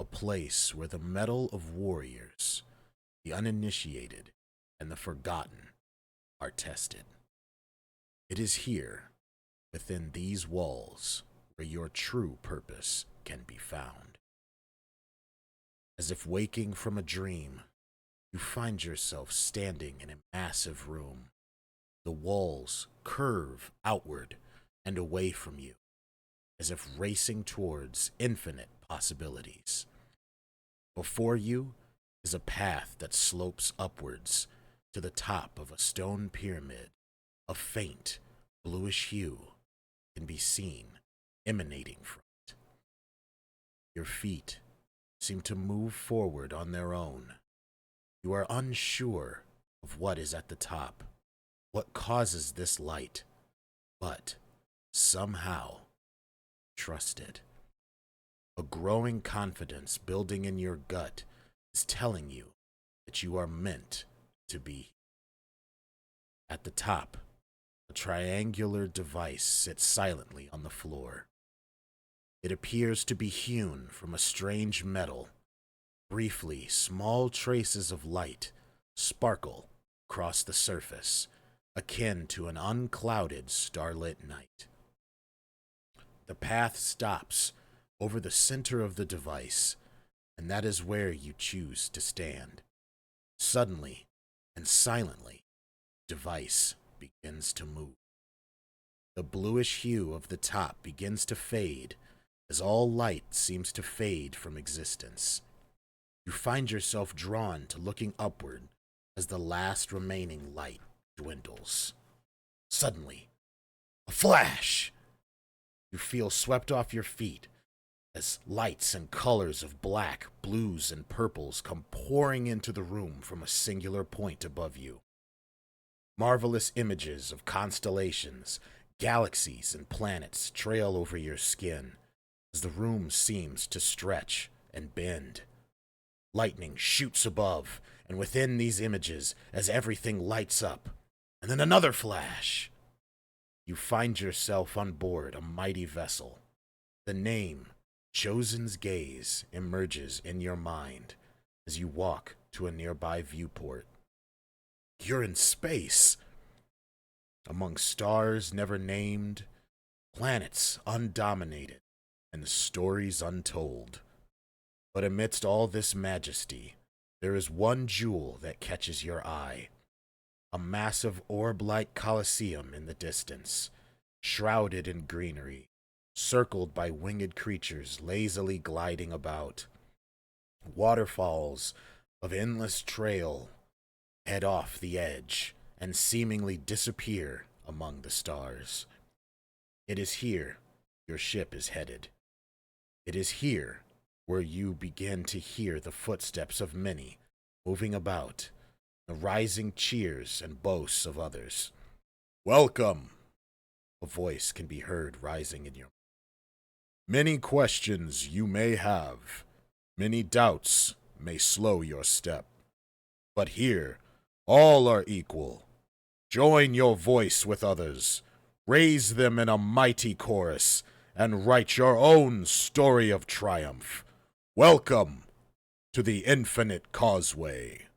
place where the mettle of warriors, the uninitiated, and the forgotten are tested. It is here, within these walls, where your true purpose can be found. As if waking from a dream, you find yourself standing in a massive room. The walls curve outward and away from you, as if racing towards infinite possibilities. Before you is a path that slopes upwards to the top of a stone pyramid. A faint, bluish hue can be seen emanating from it. Your feet seem to move forward on their own. You are unsure of what is at the top, what causes this light, but somehow trust it. A growing confidence building in your gut is telling you that you are meant to be. At the top, a triangular device sits silently on the floor. It appears to be hewn from a strange metal. Briefly, small traces of light sparkle across the surface, akin to an unclouded starlit night. The path stops over the center of the device, and that is where you choose to stand. Suddenly and silently, the device begins to move. The bluish hue of the top begins to fade as all light seems to fade from existence. You find yourself drawn to looking upward as the last remaining light dwindles. Suddenly, a flash! You feel swept off your feet as lights and colors of black, blues, and purples come pouring into the room from a singular point above you. Marvelous images of constellations, galaxies, and planets trail over your skin as the room seems to stretch and bend. Lightning shoots above and within these images as everything lights up, and then another flash. You find yourself on board a mighty vessel. The name, Chosen's Gaze, emerges in your mind as you walk to a nearby viewport. You're in space, among stars never named, planets undominated, and stories untold. But amidst all this majesty, there is one jewel that catches your eye. A massive orb-like coliseum in the distance, shrouded in greenery, circled by winged creatures lazily gliding about. Waterfalls of endless trail head off the edge and seemingly disappear among the stars. It is here your ship is headed. It is here where you begin to hear the footsteps of many moving about, the rising cheers and boasts of others. Welcome! A voice can be heard rising in your mind. Many questions you may have, many doubts may slow your step. But here, all are equal. Join your voice with others, raise them in a mighty chorus, and write your own story of triumph. Welcome to the Infinite Causeway.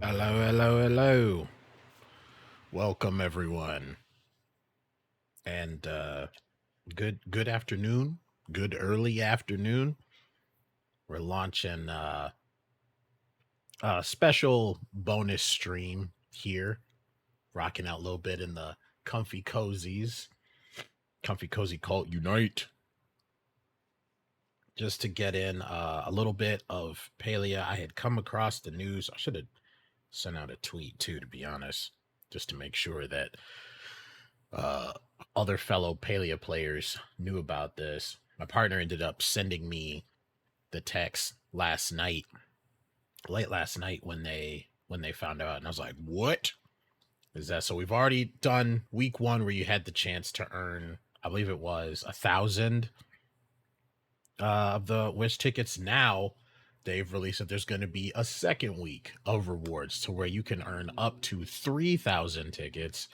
Hello, hello, hello. Welcome, everyone. And good afternoon. Good early afternoon. We're launching a special bonus stream here. Rocking out a little bit in the comfy cozies. Comfy cozy cult unite. Just to get in a little bit of Palea. I had come across the news. I should have sent out a tweet too, to be honest, just to make sure that other fellow Palea players knew about this. My partner ended up sending me the text last night, late last night when they found out, and I was like, "What is that?" So we've already done week 1 where you had the chance to earn, I believe it was 1,000 of the Wish tickets. Now they've released that there's going to be a second week of rewards to where you can earn up to 3,000 tickets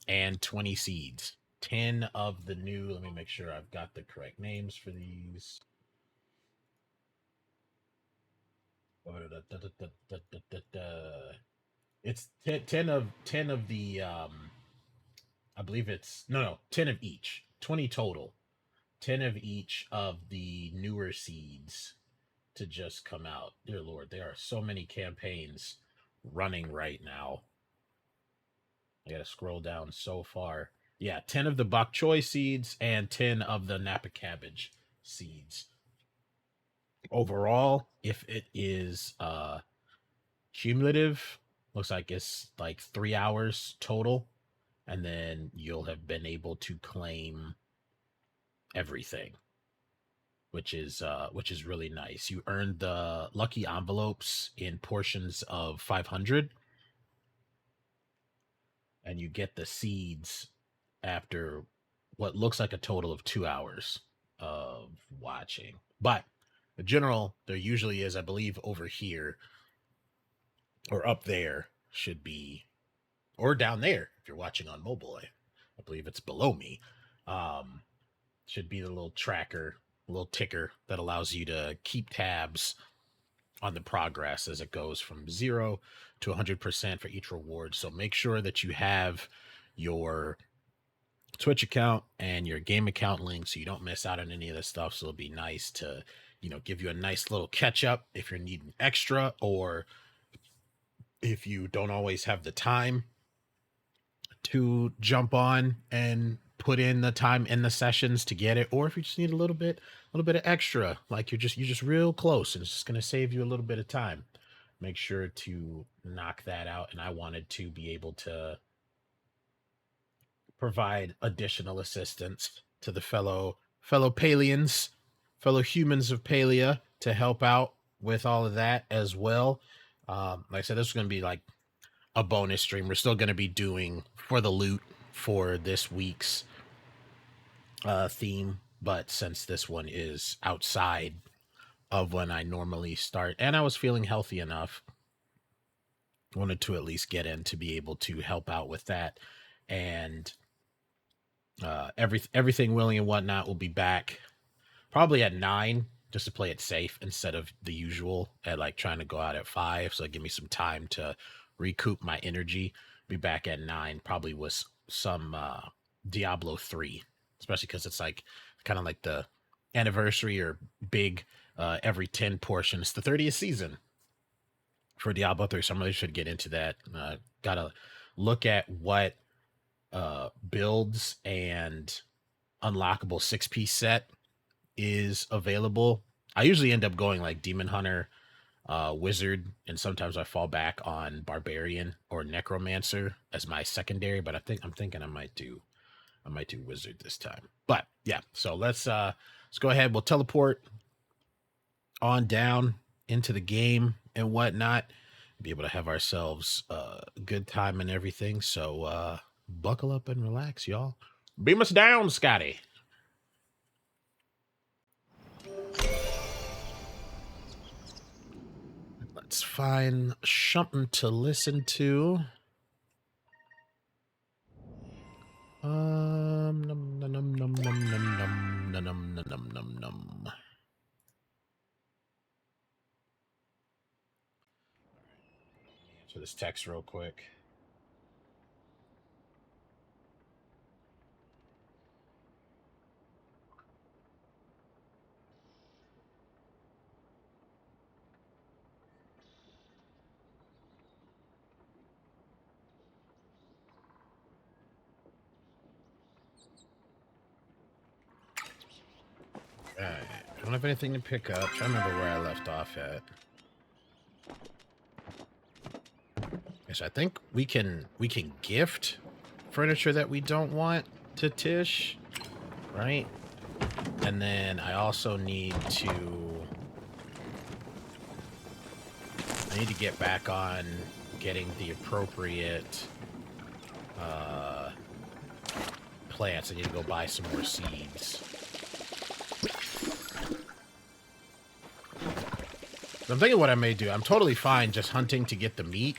and 20 seeds. 10 of the new, let me make sure I've got the correct names for these. It's 10 of the I believe it's no 10 of each, 20 total. 10 of each of the newer seeds to just come out. Dear Lord, there are so many campaigns running right now. I gotta scroll down so far. Yeah, 10 of the bok choy seeds and 10 of the Napa cabbage seeds. Overall, if it is cumulative, looks like it's like 3 hours total, and then you'll have been able to claim everything, which is really nice. You earned the lucky envelopes in portions of 500, and you get the seeds after what looks like a total of 2 hours of watching. But the general, there usually is, I believe, over here or up there should be, or down there if you're watching on mobile. I believe it's below me. Should be the little tracker, little ticker that allows you to keep tabs on the progress as it goes from 0 to 100% for each reward. So make sure that you have your Twitch account and your game account link so you don't miss out on any of this stuff. So it'll be nice to, give you a nice little catch up if you're needing extra, or if you don't always have the time to jump on and put in the time in the sessions to get it, or if you just need a little bit of extra, like you're just real close and it's just going to save you a little bit of time. Make sure to knock that out. And I wanted to be able to provide additional assistance to the fellow Paleans, fellow humans of Palea, to help out with all of that as well. Like I said, this is going to be like a bonus stream. We're still going to be doing for the loot for this week's theme, but since this one is outside of when I normally start, and I was feeling healthy enough, wanted to at least get in to be able to help out with that. And everything willing and whatnot will be back probably at 9, just to play it safe instead of the usual at like trying to go out at 5. So give me some time to recoup my energy. Be back at 9, probably with some Diablo 3, especially because it's like kind of like the anniversary or big every 10 portion. It's the 30th season for Diablo 3. So I really should get into that. Gotta look at what builds and unlockable 6-piece set is available. I usually end up going like Demon Hunter, Wizard, and sometimes I fall back on Barbarian or Necromancer as my secondary, but I'm thinking I might do Wizard this time. But yeah, so let's go ahead. We'll teleport on down into the game and whatnot. Be able to have ourselves a good time and everything. So buckle up and relax, y'all. Beam us down, Scotty. Let's find something to listen to. Num num num num num num num num num num num. answer this text real quick. Alright, I don't have anything to pick up. I remember where I left off at. Yes, I think we can gift furniture that we don't want to Tish, right? And then I also need to get back on getting the appropriate plants. I need to go buy some more seeds. I'm thinking what I may do. I'm totally fine just hunting to get the meat.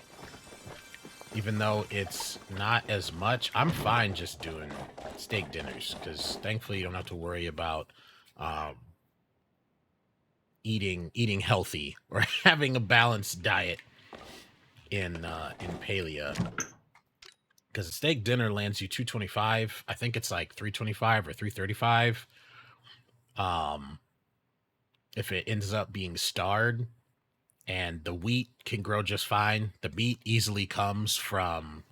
Even though it's not as much, I'm fine just doing steak dinners. Because thankfully you don't have to worry about eating healthy or having a balanced diet in Palia. Because a steak dinner lands you $225. I think it's like $325 or $335. If it ends up being starred, and the wheat can grow just fine. The meat easily comes from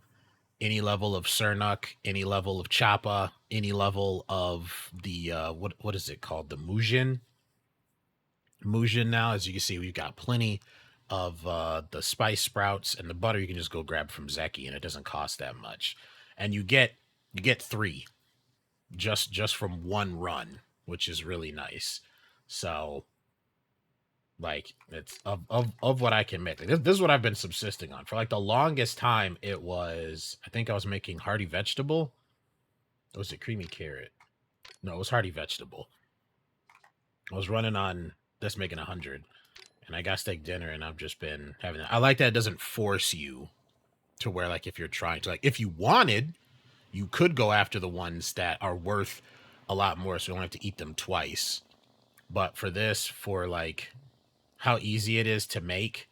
any level of Sernuk, any level of Chapa, any level of the what is it called? The Mujin. Mujin now, as you can see, we've got plenty of the spice sprouts, and the butter you can just go grab from Zeki, and it doesn't cost that much. And you get 3 just from one run, which is really nice. So like, it's of what I can make. This is what I've been subsisting on for like the longest time. It was, I think I was making hearty vegetable. Or was it creamy carrot? No, it was hearty vegetable. I was running on this, making 100, and I got steak dinner, and I've just been having that. I like that it doesn't force you to where, like, if you're trying to, like, if you wanted, you could go after the ones that are worth a lot more, so you don't have to eat them twice. But for this, for like how easy it is to make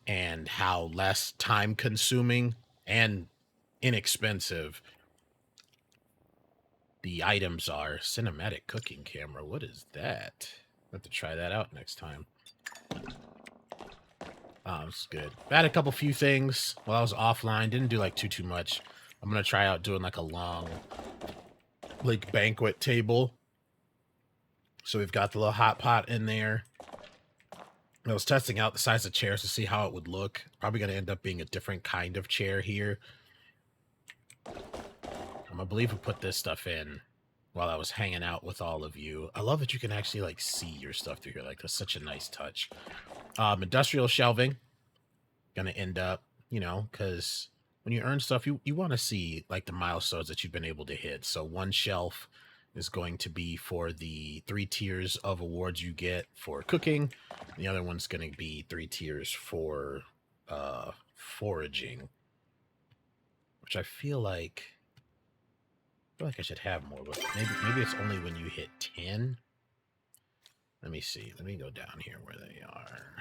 and how less time consuming and inexpensive the items are. Cinematic cooking camera, what is that? I have to try that out next time. It's good. I had a couple few things while I was offline. Didn't do like too much. I'm gonna try out doing like a long like banquet table. So we've got the little hot pot in there. I was testing out the size of chairs to see how it would look. Probably going to end up being a different kind of chair here. I believe we put this stuff in while I was hanging out with all of you. I love that you can actually like see your stuff through here. Like, that's such a nice touch. Industrial shelving. Going to end up, you know, because when you earn stuff, you want to see like the milestones that you've been able to hit. So one shelf is going to be for the 3 tiers of awards you get for cooking. The other one's going to be 3 tiers for foraging, which I feel like I should have more, but maybe it's only when you hit 10. Let me see. Let me go down here where they are.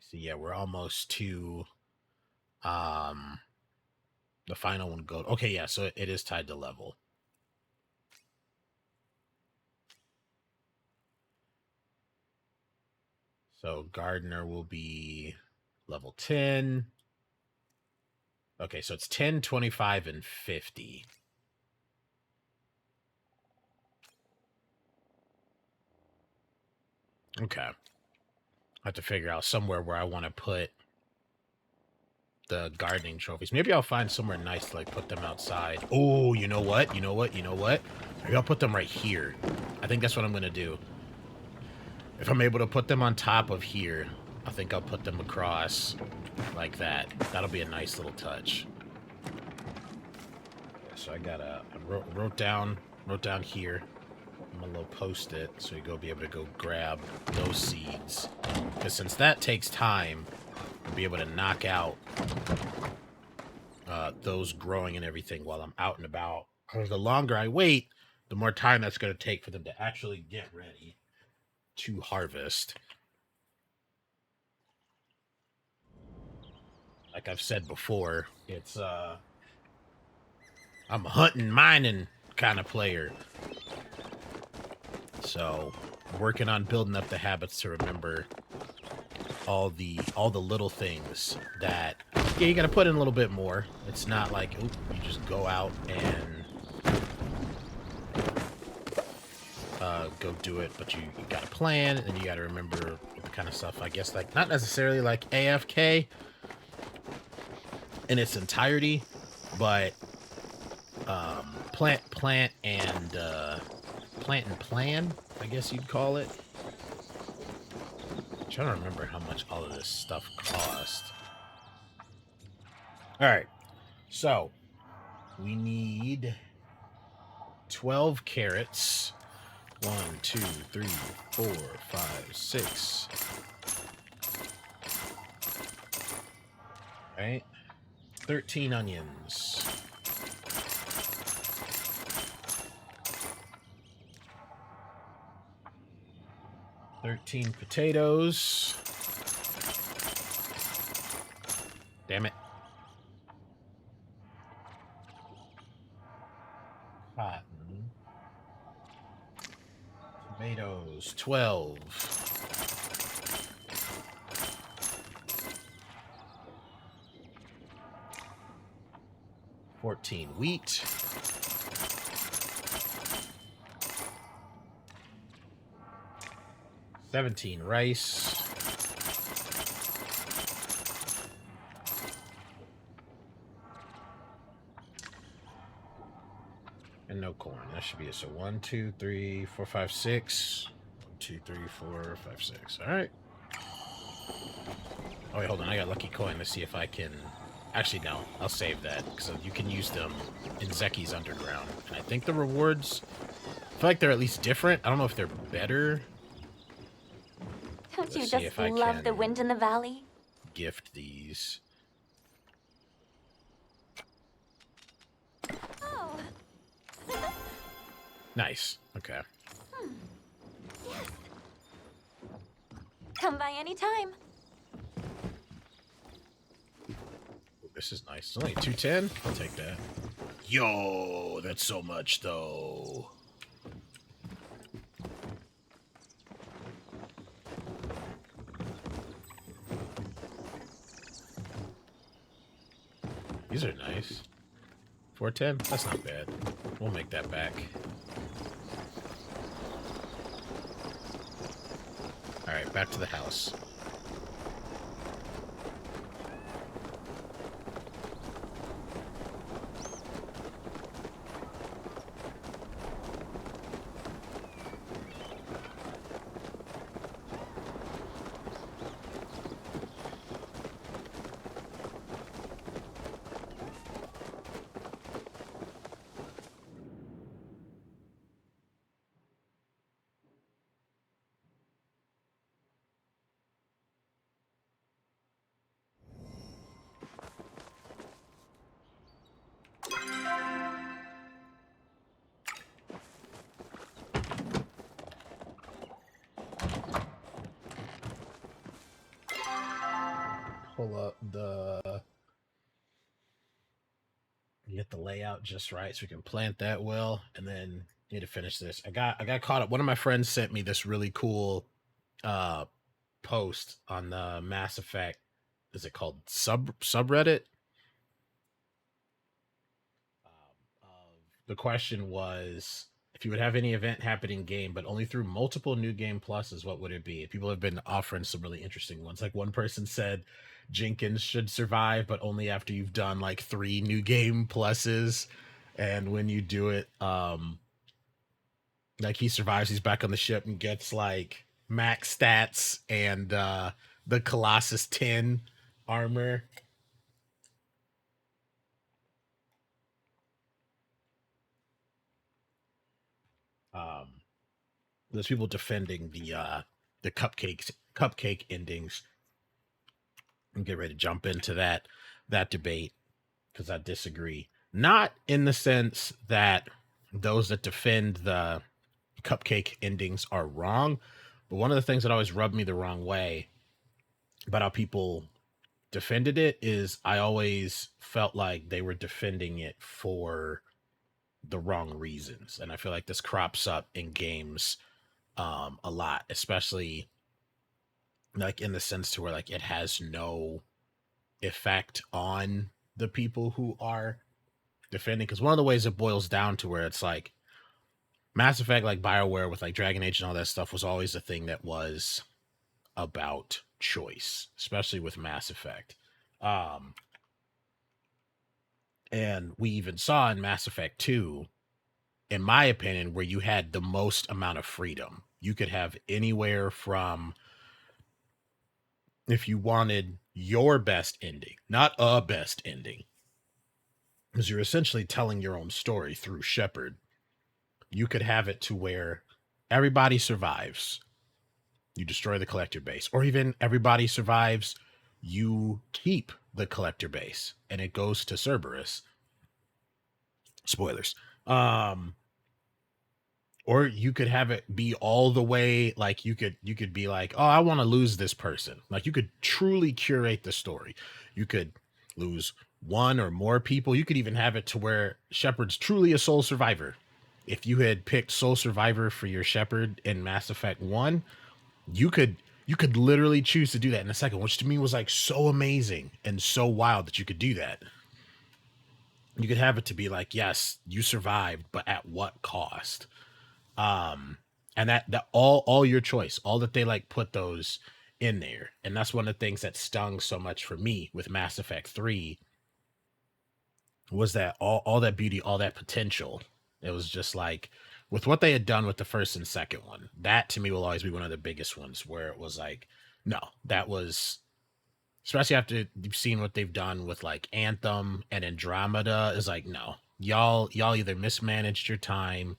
See, yeah, we're almost to the final one go. Okay, yeah, so it is tied to level. So gardener will be level 10. Okay, so it's 10, 25, and 50. Okay. I have to figure out somewhere where I want to put the gardening trophies. Maybe I'll find somewhere nice to like put them outside. Oh, you know what? Maybe I'll put them right here. I think that's what I'm going to do. If I'm able to put them on top of here, I think I'll put them across like that. That'll be a nice little touch. So I wrote down here. I'm gonna little post-it so you'll be able to go grab those seeds. Because since that takes time, I'll be able to knock out those growing and everything while I'm out and about. Because the longer I wait, the more time that's going to take for them to actually get ready to harvest. like I've said before, it's I'm a hunting, mining kind of player. So working on building up the habits to remember all the little things that you gotta put in a little bit more. It's not like you just go out and go do it, but you gotta plan and you gotta remember the kind of stuff, I guess, like not necessarily like AFK in its entirety, but plant and plan, I guess you'd call it. I'm trying to remember how much all of this stuff cost. All right, so we need 12 carrots. 1, 2, 3, 4, 5, 6. All right, 13 onions. 13 potatoes. Damn it. Cotton. Tomatoes, 12. 14 wheat. 17 rice. 'And no corn. That should be it. So 1, 2, 3, 4, 5, 6. 1, 2, 3, 4, 5, 6. All right. Oh, wait, hold on. I got lucky coin. Let's see if I can... Actually, no. I'll save that, because you can use them in Zeki's Underground. And I think the rewards... I feel like they're at least different. I don't know if they're better. Don't you just love the wind in the valley? Gift these. Oh. Nice. Okay. Yes. Come by anytime. This is nice. It's only 210. I'll take that. Yo, that's so much, though. These are nice. 410? That's not bad. We'll make that back. Alright, back to the house. Pull up the... Get the layout just right so we can plant that well, and then need to finish this. I got caught up. One of my friends sent me this really cool post on the Mass Effect. Is it called subreddit? The question was, if you would have any event happen in game, but only through multiple new game pluses, what would it be? People have been offering some really interesting ones. Like one person said, Jenkins should survive, but only after you've done like 3 new game pluses. And when you do it, like he survives, he's back on the ship and gets like max stats and the Colossus 10 armor. There's people defending the cupcake endings. And get ready to jump into that debate, because I disagree. Not in the sense that those that defend the cupcake endings are wrong, but one of the things that always rubbed me the wrong way about how people defended it is I always felt like they were defending it for the wrong reasons. And I feel like this crops up in games a lot, especially like in the sense to where like it has no effect on the people who are defending. Because one of the ways it boils down to where it's like Mass Effect, like BioWare with like Dragon Age and all that stuff, was always a thing that was about choice, especially with Mass Effect. And we even saw in Mass Effect 2, in my opinion, where you had the most amount of freedom. You could have anywhere from, if you wanted your best ending, not a best ending, because you're essentially telling your own story through Shepard. You could have it to where everybody survives, you destroy the collector base, or even everybody survives, you keep the collector base and it goes to Cerberus. Spoilers. Or you could have it be all the way like you could be like, oh, I want to lose this person. Like you could truly curate the story. You could lose one or more people. You could even have it to where Shepard's truly a sole survivor. If you had picked sole survivor for your Shepard in Mass Effect 1, you could literally choose to do that in a second, which to me was like so amazing and so wild that you could do that. You could have it to be like, yes, you survived, but at what cost? And that all your choice, all that they like put those in there. And that's one of the things that stung so much for me with Mass Effect 3 was that all that beauty, all that potential. It was just like with what they had done with the first and second one, that to me will always be one of the biggest ones where it was like, no, that was, especially after you've seen what they've done with like Anthem and Andromeda, is like, no, y'all either mismanaged your time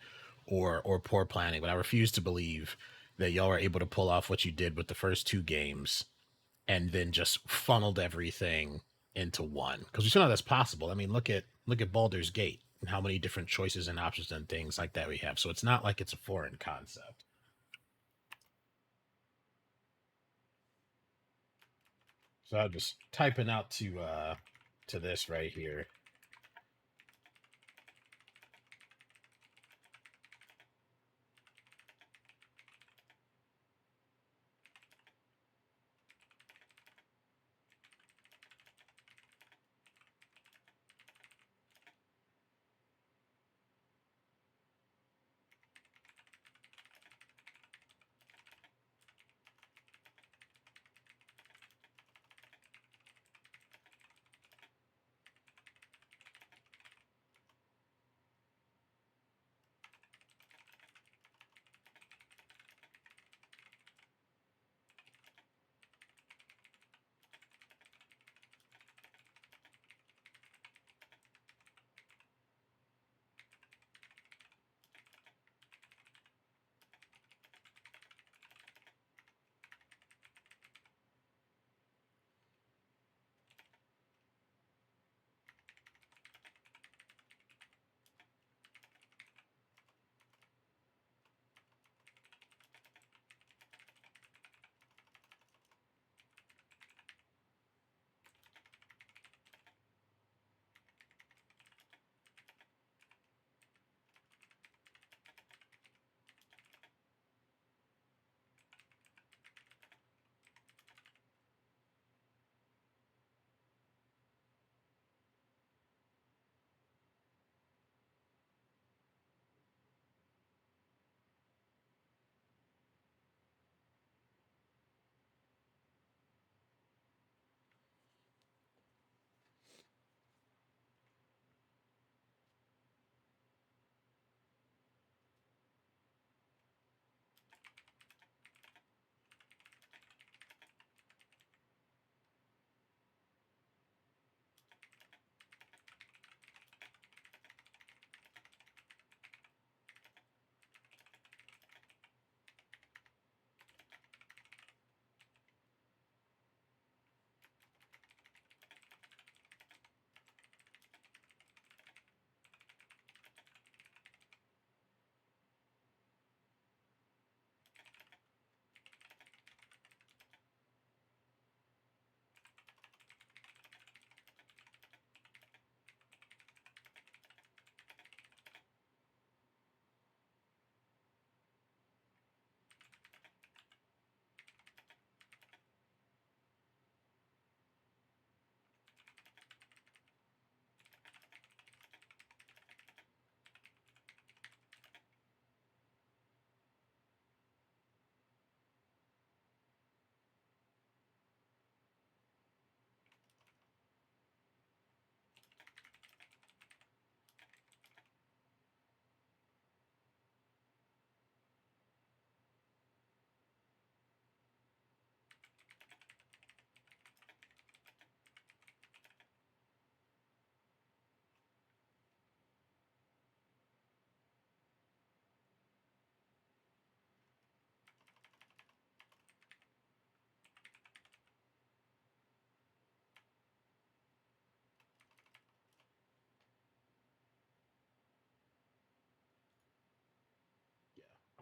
or poor planning. But I refuse to believe that y'all were able to pull off what you did with the first two games and then just funneled everything into one. Because we still know that's possible. I mean, look at Baldur's Gate and how many different choices and options and things like that we have. So it's not like it's a foreign concept. So I'm just typing out to this right here.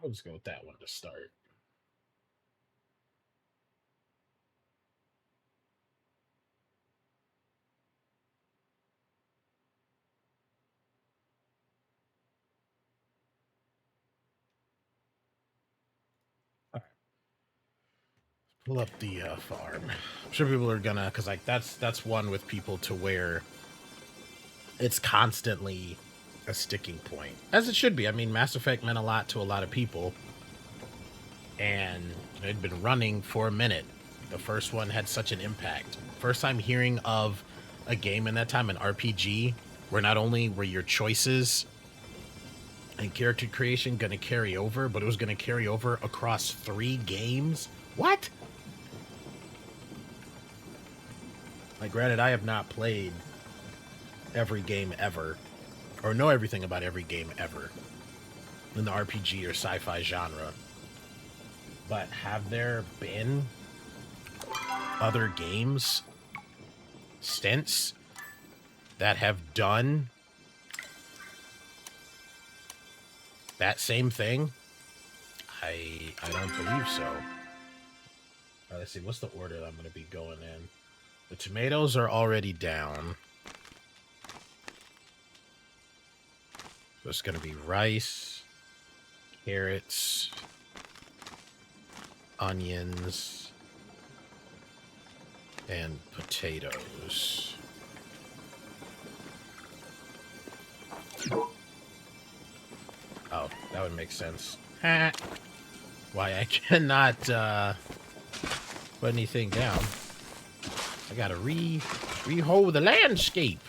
I'll just go with that one to start. Pull up the farm. I'm sure people are gonna, because like that's one with people to where it's constantly a sticking point, as it should be. I mean, Mass Effect meant a lot to a lot of people, and they'd been running for a minute. The first one had such an impact. First time hearing of a game in that time, an RPG, where not only were your choices and character creation going to carry over, but it was going to carry over across 3 games. What? Like, granted, I have not played every game ever, or know everything about every game ever in the RPG or sci-fi genre. But have there been other games since that have done that same thing? I don't believe so. All right, let's see. What's the order that I'm going to be going in? The tomatoes are already down. So it's going to be rice, carrots, onions, and potatoes. Oh, that would make sense. Why I cannot put anything down. I gotta re-hoe the landscape.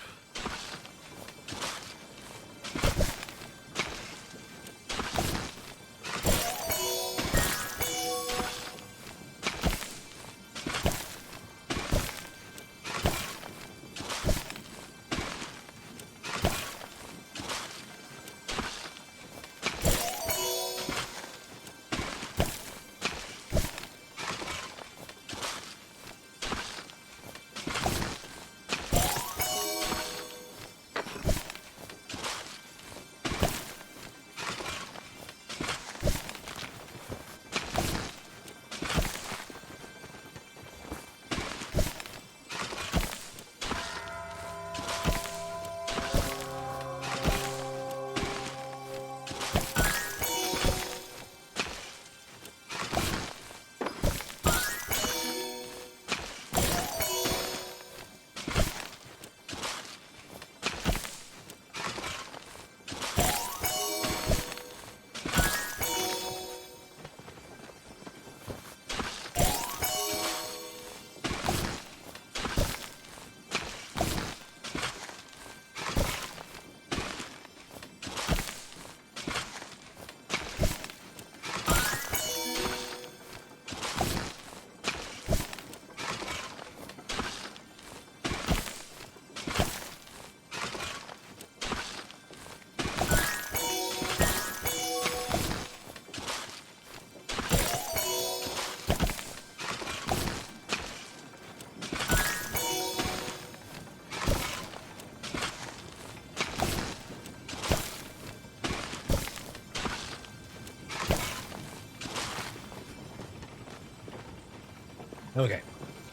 Okay,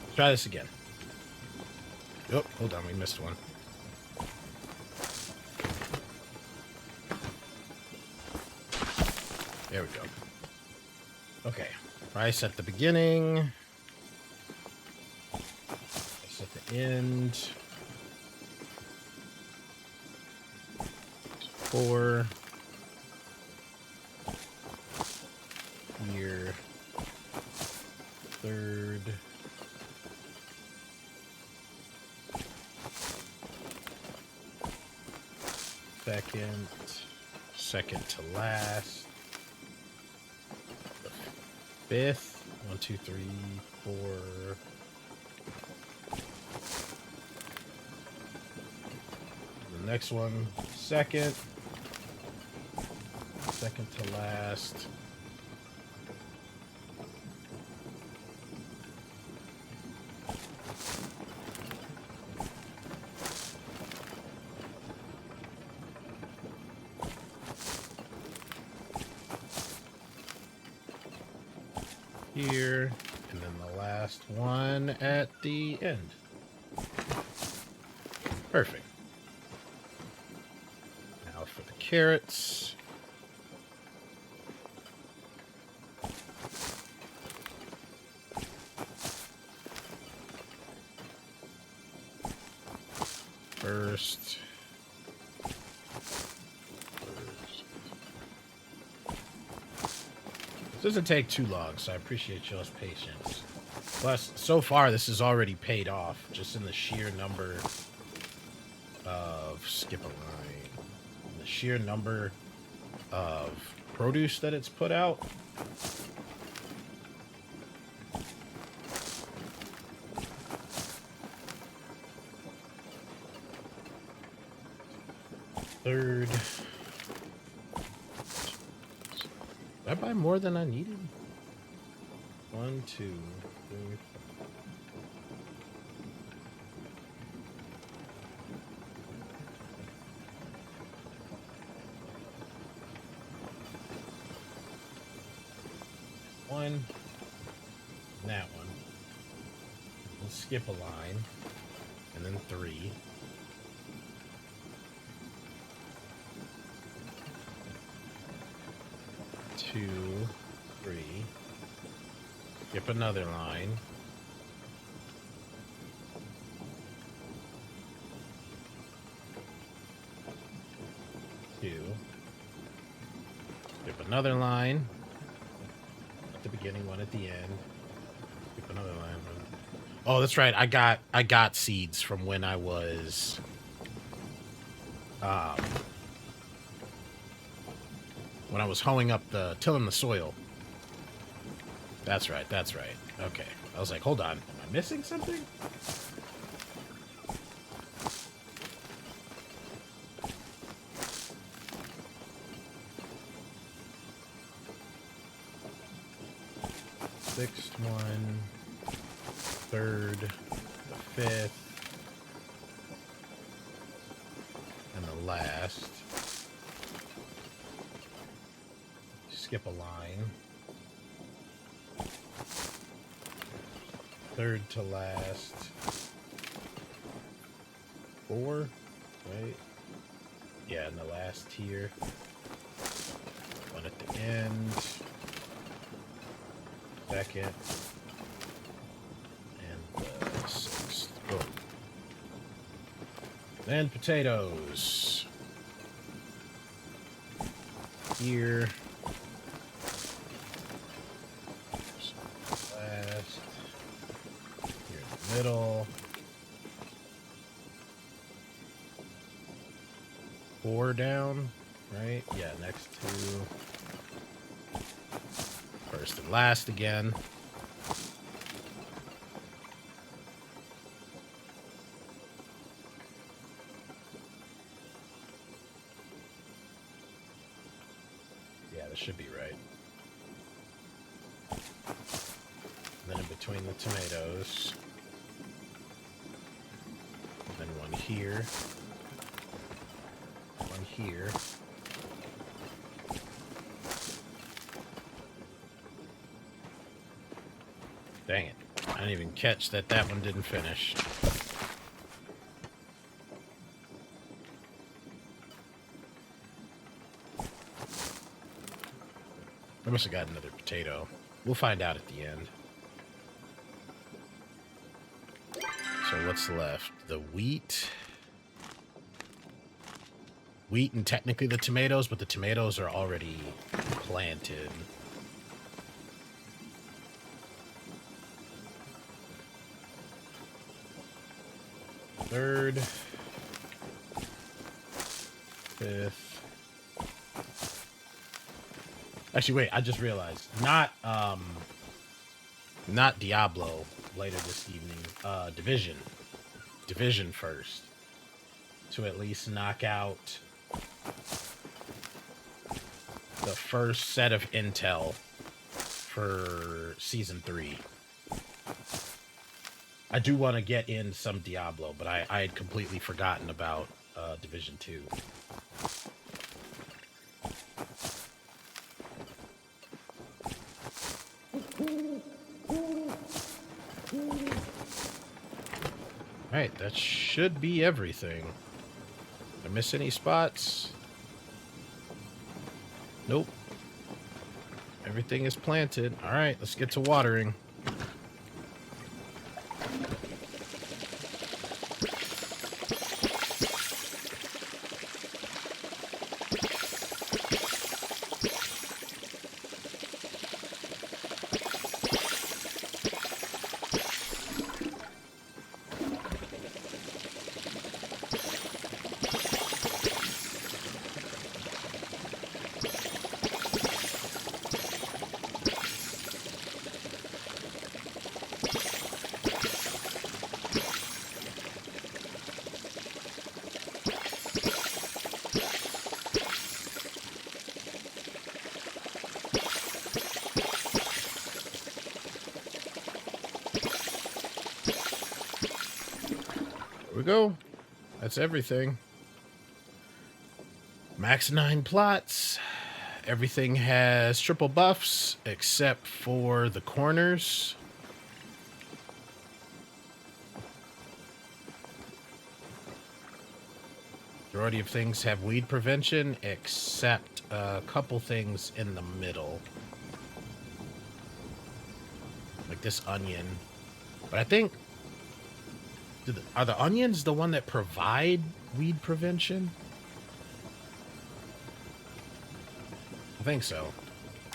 let's try this again. Oh, hold on, we missed one. There we go. Okay, rice at the beginning. Rice at the end. 4. Here. 3rd. Second to last. 5th. 1, 2, 3, 4. The next one, second to last. here, and then the last one at the end. Perfect. Now for the carrots. First. This doesn't take too long, so I appreciate y'all's patience. Plus, so far, this has already paid off, just in the sheer number of... Skip a line. The sheer number of produce that it's put out. Third. Did I buy more than I needed? 1, 2, 3. One. That one. We'll skip a line. And then 3. 2, 3. Skip another line. 2. Skip another line. At the beginning, one at the end. Skip another line. Oh, that's right. I got seeds from when I was hoeing up tilling the soil. That's right, that's right. Okay. I was like, hold on, am I missing something? Sixth one, third, the fifth, and the last. Skip a line. Third to last. 4, right? Yeah, and the last here. One at the end. Second. And the 6th. Boom. Then potatoes. Here. Middle. 4 down, right? Yeah, next to first and last again. Yeah, this should be right. And then in between the tomatoes. Then one here. One here. Dang it. I didn't even catch that one didn't finish. I must have got another potato. We'll find out at the end. So what's left? The wheat. Wheat and technically the tomatoes, but the tomatoes are already planted. Third. Fifth. Actually, wait, I just realized. Not Diablo later this evening. Division. Division first. To at least knock out the first set of intel for Season 3. I do want to get in some Diablo, but I had completely forgotten about Division 2. Alright, that should be everything. Did I miss any spots? Nope. Everything is planted. Alright, let's get to watering. There we go. That's everything. Max 9 plots. Everything has triple buffs except for the corners. Majority of things have weed prevention except a couple things in the middle. Like this onion. But I think... Are the onions the one that provide weed prevention? I think so.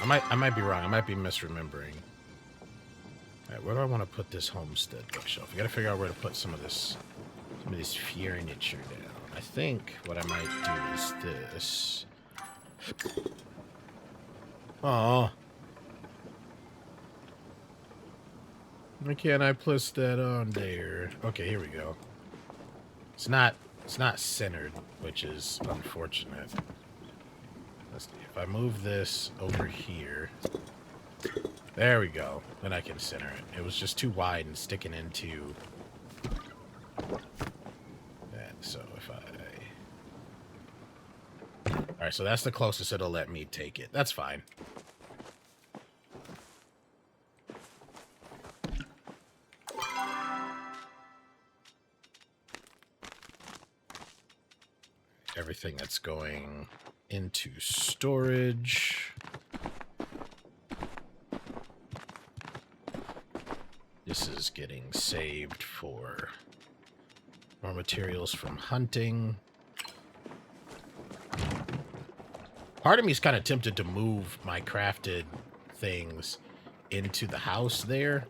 I might be wrong. I might be misremembering. Alright, where do I want to put this homestead bookshelf? I gotta figure out where to put some of this furniture down. I think what I might do is this. Oh. Why can't I place that on there? Okay, here we go. It's not centered, which is unfortunate. Let's see. If I move this over here, there we go. Then I can center it. It was just too wide and sticking into that. So if I... Alright, so that's the closest it'll let me take it. That's fine. Everything that's going into storage. This is getting saved for more materials from hunting. Part of me is kind of tempted to move my crafted things into the house there.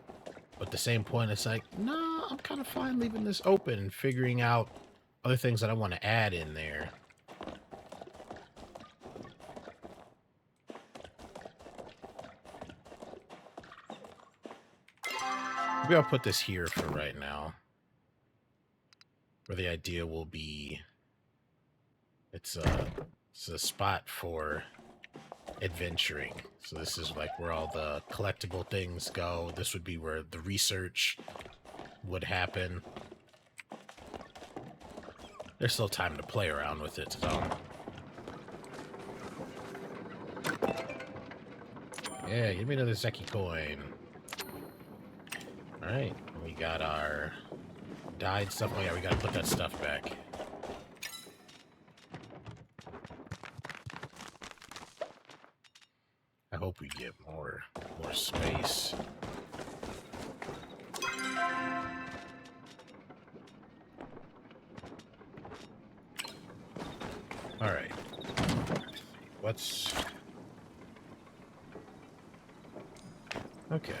But at the same point, it's like, no, I'm kind of fine leaving this open and figuring out other things that I want to add in there. Maybe I'll put this here for right now. Where the idea will be... It's a spot for adventuring. So this is like where all the collectible things go. This would be where the research would happen. There's still time to play around with it, so... Yeah, give me another Zeki coin. Alright, we got our dyed stuff. Oh yeah, we gotta put that stuff back. I hope we get more space. Alright. What's... Okay.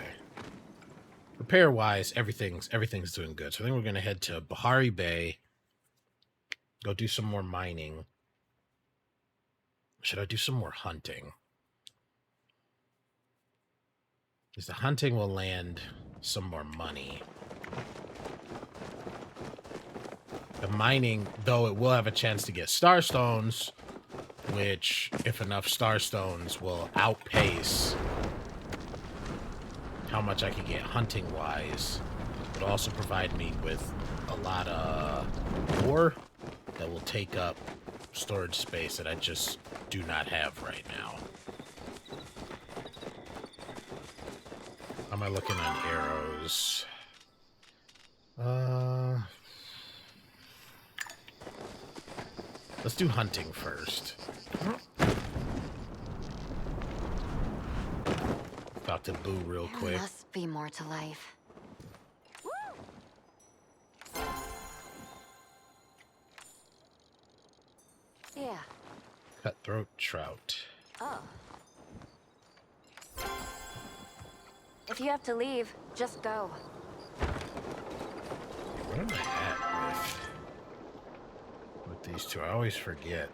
Repair-wise, everything's doing good. So I think we're going to head to Bahari Bay. Go do some more mining. Should I do some more hunting? Because the hunting will land some more money. The mining, though, it will have a chance to get starstones, which, if enough starstones, will outpace how much I can get hunting-wise. It'll also provide me with a lot of ore that will take up storage space that I just do not have right now. How am I looking on arrows? Let's do hunting first. About to boo real There quick. must be more to life. Yeah. Cutthroat trout. Oh. If you have to leave, just go. What am I at with these two? I always forget.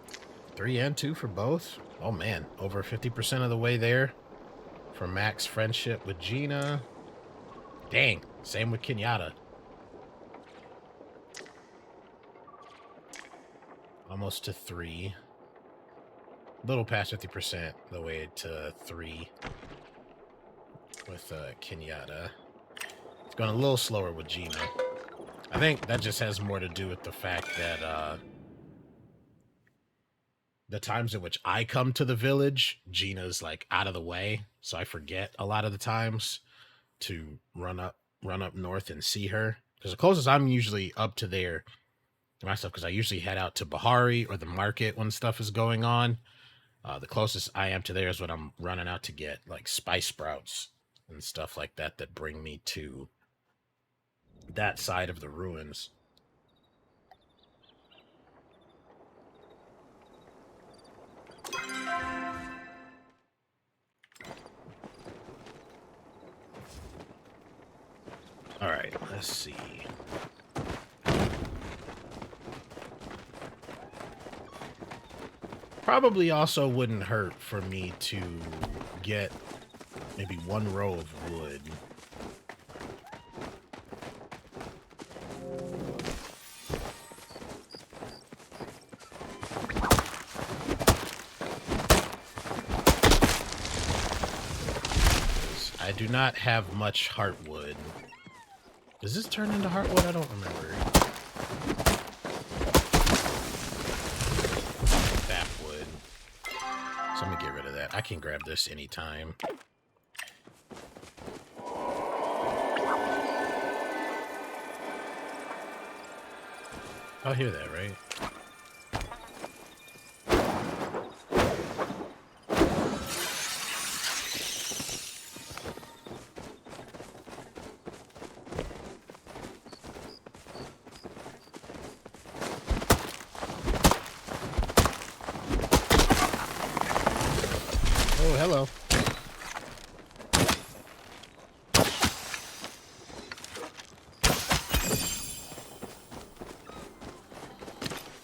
3 and 2 for both? Oh man, over 50% of the way there for max friendship with Gina. Dang, same with Kenyatta. Almost to 3. A little past 50% the way to 3 with Kenyatta. It's going a little slower with Gina. I think that just has more to do with the fact that the times in which I come to the village, Gina's like out of the way, so I forget a lot of the times to run up north and see her. Because the closest I'm usually up to there myself, because I usually head out to Bahari or the market when stuff is going on. The closest I am to there is when I'm running out to get like spice sprouts and stuff like that that bring me to that side of the ruins. All right, let's see. Probably also wouldn't hurt for me to get maybe 1 row of wood. I do not have much heartwood. Does this turn into heartwood? I don't remember. Sapwood. So let me get rid of that. I can grab this anytime. I'll hear that, right? Oh, hello.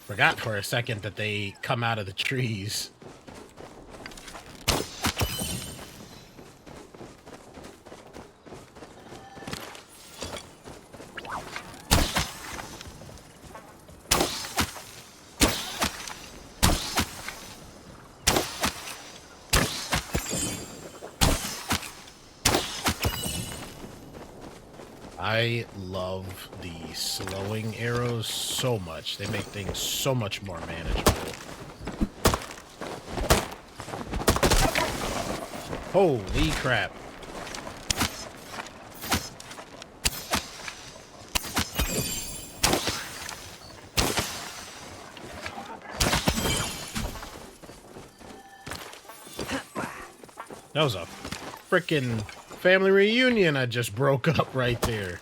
Forgot for a second that they come out of the trees. I love the slowing arrows so much. They make things so much more manageable. Holy crap. That was a frickin' family reunion I just broke up right there.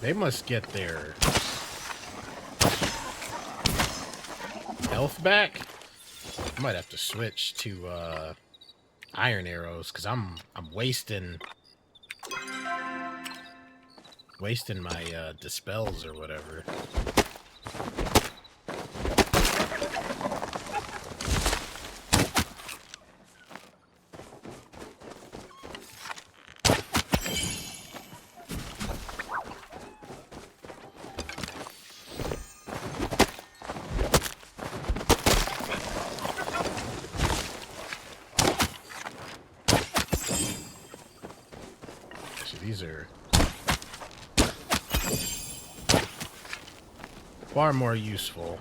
They must get their health back. I might have to switch to iron arrows because I'm wasting my dispels or whatever. Actually, these are far more useful.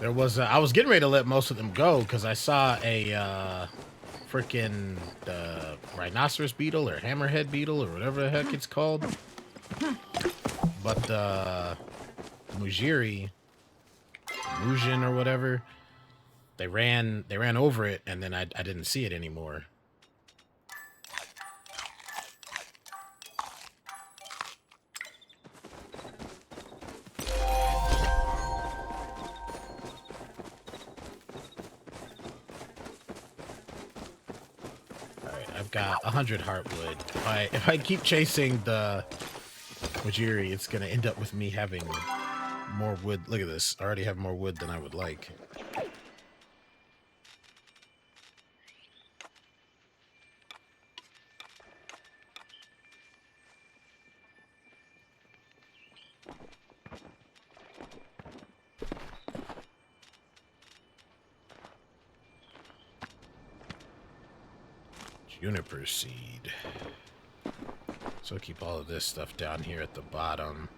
There was I was getting ready to let most of them go because I saw a freaking rhinoceros beetle or hammerhead beetle or whatever the heck it's called. But Mujin or whatever, they ran over it, and then I didn't see it anymore. Got 100 heartwood. If I keep chasing the Mujiri, it's gonna end up with me having more wood. Look at this. I already have more wood than I would like. Juniper seed. So keep all of this stuff down here at the bottom.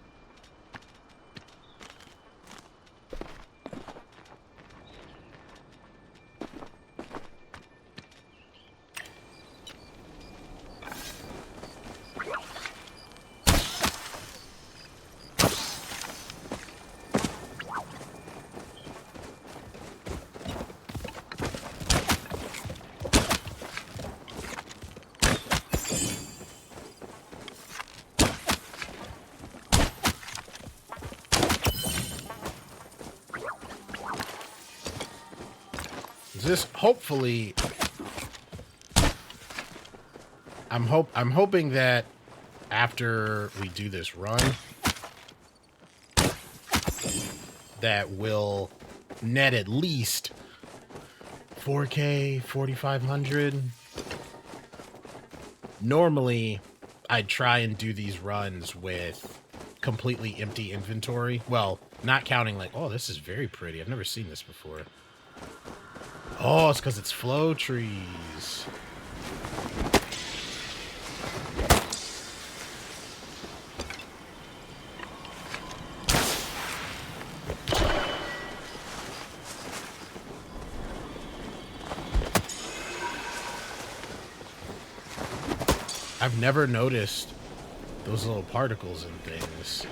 This hopefully, I'm hoping that after we do this run, that will net at least 4K, 4,500. Normally, I'd try and do these runs with completely empty inventory. Well, not counting like, oh, this is very pretty. I've never seen this before. Oh, it's because it's flow trees. I've never noticed those little particles and things.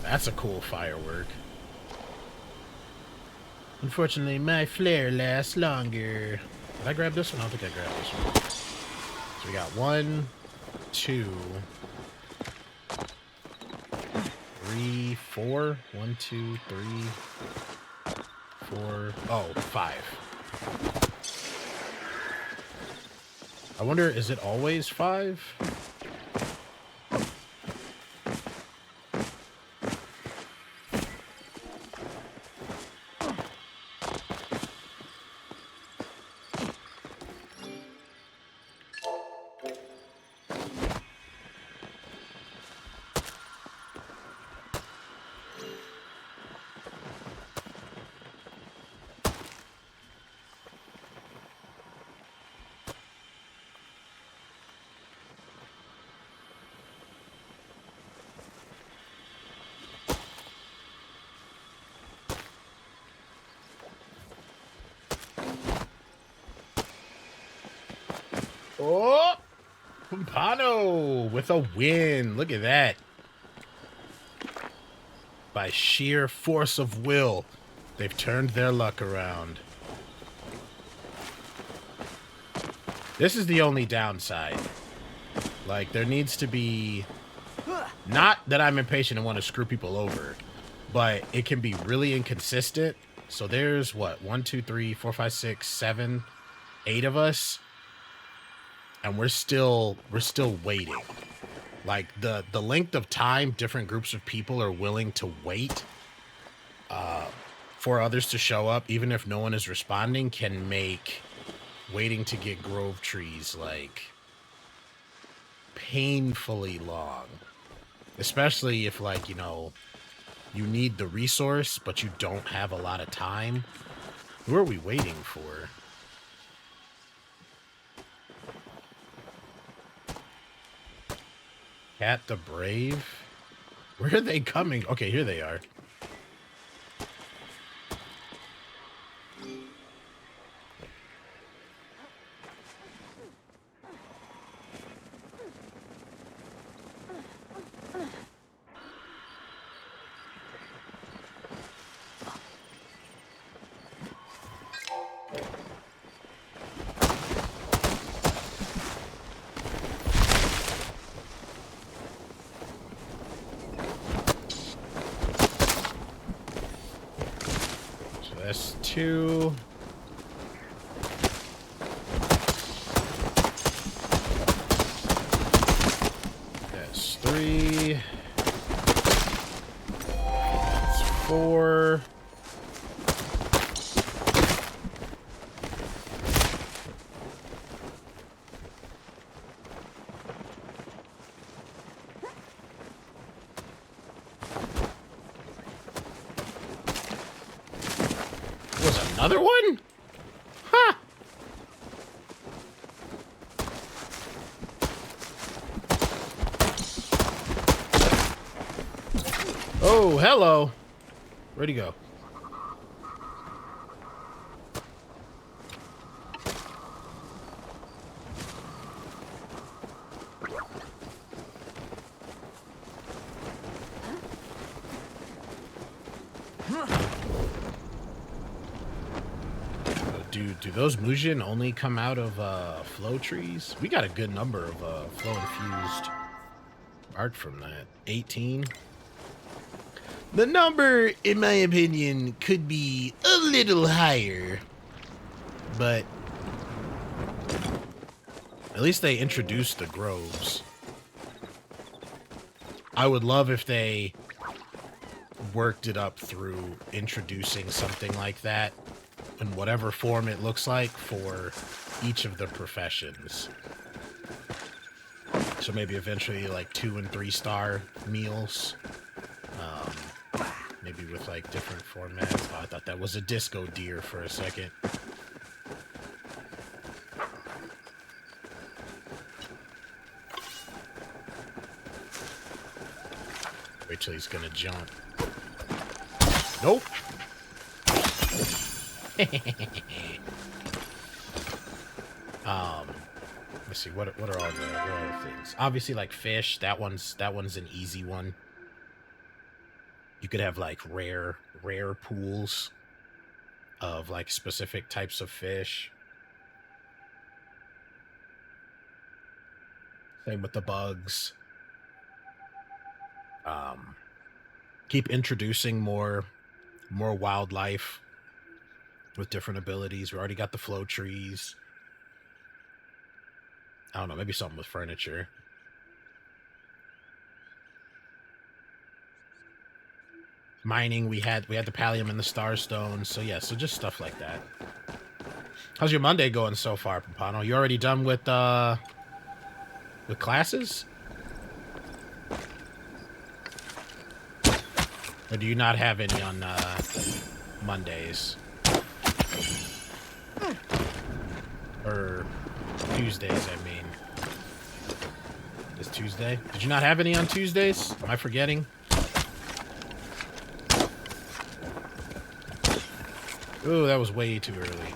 That's a cool firework. Unfortunately, my flare lasts longer. Did I grab this one? I don't think I grabbed this one. So we got 1, 2, 3, 4. 1, 2, 3, 4. Oh, 5. I wonder, is it always 5? Oh, Pompano with a win. Look at that. By sheer force of will, they've turned their luck around. This is the only downside. Like, there needs to be... Not that I'm impatient and want to screw people over, but it can be really inconsistent. So there's, what, 1, 2, 3, 4, 5, 6, 7, 8 of us. and we're still waiting. Like the length of time different groups of people are willing to wait for others to show up, even if no one is responding, can make waiting to get grove trees like painfully long. Especially if, like, you know, you need the resource, but you don't have a lot of time. Who are we waiting for? Cat the Brave? Where are they coming? Okay, here they are. That's 2. That's 3. That's 4. Was another one? Huh. Oh, hello. Where'd he go? Do those Mujin only come out of flow trees? We got a good number of flow infused art from that. 18. The number, in my opinion, could be a little higher, but at least they introduced the groves. I would love if they worked it up through introducing something like that in whatever form it looks like for each of the professions. So maybe eventually like 2 and 3 star meals. Maybe with like different formats. Oh, I thought that was a disco deer for a second. Wait till he's gonna jump. Nope. Let's see, what are all the things? Obviously, like fish. That one's an easy one. You could have like rare pools of like specific types of fish. Same with the bugs. Keep introducing more wildlife with different abilities. We already got the flow trees. I don't know, maybe something with furniture. Mining, we had the pallium and the starstone. So yeah, so just stuff like that. How's your Monday going so far, Papano? You already done with classes? Or do you not have any on Mondays? Or Tuesdays, I mean. It's Tuesday? Did you not have any on Tuesdays? Am I forgetting? Ooh, that was way too early.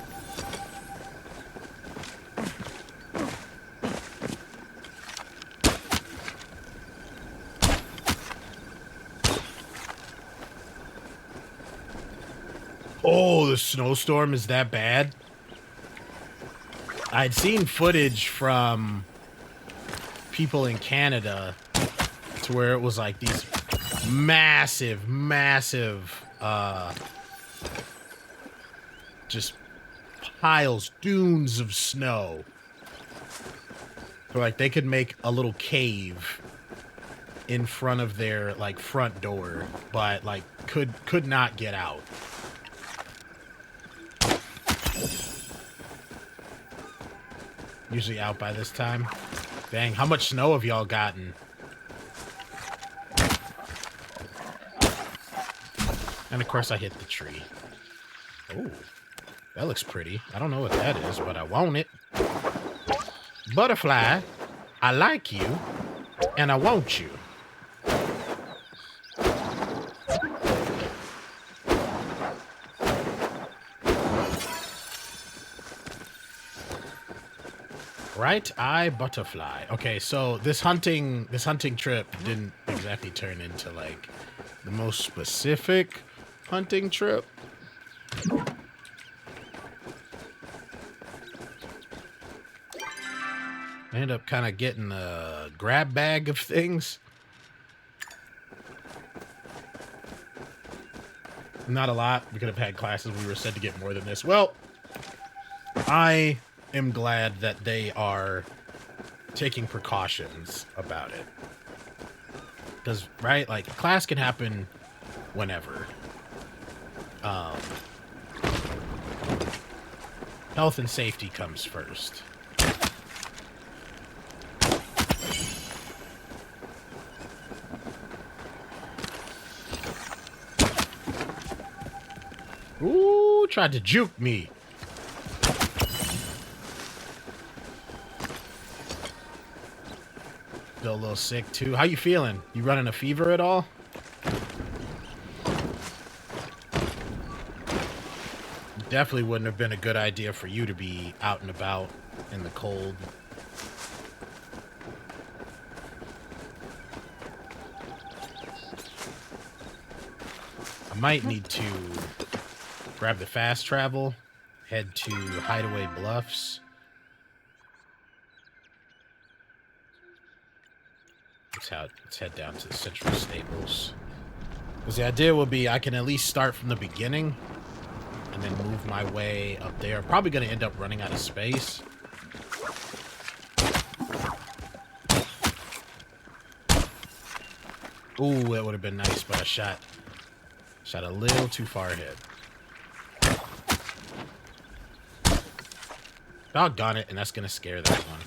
Oh, the snowstorm is that bad? I'd seen footage from people in Canada to where it was like these massive just piles, dunes of snow. So like they could make a little cave in front of their like front door, but like could not get out. Usually out by this time. Dang, how much snow have y'all gotten? And of course I hit the tree. Oh, that looks pretty. I don't know what that is, but I want it. Butterfly, I like you, and I want you. Right eye butterfly. Okay, so this hunting trip didn't exactly turn into like the most specific hunting trip. I ended up kind of getting a grab bag of things. Not a lot. We could have had classes. We were said to get more than this. Well, I am glad that they are taking precautions about it. Because, right, like, class can happen whenever. Health and safety comes first. Ooh, tried to juke me. Feel a little sick too. How you feeling? You running a fever at all? Definitely wouldn't have been a good idea for you to be out and about in the cold. I might need to grab the fast travel, head to Hideaway Bluffs. Let's head down to the Central Stables. Because the idea will be I can at least start from the beginning and then move my way up there. I'm probably going to end up running out of space. Ooh, that would have been nice, but I shot a little too far ahead. Doggone it, and that's going to scare that one.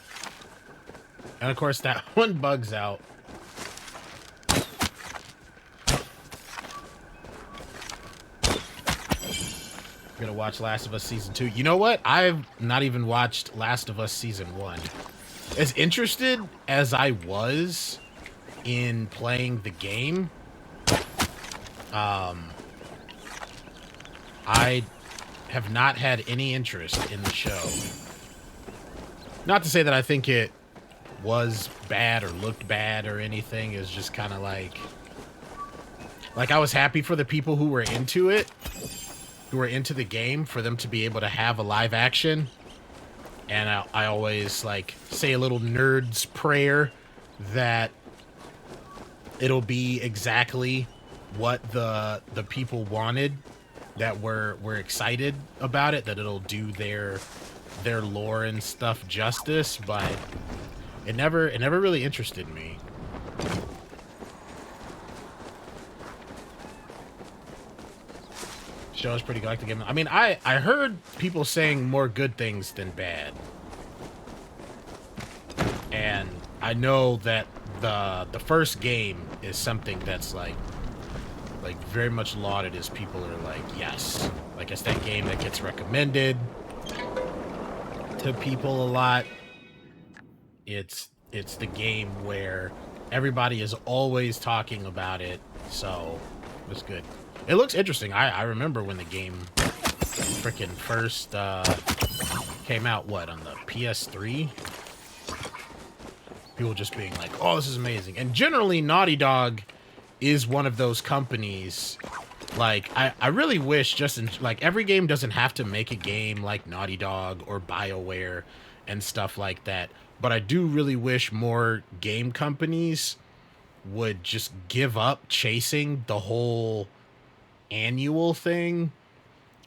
And of course, that one bugs out. I'm gonna watch Last of Us Season 2. You know what? I've not even watched Last of Us Season 1. As interested as I was in playing the game, I have not had any interest in the show. Not to say that I think it was bad or looked bad or anything. It was just kind of like I was happy for the people who were into it, who were into the game, for them to be able to have a live action. And I always like say a little nerd's prayer that it'll be exactly what the people wanted, that we're excited about it, that it'll do their lore and stuff justice, but it never really interested me. Show is pretty good. I like the game. I mean, I heard people saying more good things than bad, and I know that the first game is something that's like very much lauded, as people are like, yes, like it's that game that gets recommended to people a lot. It's the game where everybody is always talking about it, so it's good. It looks interesting. I remember when the game freaking first came out, what, on the PS3? People just being like, oh, this is amazing. And generally, Naughty Dog is one of those companies, like, I really wish, just in, like, every game doesn't have to make a game like Naughty Dog or BioWare and stuff like that, but I do really wish more game companies would just give up chasing the whole annual thing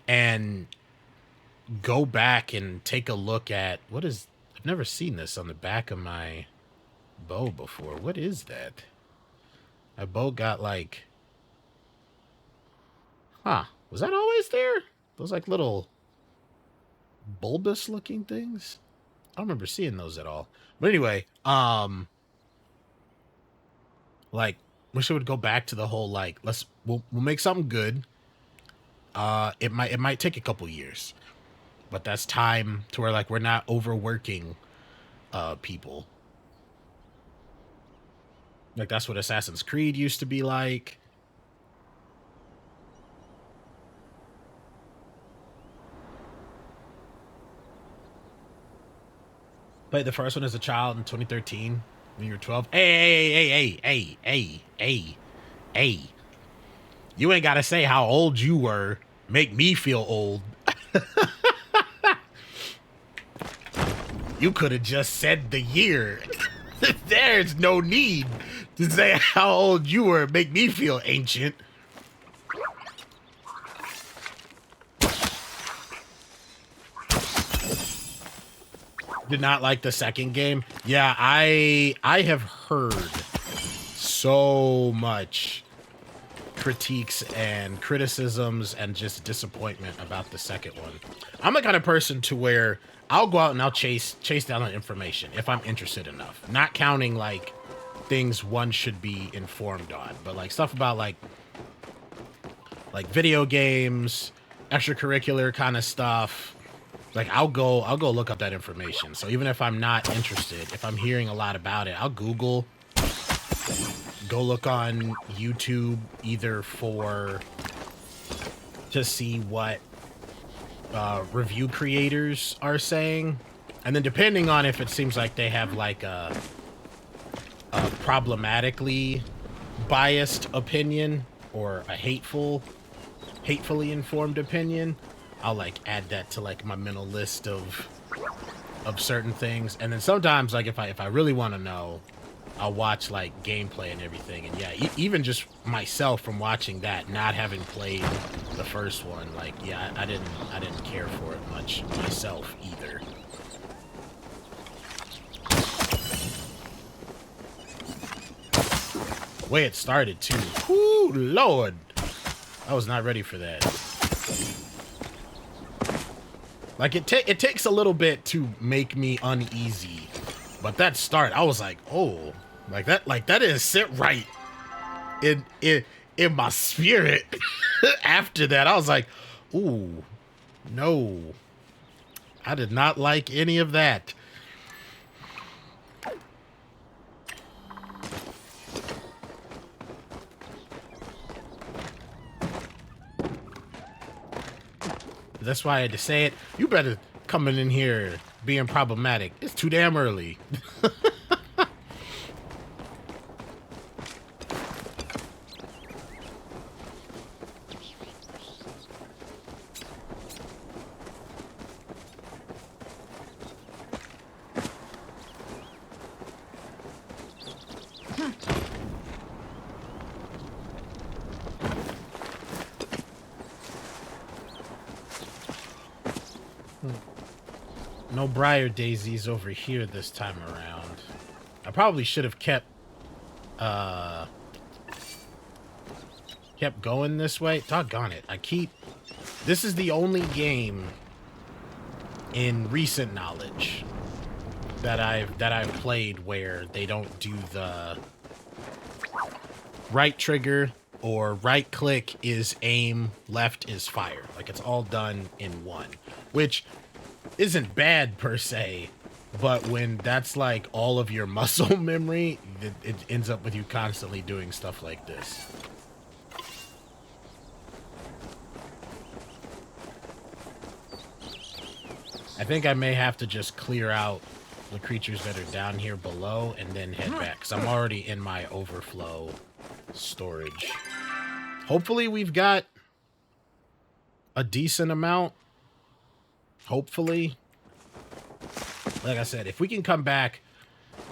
and go back and take a look at, what is, I've never seen this on the back of my bow before. What is that? My bow got like... Huh. Was that always there? Those like little bulbous looking things? I don't remember seeing those at all. But anyway, like, wish it would go back to the whole like, we'll make something good. It might take a couple years, but that's time to where like we're not overworking people. Like that's what Assassin's Creed used to be like. Played the first one as a child in 2013 when you were 12. Hey. You ain't got to say how old you were. Make me feel old. You could have just said the year. There's no need to say how old you were. Make me feel ancient. Did not like the second game. Yeah, I have heard so much critiques and criticisms and just disappointment about the second one. I'm the kind of person to where I'll go out and I'll chase down on information if I'm interested enough. Not counting like things one should be informed on, but like stuff about like video games, extracurricular kind of stuff. Like I'll go look up that information. So even if I'm not interested, if I'm hearing a lot about it, I'll Google, go look on YouTube either to see what review creators are saying. And then depending on if it seems like they have like a problematically biased opinion or a hatefully informed opinion, I'll like add that to like my mental list of certain things. And then sometimes like if I really want to know, I'll watch like gameplay and everything. And yeah, even just myself from watching that, not having played the first one, like yeah, I didn't care for it much myself either. The way it started too. Whoo, Lord. I was not ready for that. Like it takes a little bit to make me uneasy, but that start, I was like, oh, like that didn't sit right in my spirit. After that, I was like, ooh, no, I did not like any of that. That's why I had to say it. You better coming in here being problematic. It's too damn early. No briar daisies over here this time around. I probably should have kept going this way. Doggone it. This is the only game in recent knowledge that I've played where they don't do the right trigger or right click is aim, left is fire. Like it's all done in one, which isn't bad per se, but when that's like all of your muscle memory, it ends up with you constantly doing stuff like this. I think I may have to just clear out the creatures that are down here below and then head back, because I'm already in my overflow storage. Hopefully we've got a decent amount. Hopefully. Like I said, if we can come back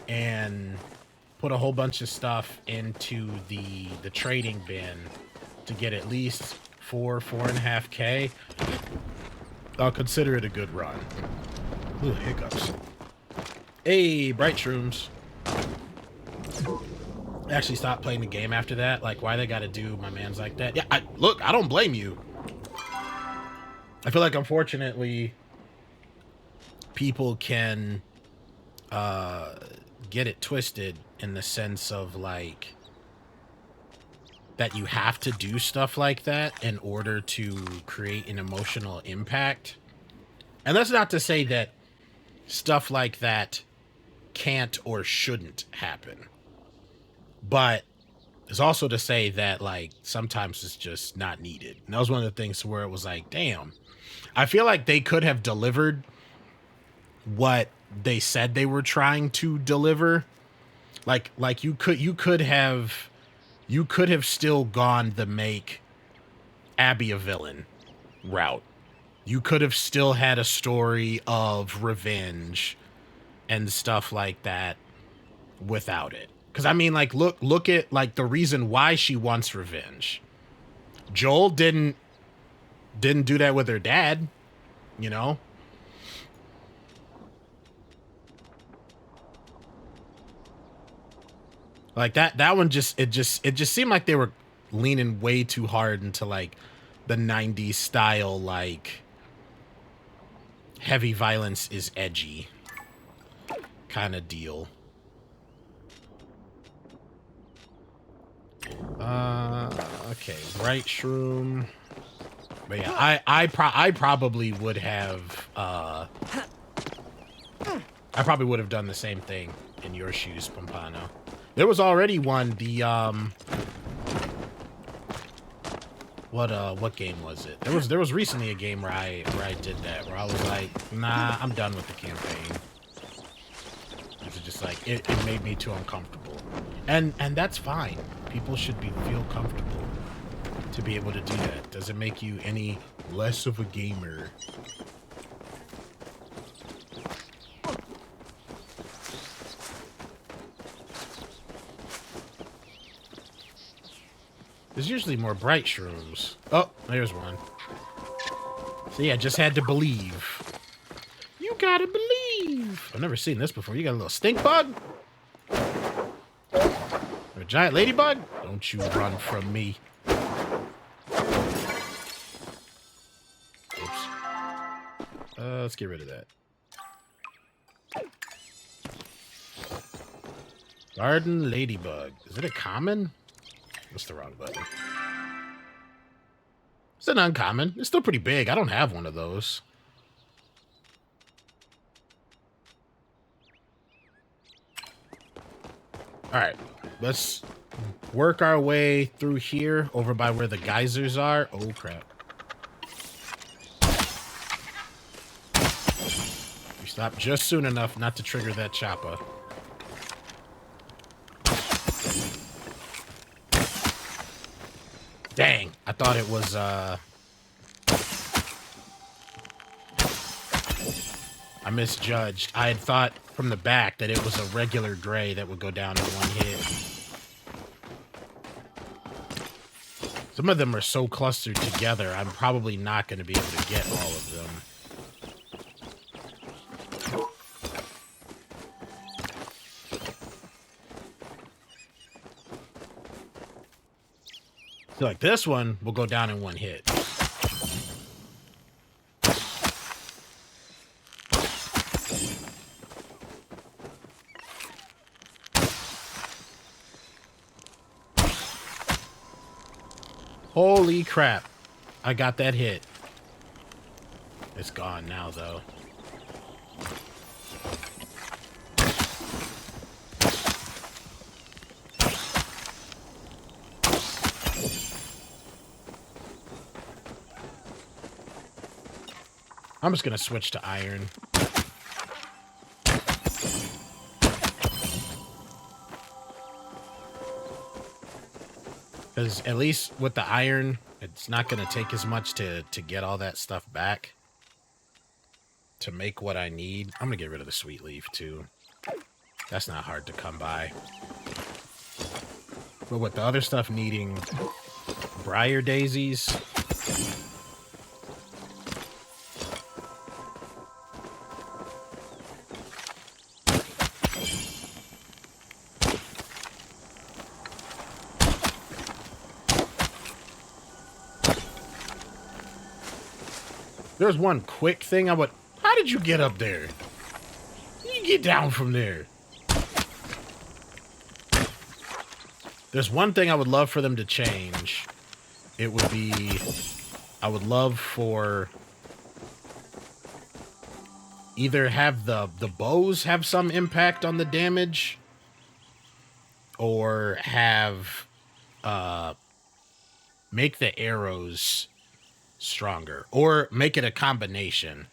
and put a whole bunch of stuff into the trading bin to get at least 4.5K, I'll consider it a good run. Ooh, hiccups. Hey, bright shrooms. I actually stopped playing the game after that. Like, why they gotta do my man's like that? Yeah, look, I don't blame you. I feel like, unfortunately, people can get it twisted in the sense of, like, that you have to do stuff like that in order to create an emotional impact. And that's not to say that stuff like that can't or shouldn't happen. But it's also to say that, like, sometimes it's just not needed. And that was one of the things where it was like, damn, I feel like they could have delivered what they said they were trying to deliver. Like you could have still gone the make Abby a villain route. You could have still had a story of revenge and stuff like that without it. Because, I mean, like, look at, like, the reason why she wants revenge. Joel didn't do that with her dad, you know? Like, that one it just seemed like they were leaning way too hard into, like, the 90s style, like, heavy violence is edgy kind of deal. Okay, bright shroom. But yeah, I probably would have I probably would have done the same thing in your shoes, Pompano. There was already one, the what game was it? There was recently a game where I did that, where I was like, nah, I'm done with the campaign. It's just like it made me too uncomfortable. And that's fine. People should feel comfortable to be able to do that. Doesn't make you any less of a gamer. There's usually more bright shrooms. Oh, there's one. So yeah, just had to believe. You gotta believe. I've never seen this before. You got a little stink bug? A giant ladybug? Don't you run from me. Oops. Let's get rid of that. Garden ladybug. Is it a common? That's the wrong button. It's an uncommon. It's still pretty big. I don't have one of those. Alright. Let's work our way through here, over by where the geysers are. Oh, crap. We stopped just soon enough not to trigger that chopper. Dang, I thought it was, I misjudged. I had thought from the back that it was a regular gray that would go down in one hit. Some of them are so clustered together, I'm probably not going to be able to get all of them. So like this one will go down in one hit. Holy crap. I got that hit. It's gone now, though. I'm just going to switch to iron. Because at least with the iron, it's not going to take as much to get all that stuff back. To make what I need. I'm going to get rid of the sweet leaf, too. That's not hard to come by. But with the other stuff needing briar daisies... There's one quick thing I would... How did you get up there? You get down from there. There's one thing I would love for them to change. It would be... I would love for... either have the bows have some impact on the damage, or have make the arrows stronger, or make it a combination,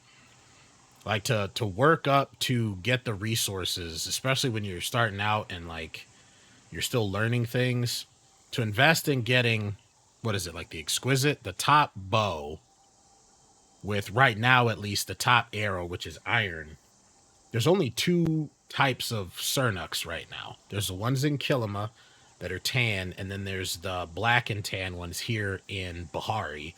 like to work up to get the resources, especially when you're starting out and like you're still learning things, to invest in getting, what is it, like the exquisite, the top bow with, right now at least, the top arrow, which is iron. There's only 2 types of Cernuks right now. There's the ones in Kilima that are tan, and then there's the black and tan ones here in Bahari.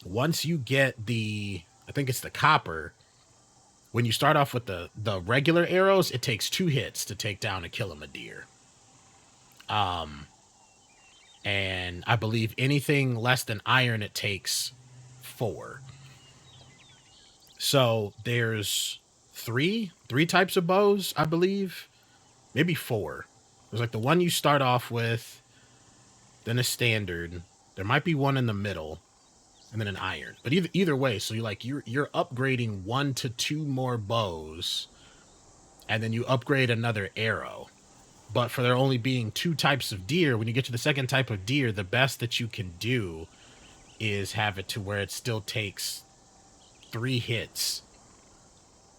Once you get the, I think it's the copper, when you start off with the regular arrows, it takes 2 hits to take down a Kilima deer. And I believe anything less than iron, it takes 4. So there's three types of bows, I believe. Maybe 4. There's like the one you start off with, then a standard. There might be one in the middle, and then an iron. But either way, so you're upgrading 1 to 2 more bows, and then you upgrade another arrow. But for there only being 2 types of deer, when you get to the second type of deer, the best that you can do is have it to where it still takes 3 hits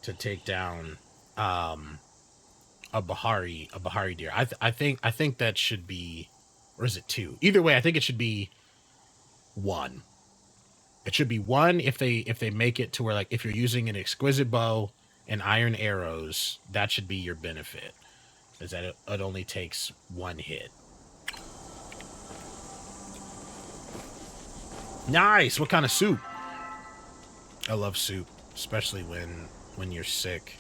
to take down a Bahari deer. I think that should be, or is it 2? Either way, I think it should be 1. It should be 1 if they make it to where, like, if you're using an exquisite bow and iron arrows, that should be your benefit, is that it only takes 1 hit. Nice. What kind of soup? I love soup, especially when you're sick.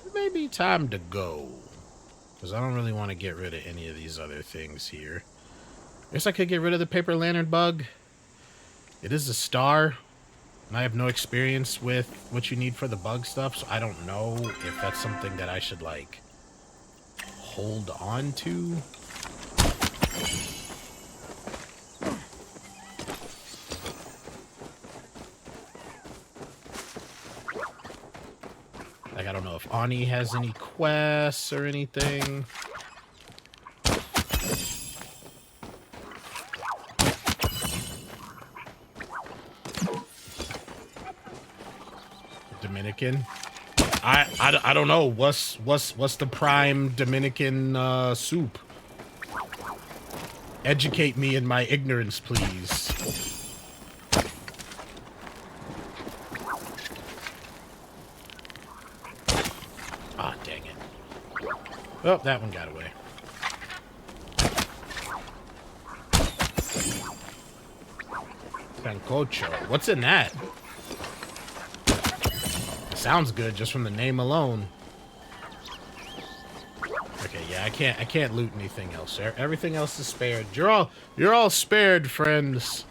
It may be time to go, because I don't really want to get rid of any of these other things here. I guess I could get rid of the paper lantern bug. It is a star, and I have no experience with what you need for the bug stuff, so I don't know if that's something that I should, like, hold on to. Like, I don't know if Ani has any quests or anything. Dominican. I don't know. What's the prime Dominican soup? Educate me in my ignorance, please. Ah, dang it. Oh, that one got away. Sancocho. What's in that? Sounds good just from the name alone. Okay, yeah, I can't loot anything else. Everything else is spared. You're all spared, friends.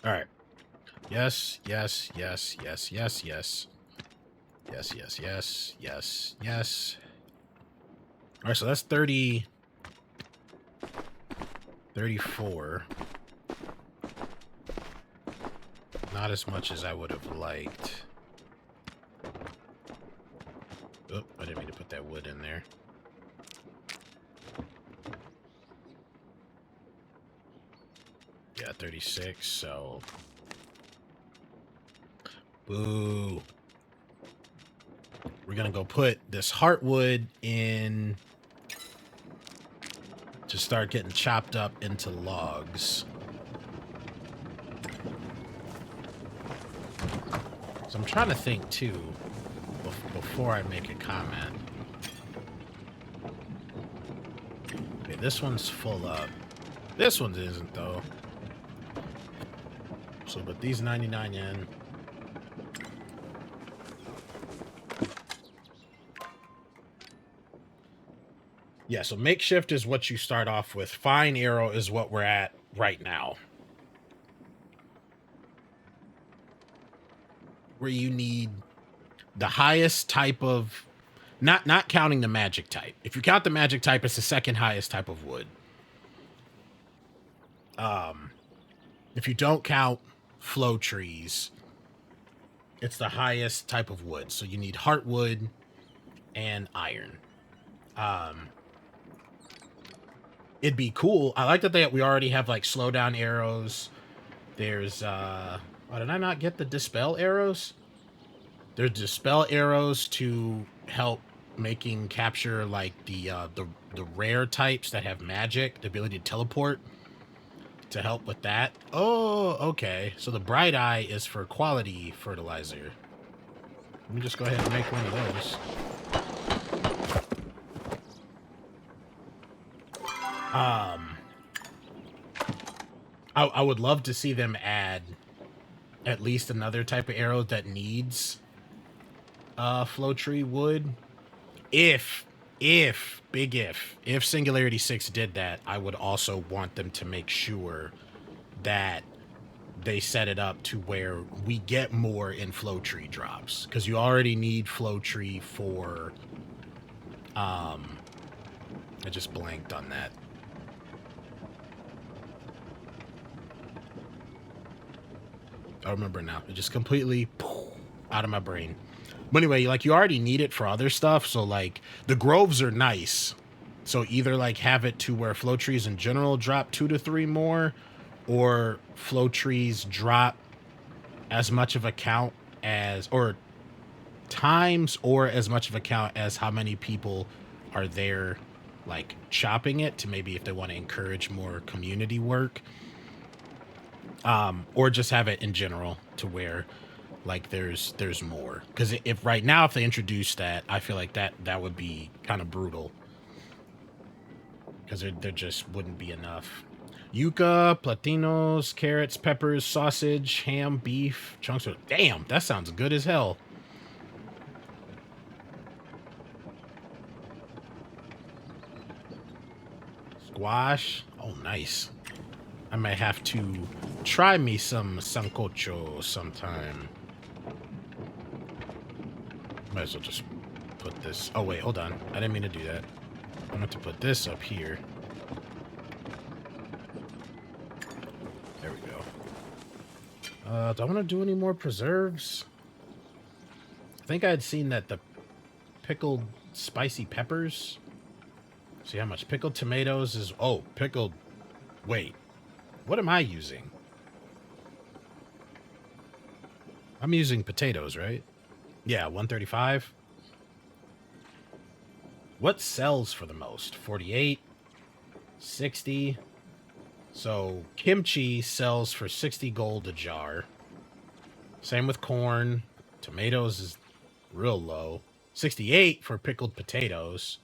All right. Yes, yes, yes, yes, yes, yes. Yes, yes, yes, yes, yes. All right, so that's 30... 34. Not as much as I would have liked. Oh, I didn't mean to put that wood in there. Yeah, 36, so... Boo. We're gonna go put this heartwood in to start getting chopped up into logs. So I'm trying to think too, before I make a comment. this one's full up. This one isn't, though. So, but these 99 yen. Yeah, so makeshift is what you start off with. Fine arrow is what we're at right now. Where you need the highest type of... Not counting the magic type. If you count the magic type, it's the second highest type of wood. If you don't count flow trees, it's the highest type of wood. So you need heartwood and iron. It'd be cool. I like that we already have like slowdown arrows. There's oh, did I not get the dispel arrows? There's dispel arrows to help making capture like the rare types that have magic, the ability to teleport, to help with that. Oh, okay. So the bright eye is for quality fertilizer. Let me just go ahead and make one of those. I would love to see them add at least another type of arrow that needs flow tree wood. If Singularity 6 did that, I would also want them to make sure that they set it up to where we get more in flow tree drops, because you already need flow tree for I just blanked on that. I remember now. It just completely out of my brain. But anyway, like, you already need it for other stuff. So like the groves are nice. So either like have it to where flow trees in general drop 2 to 3 more, or flow trees drop as much of a count as, or times, or as much of a count as how many people are there like chopping it, to maybe if they want to encourage more community work. Or just have it in general to where like there's more, because if right now, if they introduce that, I feel like that would be kind of brutal, because there just wouldn't be enough. Yucca, platinos, carrots, peppers, sausage, ham, beef, chunks of... Damn, that sounds good as hell. Squash. Oh, nice. I might have to try me some sancocho sometime. Might as well just put this... Oh, wait, hold on. I didn't mean to do that. I meant to put this up here. There we go. Do I want to do any more preserves? I think I had seen that the pickled spicy peppers... See how much pickled tomatoes is... Oh, pickled... Wait. What am I using? I'm using potatoes, right? Yeah, 135. What sells for the most? 48, 60. So kimchi sells for 60 gold a jar. Same with corn. Tomatoes is real low. 68 for pickled potatoes.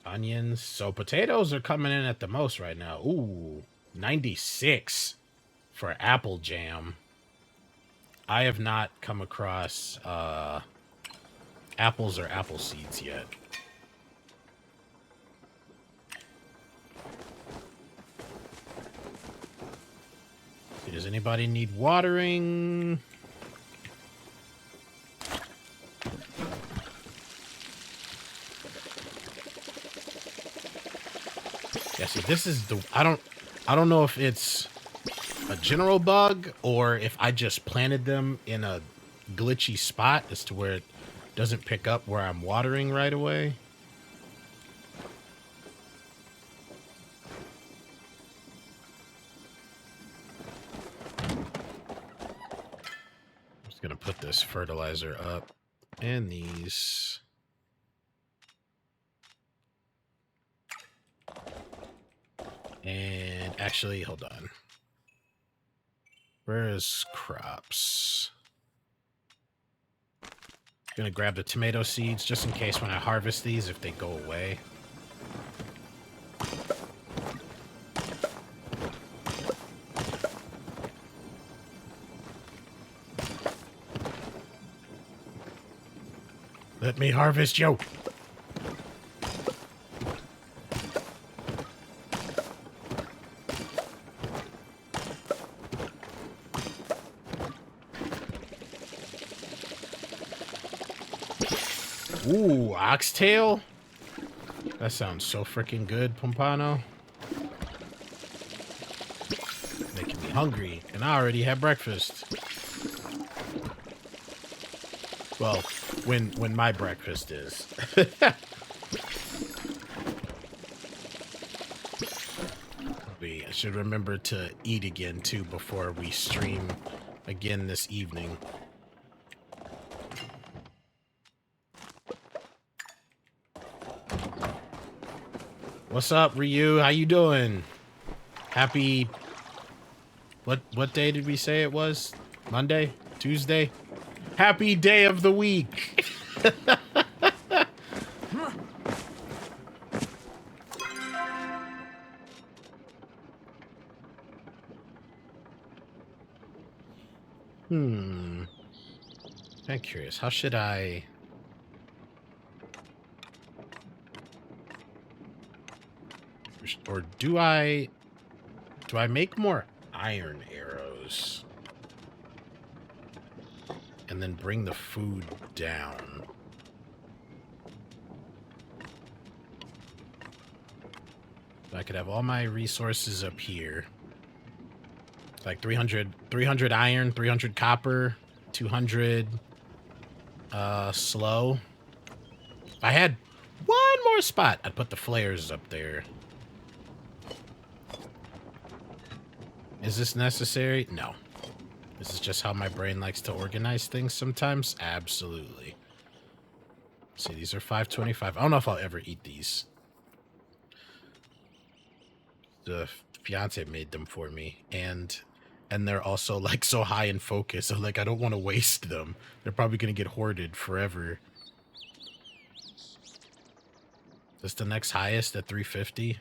Onions. So potatoes are coming in at the most right now. Ooh, 96 for apple jam. I have not come across apples or apple seeds yet. Does anybody need watering? Yeah, see, this is the... I don't know if it's a general bug or if I just planted them in a glitchy spot as to where it doesn't pick up where I'm watering right away. I'm just gonna put this fertilizer up and these. And actually, hold on. Where is crops? Gonna grab the tomato seeds just in case when I harvest these, if they go away. Let me harvest you. Ooh, oxtail? That sounds so freaking good, Pompano. Making me hungry, and I already had breakfast. Well, when my breakfast is. I should remember to eat again, too, before we stream again this evening. What's up, Ryu? How you doing? Happy... What day did we say it was? Monday? Tuesday? Happy day of the week! I'm curious. How should I... Or do I make more iron arrows? And then bring the food down? So I could have all my resources up here. Like 300 iron, 300 copper, 200 slow. If I had one more spot, I'd put the flares up there. Is this necessary? No. This is just how my brain likes to organize things sometimes. Absolutely. See, these are 525. I don't know if I'll ever eat these. The fiance made them for me, and they're also like so high in focus. So like I don't want to waste them. They're probably gonna get hoarded forever. Is this the next highest at 350?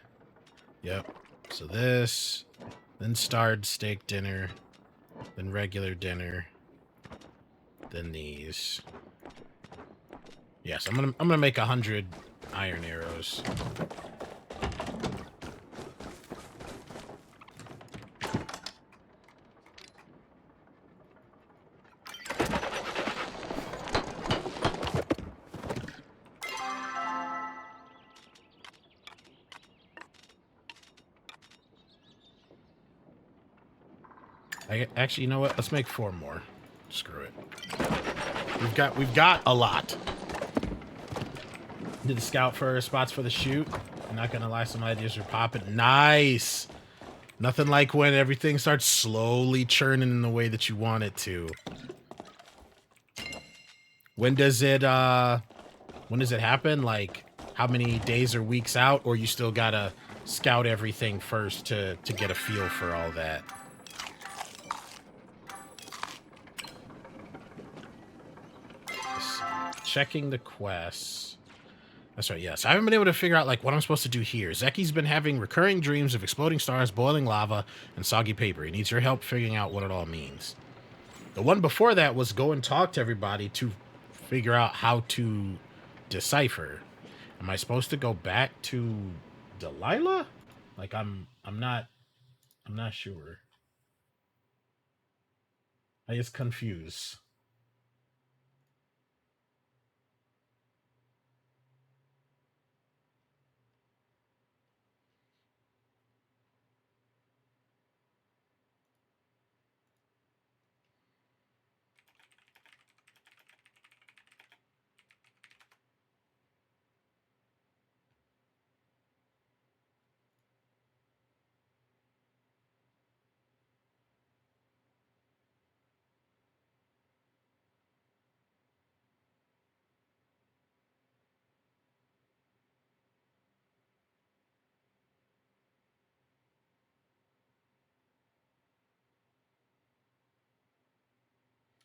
Yep. So this, then starred steak dinner, then regular dinner, then these. Yes, I'm gonna make 100 iron arrows. Actually, you know what? Let's make 4 more. Screw it. We've got a lot. Did the scout for spots for the shoot? I'm not gonna lie, some ideas are popping. Nice. Nothing like when everything starts slowly churning in the way that you want it to. When does it happen? Like how many days or weeks out, or you still gotta scout everything first to get a feel for all that? Checking the quests. That's right, yes. I haven't been able to figure out like what I'm supposed to do here. Zeki's been having recurring dreams of exploding stars, boiling lava, and soggy paper. He needs your help figuring out what it all means. The one before that was go and talk to everybody to figure out how to decipher. Am I supposed to go back to Delilah? Like I'm not sure. I just confused.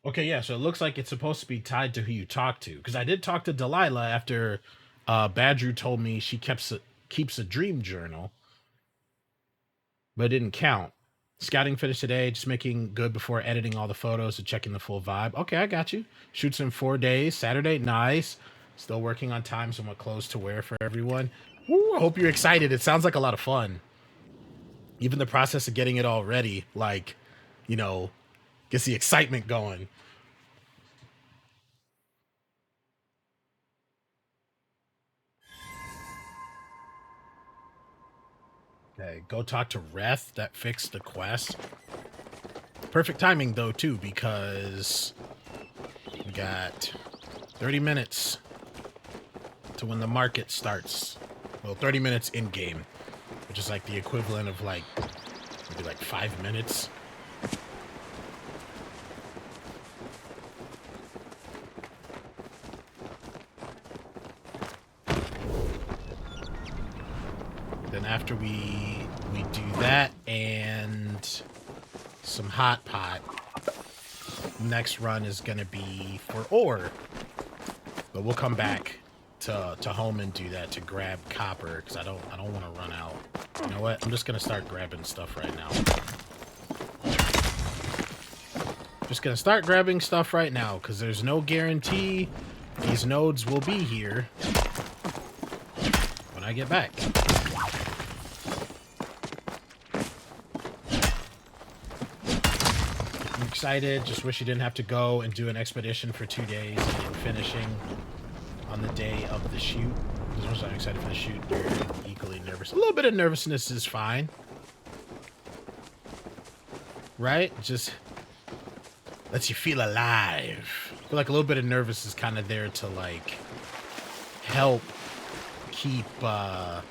Okay, yeah, so it looks like it's supposed to be tied to who you talk to. Because I did talk to Delilah after Badru told me she keeps a dream journal, but it didn't count. Scouting finished today, just making good before editing all the photos and checking the full vibe. Okay, I got you. Shoots in 4 days. Saturday, nice. Still working on times and what clothes to wear for everyone. Woo, I hope you're excited. It sounds like a lot of fun. Even the process of getting it all ready, like, you know, gets the excitement going. Okay, go talk to Reth. That fixed the quest. Perfect timing, though, too, because we got 30 minutes to when the market starts. Well, 30 minutes in-game, which is like the equivalent of, like, maybe like 5 minutes. Then after we do that and some hot pot, next run is gonna be for ore, but we'll come back to home and do that to grab copper because I don't want to run out. You know what? I'm just gonna start grabbing stuff right now. Just gonna start grabbing stuff right now because there's no guarantee these nodes will be here when I get back. I'm excited. Just wish you didn't have to go and do an expedition for 2 days and finishing on the day of the shoot. Because I'm excited for the shoot, you're equally nervous. A little bit of nervousness is fine. Right? Just lets you feel alive. I feel like a little bit of nervous is kind of there to, like, help keep, how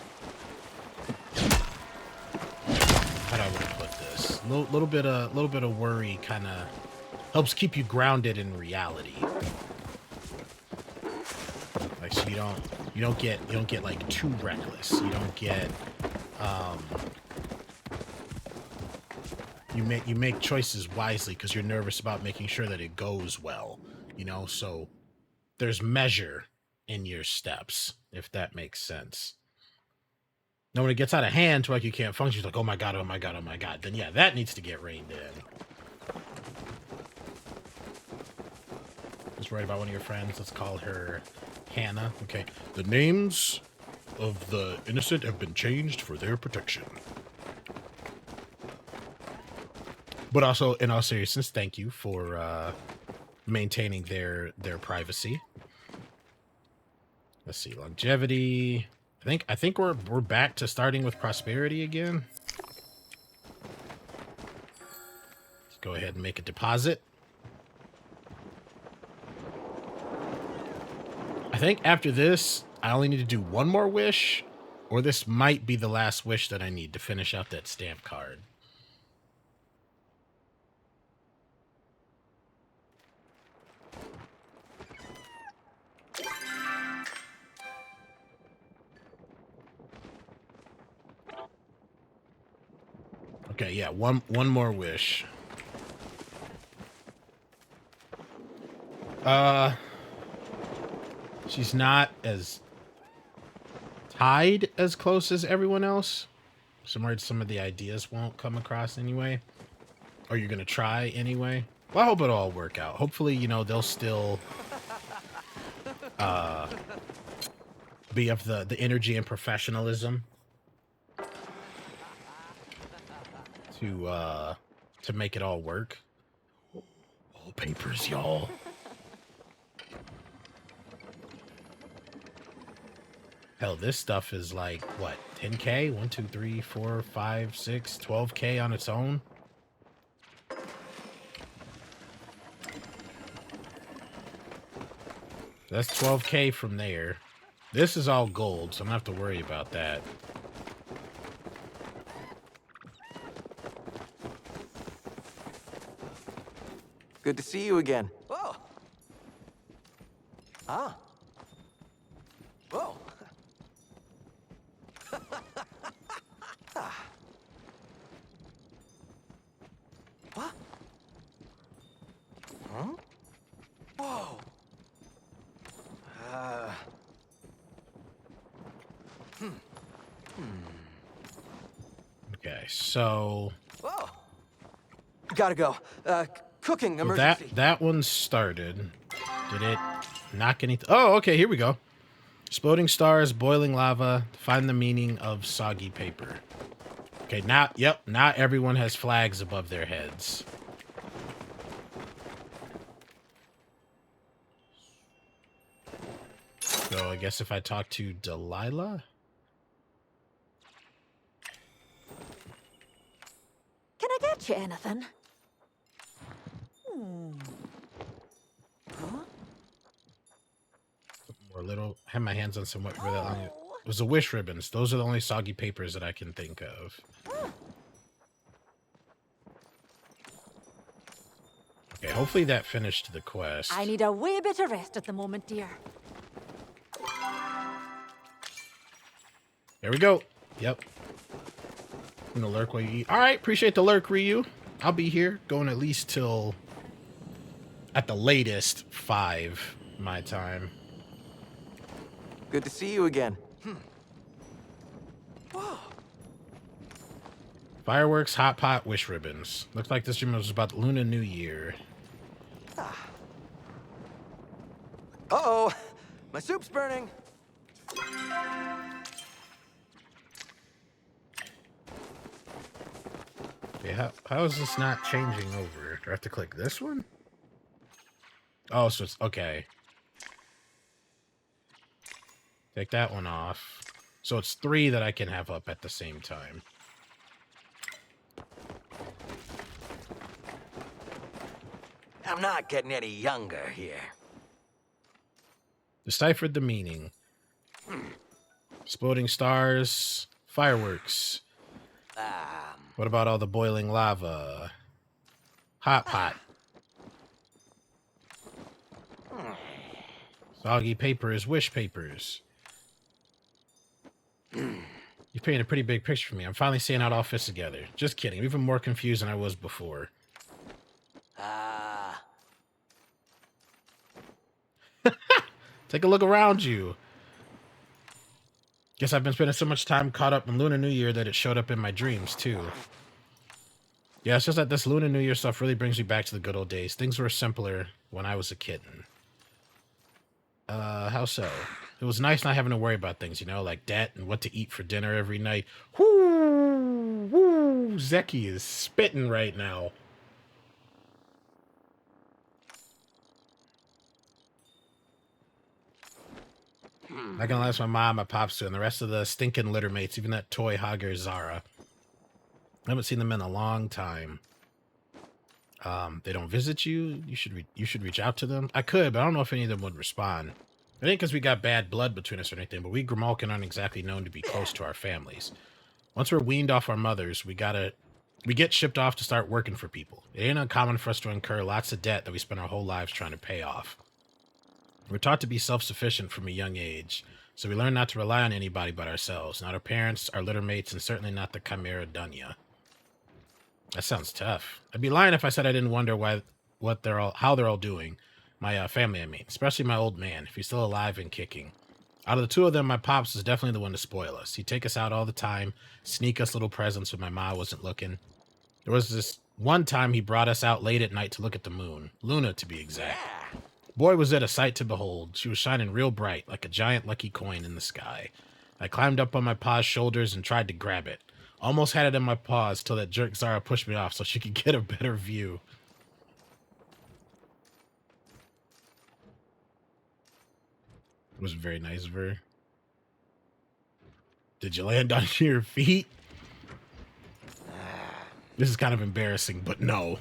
do I want to put this? A little bit of worry kind of helps keep you grounded in reality. Like, so you don't get like too reckless. You don't get you make choices wisely because you're nervous about making sure that it goes well, you know? So there's measure in your steps, if that makes sense. Now when it gets out of hand to like you can't function, you're like, oh my god, oh my god, oh my god. Then yeah, that needs to get reined in. Just worried about one of your friends. Let's call her Hannah. Okay. The names of the innocent have been changed for their protection. But also, in all seriousness, thank you for maintaining their privacy. Let's see, longevity. I think we're back to starting with prosperity again. Let's go ahead and make a deposit. I think after this, I only need to do one more wish, or this might be the last wish that I need to finish out that stamp card. Okay, yeah, one more wish. She's not as tied as close as everyone else. Some of the ideas won't come across anyway. Or you're gonna try anyway. Well, I hope it'll all work out. Hopefully, you know, they'll still be of the energy and professionalism to make it all work. All papers, y'all. Hell, this stuff is like, what, 10K? 1, 2, 3, 4, 5, 6, 12K on its own? That's 12K from there. This is all gold, so I'm gonna have to worry about that. Good to see you again. Whoa. Ah. Whoa. What? Huh? Okay, so Whoa. Gotta go. Cooking emergency. that one started. Did it knock anything? Oh, okay, here we go. Exploding stars, boiling lava. Find the meaning of soggy paper. Okay, now, yep, not everyone has flags above their heads. So I guess if I talk to Delilah? Can I get you anything? Or little, had my hands on somewhat really long. It was the wish ribbons. Those are the only soggy papers that I can think of. Okay, hopefully that finished the quest. I need a wee bit of rest at the moment, dear. There we go. Yep. I'm gonna lurk while you eat. All right, appreciate the lurk, Ryu. I'll be here, going at least till, at the latest, 5 my time. Good to see you again. Whoa. Fireworks, hot pot, wish ribbons. Looks like this stream was about Luna New Year. Uh-oh. My soup's burning. Okay, how is this not changing over? Do I have to click this one? Oh, so it's okay. Take that one off. So it's 3 that I can have up at the same time. I'm not getting any younger here. Deciphered the meaning. Exploding stars, fireworks. What about all the boiling lava? Hot pot. Soggy paper is wish papers. You're painting a pretty big picture for me. I'm finally seeing how it all fits together. Just kidding. I'm even more confused than I was before. Take a look around you. Guess I've been spending so much time caught up in Lunar New Year that it showed up in my dreams, too. Yeah, it's just that this Lunar New Year stuff really brings me back to the good old days. Things were simpler when I was a kitten. How so? It was nice not having to worry about things, you know, like debt and what to eat for dinner every night. Whoo! Woo! Zeki is spitting right now. Not gonna lie, it's my mom, my pops too, and the rest of the stinking litter mates, even that toy hogger Zara. I haven't seen them in a long time. They don't visit you. You should reach out to them. I could, but I don't know if any of them would respond. It ain't because we got bad blood between us or anything, but we Grimalkin aren't exactly known to be close to our families. Once we're weaned off our mothers, we get shipped off to start working for people. It ain't uncommon for us to incur lots of debt that we spend our whole lives trying to pay off. We're taught to be self-sufficient from a young age, so we learn not to rely on anybody but ourselves, not our parents, our litter mates, and certainly not the Chimera Dunya. That sounds tough. I'd be lying if I said I didn't wonder how they're all doing. My family, I mean, especially my old man, if he's still alive and kicking. Out of the 2 of them, my pops is definitely the one to spoil us. He'd take us out all the time, sneak us little presents when my ma wasn't looking. There was this one time he brought us out late at night to look at the moon, Luna to be exact. Boy, was it a sight to behold. She was shining real bright, like a giant lucky coin in the sky. I climbed up on my pa's shoulders and tried to grab it. Almost had it in my paws till that jerk Zara pushed me off so she could get a better view. It was very nice of her. Did you land on your feet? This is kind of embarrassing, but no.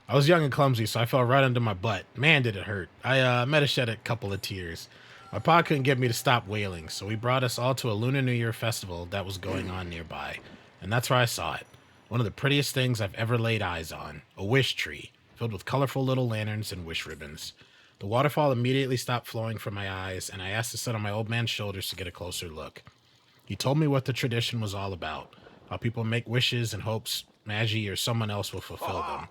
I was young and clumsy, so I fell right under my butt. Man, did it hurt. I might have shed a couple of tears. My pa couldn't get me to stop wailing, so he brought us all to a Lunar New Year festival that was going on nearby. And that's where I saw it. One of the prettiest things I've ever laid eyes on. A wish tree, filled with colorful little lanterns and wish ribbons. The waterfall immediately stopped flowing from my eyes, and I asked to sit on my old man's shoulders to get a closer look. He told me what the tradition was all about, how people make wishes and hopes Magi or someone else will fulfill them.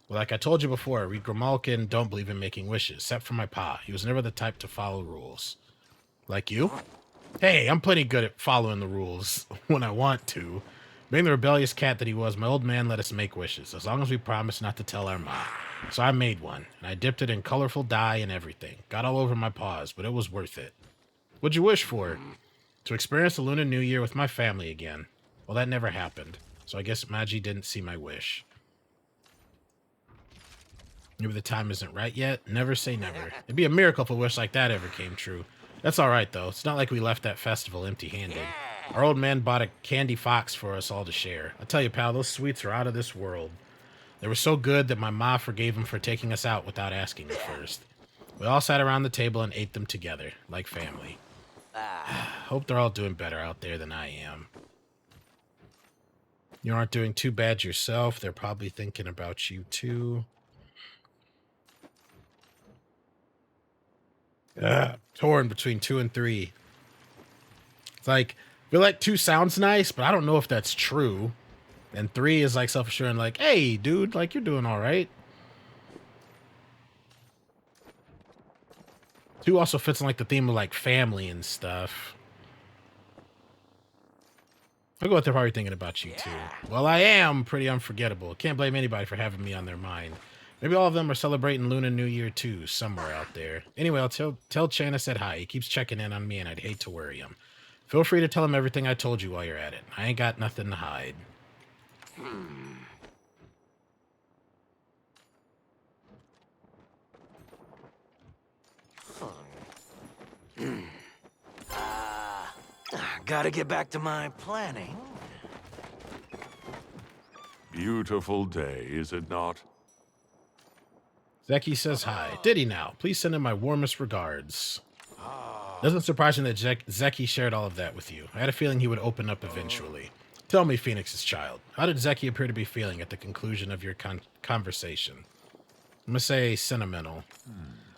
Well, like I told you before, we Grimalkin don't believe in making wishes, except for my pa. He was never the type to follow rules. Like you? Hey, I'm plenty good at following the rules when I want to. Being the rebellious cat that he was, my old man let us make wishes, as long as we promised not to tell our mom. So I made one, and I dipped it in colorful dye and everything. Got all over my paws, but it was worth it. What'd you wish for? To experience the Lunar New Year with my family again. Well, that never happened, so I guess Magi didn't see my wish. Maybe the time isn't right yet. Never say never. It'd be a miracle if a wish like that ever came true. That's all right, though. It's not like we left that festival empty-handed. Our old man bought a candy fox for us all to share. I tell you, pal, those sweets are out of this world. They were so good that my ma forgave him for taking us out without asking me first. We all sat around the table and ate them together, like family. Hope they're all doing better out there than I am. You aren't doing too bad yourself. They're probably thinking about you, too. Torn between 2 and 3. It's like, I feel like 2 sounds nice, but I don't know if that's true. And 3 is like self-assuring, like, hey, dude, like, you're doing all right. 2 also fits in like the theme of like family and stuff. I'll go with they're probably thinking about you too. Well, I am pretty unforgettable. Can't blame anybody for having me on their mind. Maybe all of them are celebrating Lunar New Year too, somewhere out there. Anyway, I'll tell Chan I said hi. He keeps checking in on me, and I'd hate to worry him. Feel free to tell him everything I told you while you're at it. I ain't got nothing to hide. Gotta get back to my planning. Beautiful day, is it not? Zeki says hi. Did he now? Please send him my warmest regards. Doesn't surprise me that Zeki shared all of that with you. I had a feeling he would open up eventually. Tell me, Phoenix's child, how did Zeki appear to be feeling at the conclusion of your conversation? I'm gonna say sentimental.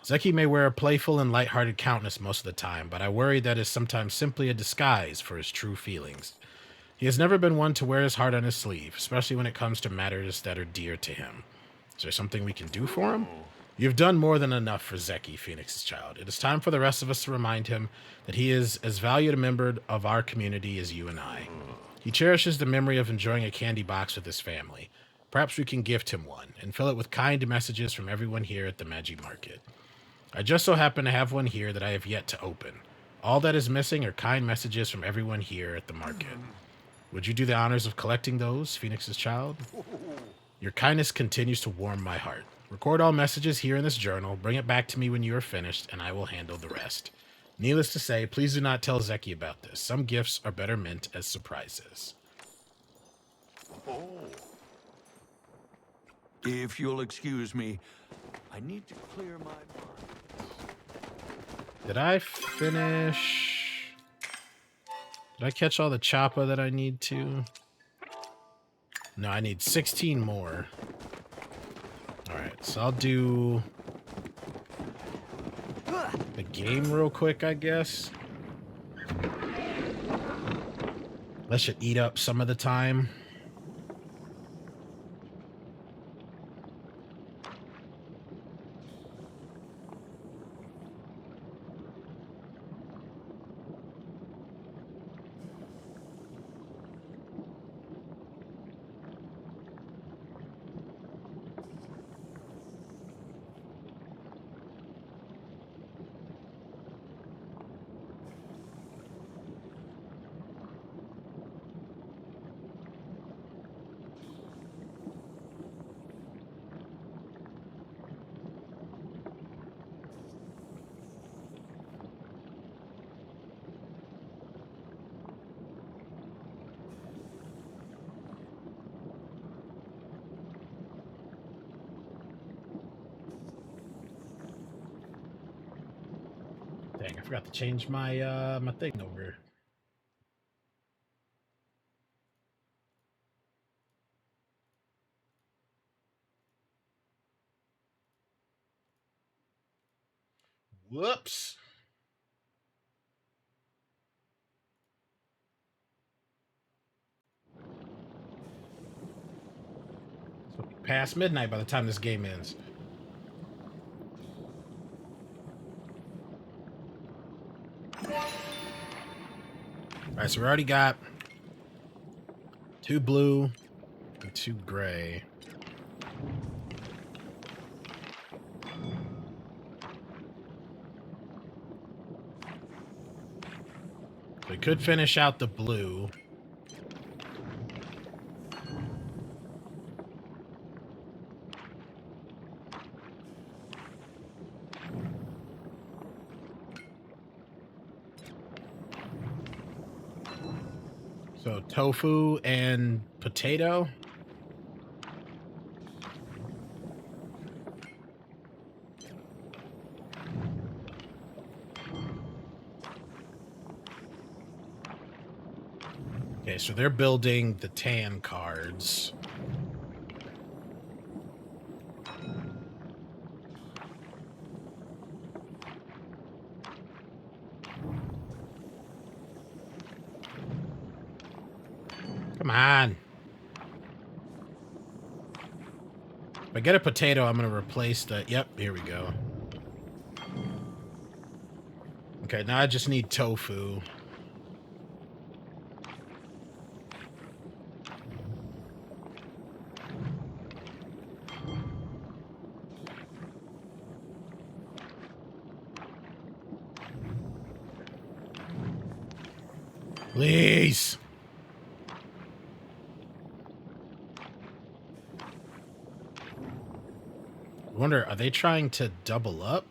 Zeki may wear a playful and lighthearted countenance most of the time, but I worry that is sometimes simply a disguise for his true feelings. He has never been one to wear his heart on his sleeve, especially when it comes to matters that are dear to him. Is there something we can do for him? You've done more than enough for Zeki, Phoenix's child. It is time for the rest of us to remind him that he is as valued a member of our community as you and I. He cherishes the memory of enjoying a candy box with his family. Perhaps we can gift him one and fill it with kind messages from everyone here at the Magi Market. I just so happen to have one here that I have yet to open. All that is missing are kind messages from everyone here at the market. Would you do the honors of collecting those, Phoenix's child? Your kindness continues to warm my heart. Record all messages here in this journal, bring it back to me when you are finished, and I will handle the rest. Needless to say, please do not tell Zeki about this. Some gifts are better meant as surprises. If you'll excuse me, I need to clear my mind. Did I finish? Did I catch all the choppa that I need to? No, I need 16 more. Alright, so I'll do the game real quick, I guess. That should eat up some of the time. Dang, I forgot to change my my thing over. Whoops. So past midnight by the time this game ends. All right, so we already got 2 blue and 2 gray. We could finish out the blue. So tofu and potato. Okay, so they're building the tan cards. Come on. If I get a potato, I'm going to replace the... Yep, here we go. Okay, now I just need tofu. Please. I wonder, are they trying to double up?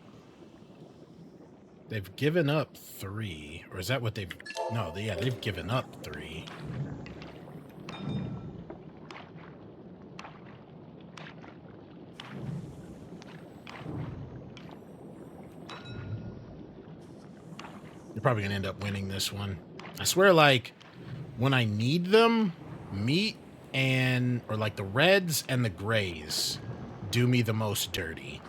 They've given up 3. Or is that what they've... No, yeah, they've given up 3. They're probably going to end up winning this one. I swear, like, when I need them, meat and... Or, like, the reds and the grays do me the most dirty.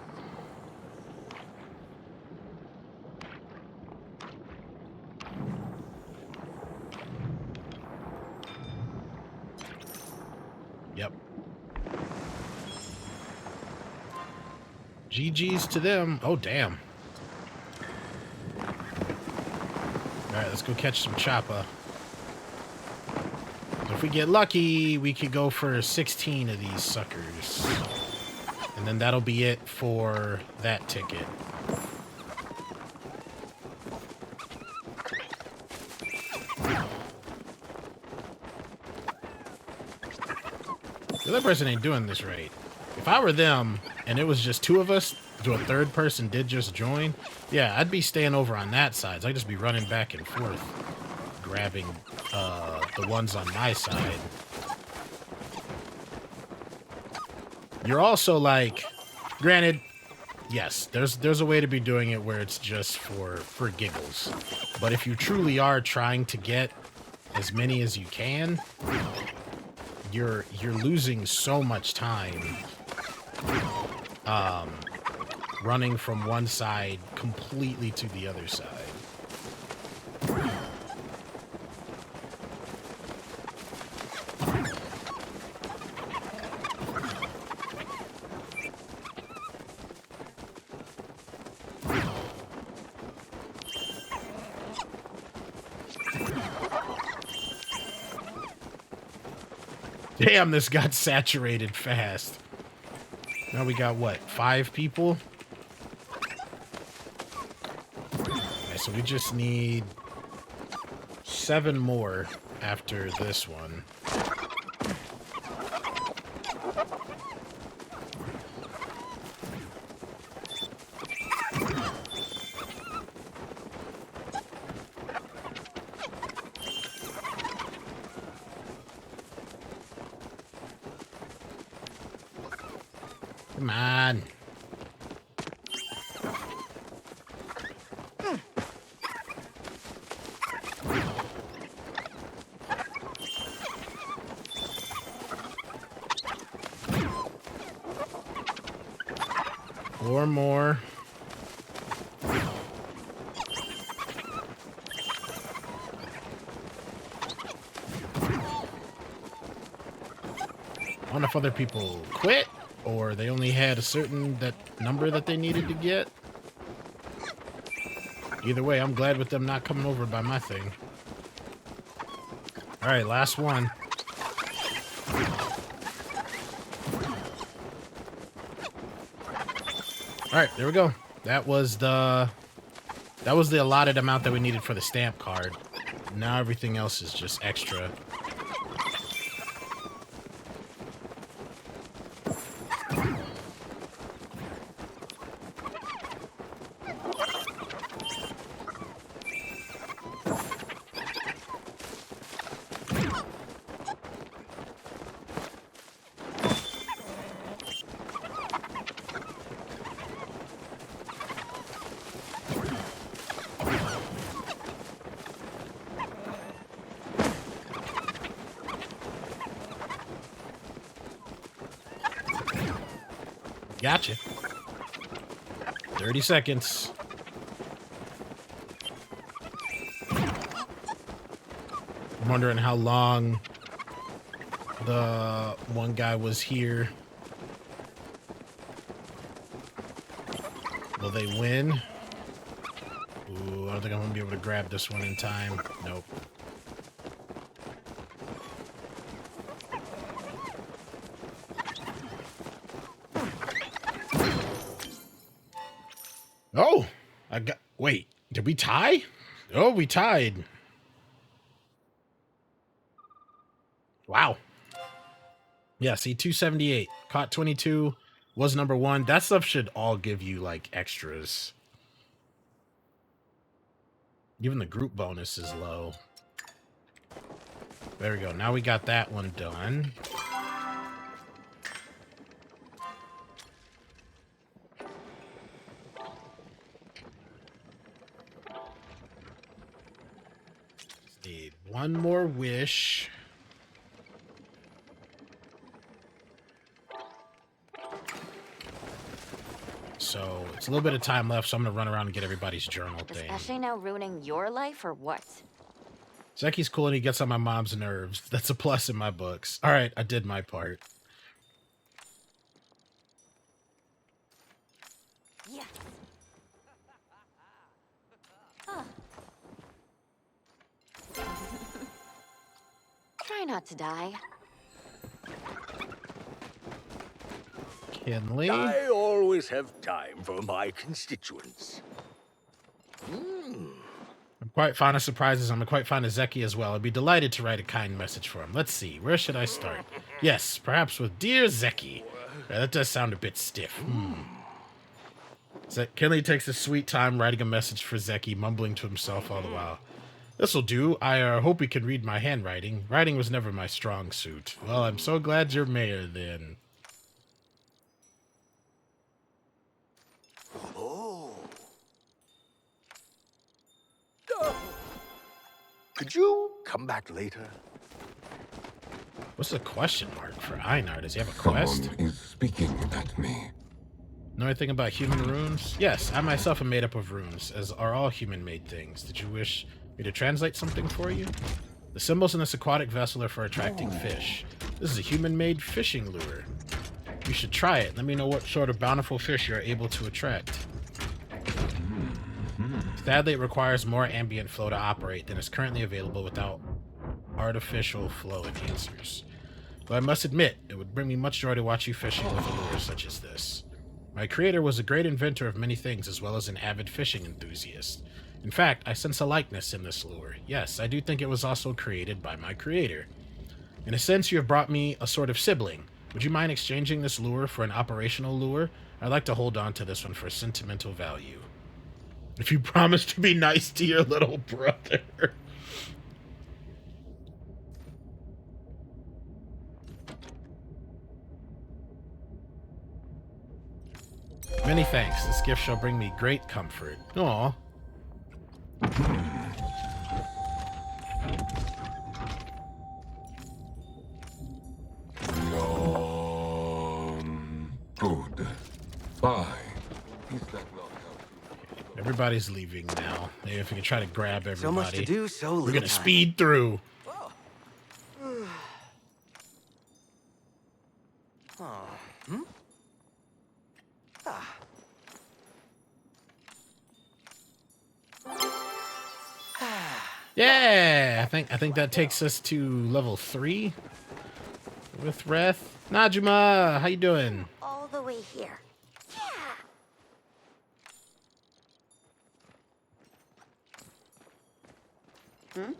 Yep. GG's to them. Oh, damn. Alright, let's go catch some choppa. So if we get lucky, we could go for 16 of these suckers. And then that'll be it for that ticket. The other person ain't doing this right. If I were them, and it was just 2 of us, a third person did just join, yeah, I'd be staying over on that side. So I'd just be running back and forth, grabbing the ones on my side. You're also like, granted, yes, there's a way to be doing it where it's just for giggles. But if you truly are trying to get as many as you can, you're losing so much time running from one side completely to the other side. Damn, this got saturated fast. Now we got, what, 5 people? Okay, so we just need 7 more after this one. Come on. Four more. I wonder if other people quit, or they only had a certain number that they needed to get. Either way, I'm glad with them not coming over by my thing. All right, last one. All right, there we go. That was the allotted amount that we needed for the stamp card. Now everything else is just extra. Gotcha. 30 seconds. I'm wondering how long the one guy was here. Will they win? Ooh, I don't think I'm gonna be able to grab this one in time. Nope. Oh, wait, did we tie? Oh, we tied. Wow. Yeah, see, 278. Caught 22, was number 1. That stuff should all give you, like, extras. Even the group bonus is low. There we go. Now we got that one done. Need one more wish. So it's a little bit of time left, so I'm gonna run around and get everybody's journal thing. Especially now ruining your life or what? Zeki's cool and he gets on my mom's nerves. That's a plus in my books. All right, I did my part. Yes. Huh. Try not to die. Kinley. I always have time for my constituents. I'm quite fond of surprises. I'm quite fond of Zeki as well. I'd be delighted to write a kind message for him. Let's see. Where should I start? Yes, perhaps with Dear Zeki. That does sound a bit stiff. Kinley takes a sweet time writing a message for Zeki, mumbling to himself all the while. This'll do. I hope you can read my handwriting. Writing was never my strong suit. Well, I'm so glad you're mayor then. Could you come back later? What's the question mark for Einar? Does he have a quest? Someone is speaking at me. Know anything about human runes? Yes, I myself am made up of runes, as are all human-made things. Did you wish me to translate something for you? The symbols in this aquatic vessel are for attracting fish. This is a human-made fishing lure. You should try it. Let me know what sort of bountiful fish you are able to attract. Sadly, it requires more ambient flow to operate than is currently available without artificial flow enhancers. But I must admit, it would bring me much joy to watch you fishing with a lure such as this. My creator was a great inventor of many things as well as an avid fishing enthusiast. In fact, I sense a likeness in this lure. Yes, I do think it was also created by my creator. In a sense, you have brought me a sort of sibling. Would you mind exchanging this lure for an operational lure? I'd like to hold on to this one for sentimental value. If you promise to be nice to your little brother. Many thanks. This gift shall bring me great comfort. Aw. Good. Bye. Is that not how? Everybody's leaving now. Maybe if we can try to grab everybody. So much to do, so little We're gonna time. speed through. Yeah, I think that takes us to level 3 with Reth. Najima, how you doing? All the way here. Yeah. Hmm?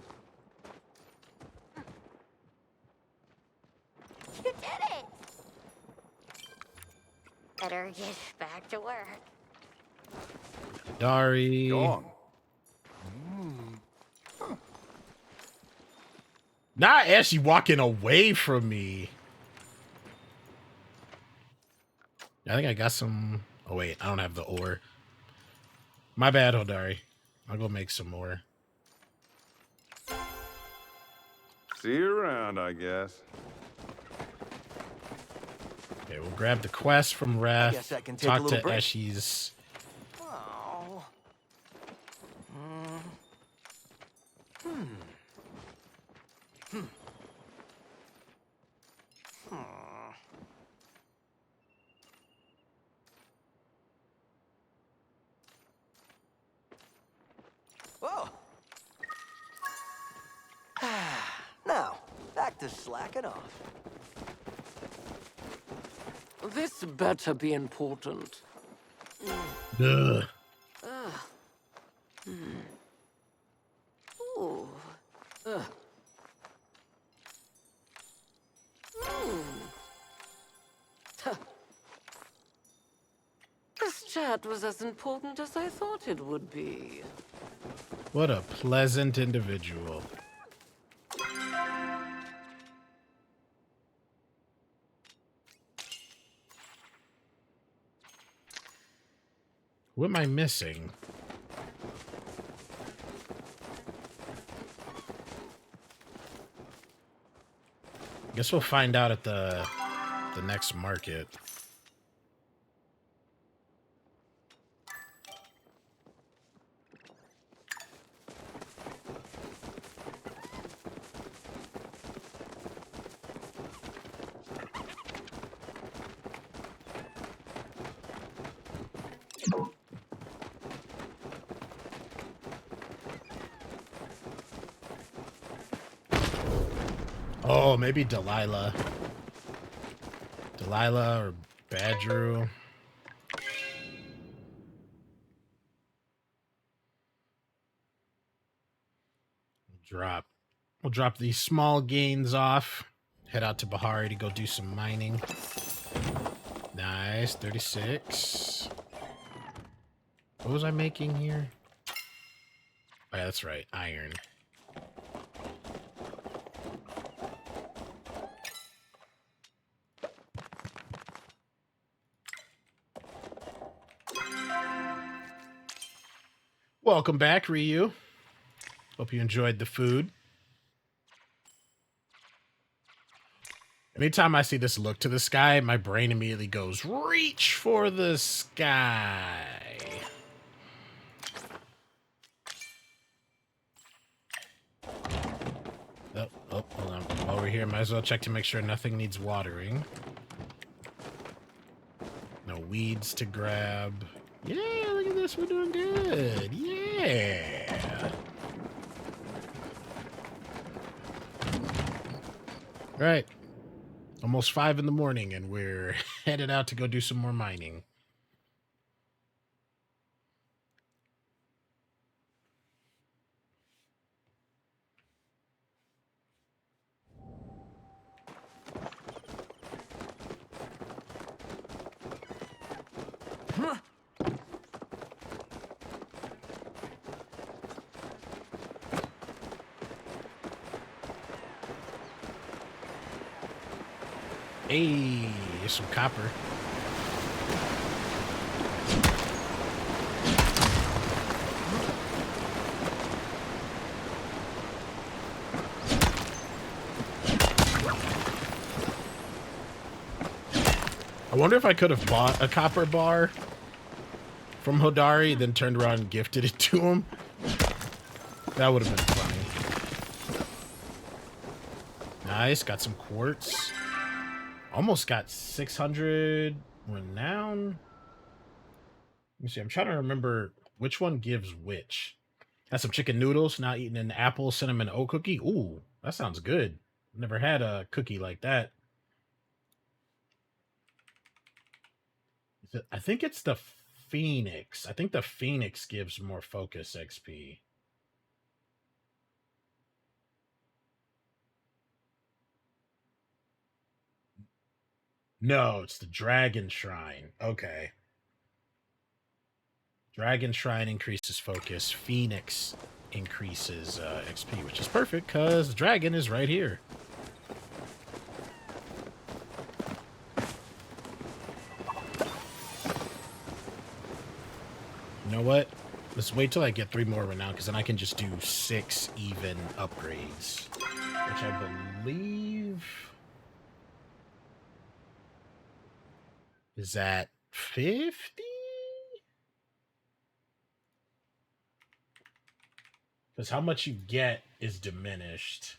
You did it! Better get back to work. Dari. Dawn. Not Ashley walking away from me. I think I got some. Oh, wait. I don't have the ore. My bad, Hodari. I'll go make some more. See you around, I guess. Okay, we'll grab the quest from Guess Wrath. I can take a Talk little to break. Eshi's. Oh. Whoa. Now, back to slacking off. This better be important. Ugh. Ooh. Huh. This chat was as important as I thought it would be. What a pleasant individual. What am I missing? Guess we'll find out at the next market. Oh, maybe Delilah. Delilah or Badru. We'll drop these small gains off. Head out to Bahari to go do some mining. Nice, 36. What was I making here? Oh, yeah, that's right, iron. Welcome back, Ryu. Hope you enjoyed the food. Anytime I see this look to the sky, my brain immediately goes, reach for the sky. Oh, hold on. While we're here, might as well check to make sure nothing needs watering. No weeds to grab. Yeah, look at this. We're doing good. Yeah. All right. Almost 5 in the morning, and we're headed out to go do some more mining. Hey, there's some copper. I wonder if I could have bought a copper bar from Hodari, then turned around and gifted it to him. That would have been funny. Nice, got some quartz. Almost got 600 renown. Let me see, I'm trying to remember which one gives which. Had some chicken noodles, now eating an apple cinnamon oat cookie. Ooh, that sounds good. Never had a cookie like that. I think it's the Phoenix. I think the Phoenix gives more focus XP. No, it's the Dragon Shrine. Okay. Dragon Shrine increases focus. Phoenix increases XP, which is perfect because Dragon is right here. You know what? Let's wait till I get 3 more renown, because then I can just do 6 even upgrades. Which I believe is at 50? Because how much you get is diminished.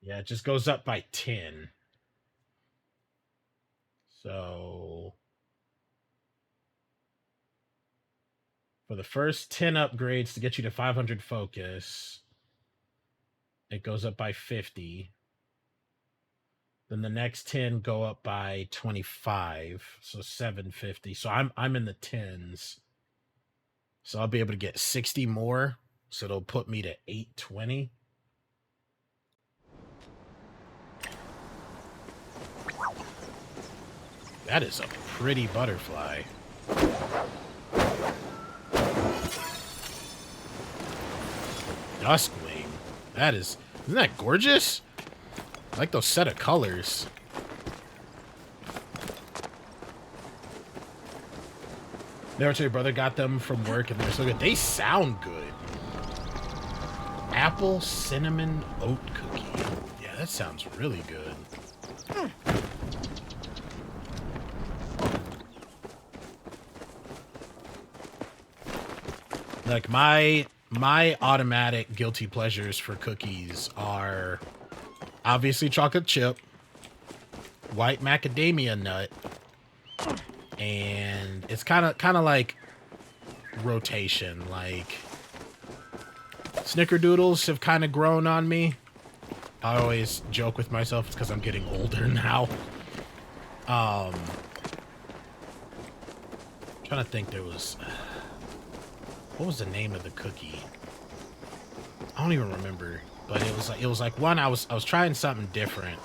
Yeah, it just goes up by 10. So for the first 10 upgrades to get you to 500 focus, it goes up by 50. Then the next 10 go up by 25, so 750. So I'm in the 10s. So I'll be able to get 60 more. So it'll put me to 820. That is a pretty butterfly. Duskwing. Isn't that gorgeous? I like those set of colors. Never tell your brother got them from work and they're so good. They sound good. Apple cinnamon oat cookie. Yeah, that sounds really good. Like my automatic guilty pleasures for cookies are obviously chocolate chip, white macadamia nut, and it's kind of like rotation. Like snickerdoodles have kind of grown on me. I always joke with myself it's because I'm getting older now. I'm trying to think. What was the name of the cookie? I don't even remember, but it was like one I was trying something different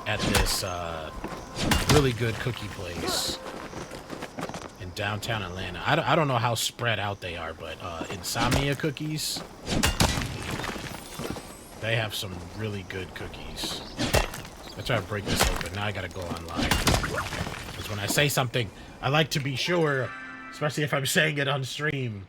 at this really good cookie place in downtown Atlanta. I don't know how spread out they are, but Insomnia Cookies, they have some really good cookies. Let's try to break this open. Now I gotta go online. Because when I say something, I like to be sure, especially if I'm saying it on stream.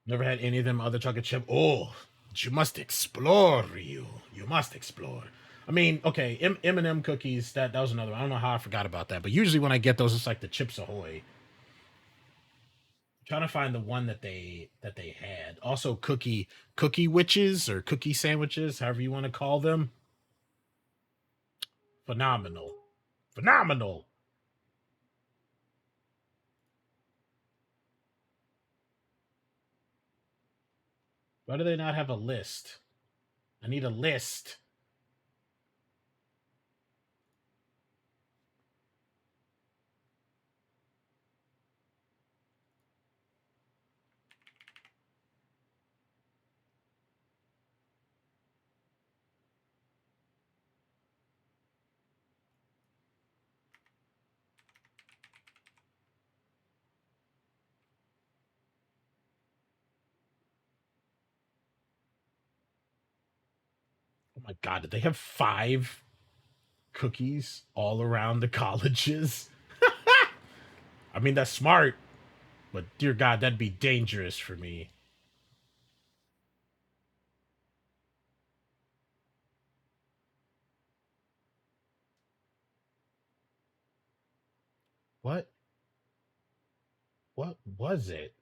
Never had any of them other chocolate chip. Oh, you must explore, Ryu. You must explore. I mean, okay, M&M cookies, that was another one. I don't know how I forgot about that. But usually when I get those, it's like the Chips Ahoy. I'm trying to find the one that they had. Also cookie witches or cookie sandwiches, however you want to call them. Phenomenal. Phenomenal. Why do they not have a list? I need a list. Oh my god, did they have 5 cookies all around the colleges? I mean, that's smart, but dear God, that'd be dangerous for me. What? What was it?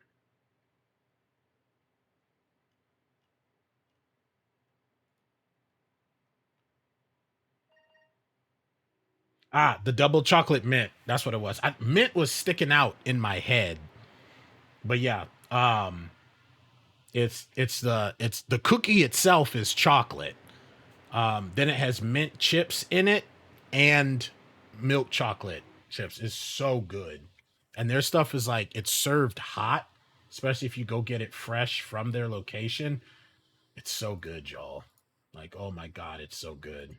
Ah, the double chocolate mint. That's what it was. Mint was sticking out in my head. But yeah, it's the cookie itself is chocolate. Then it has mint chips in it and milk chocolate chips. It's so good. And their stuff is like it's served hot, especially if you go get it fresh from their location. It's so good, y'all. Like, oh my god, it's so good.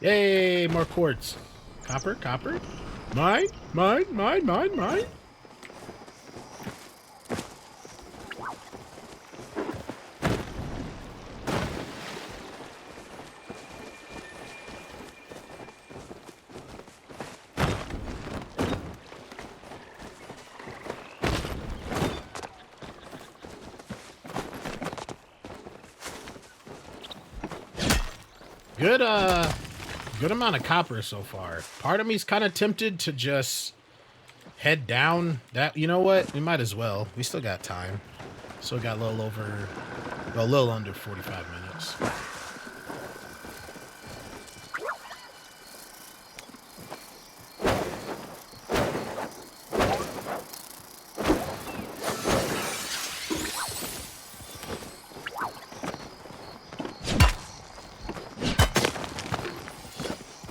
Yay, more quartz. Copper, copper. Mine, mine, mine, mine, mine. Good amount of copper so far. Part of me's kind of tempted to just head down. That, you know what? We might as well. We still got time. Still got a little under 45 minutes.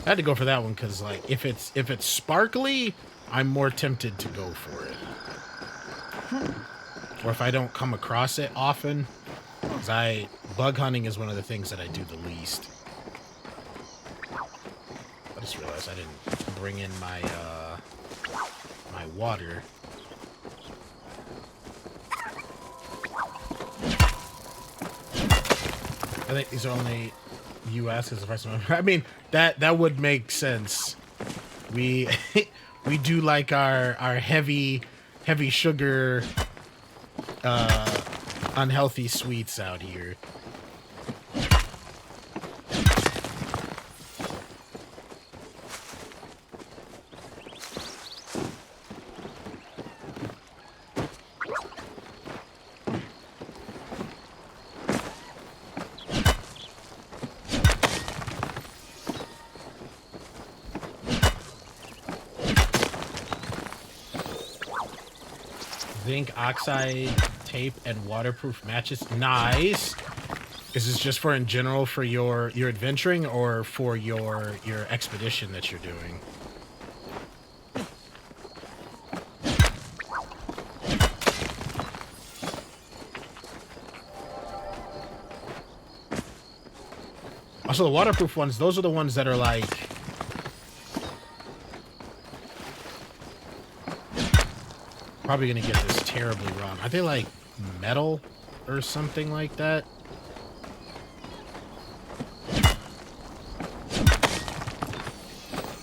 I had to go for that one because, like, if it's sparkly, I'm more tempted to go for it. Or if I don't come across it often, because bug hunting is one of the things that I do the least. I just realized I didn't bring in my my water. I think these are only U.S. as the first one. I mean, that would make sense. We we do like our heavy sugar unhealthy sweets out here. Zinc oxide tape and waterproof matches. Nice. Is this just for in general for your adventuring or for your expedition that you're doing? Also, the waterproof ones, those are the ones that are like... Probably gonna get this terribly wrong. Are they like metal or something like that?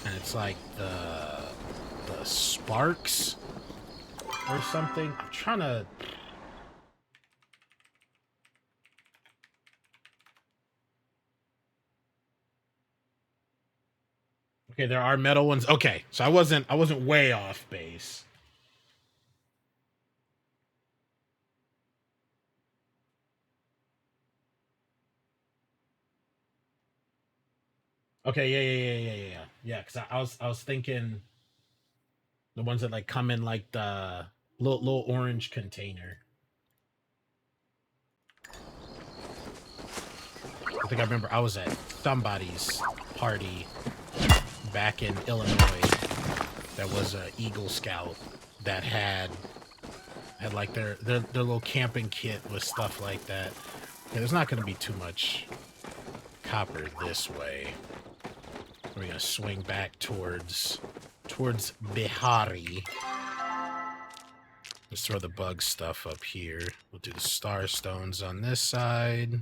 And it's like the sparks or something. I'm trying to... Okay, there are metal ones. Okay, so I wasn't way off base. Okay, yeah. Because I was thinking the ones that like come in like the little orange container. I think I remember I was at somebody's party back in Illinois. That was a Eagle Scout that had like their little camping kit with stuff like that. Okay, there's not going to be too much copper this way. We're gonna swing back towards Bihari. Let's throw the bug stuff up here. We'll do the star stones on this side.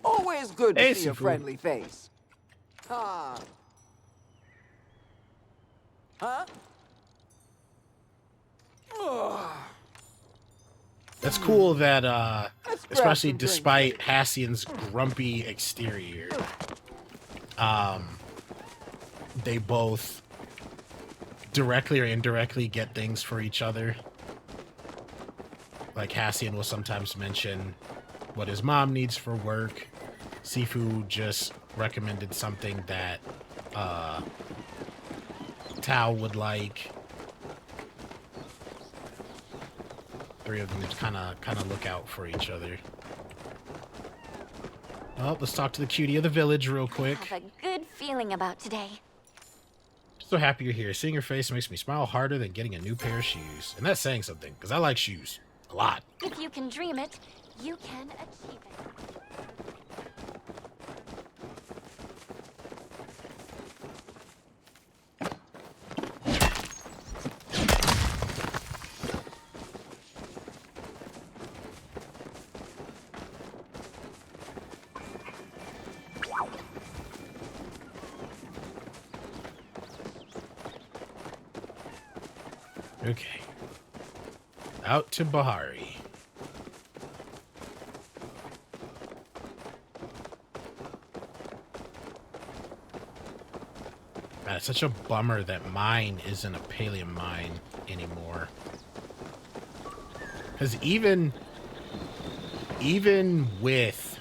Always good to Hey, see a Sifu. friendly face. Ah. Huh? That's cool that, Let's grab especially some drinks. despite Hassian's grumpy exterior, they both directly or indirectly get things for each other. Like Hassian will sometimes mention what his mom needs for work. Sifu just recommended something that Tao would like. Three of them kind of look out for each other. Oh, let's talk to the cutie of the village real quick. Have a good feeling about today. So happy you're here. Seeing your face makes me smile harder than getting a new pair of shoes. And that's saying something, because I like shoes. A lot. If you can dream it, you can achieve it. Okay. Out to Bahari. God, it's such a bummer that mine isn't a Pallium mine anymore. Because even with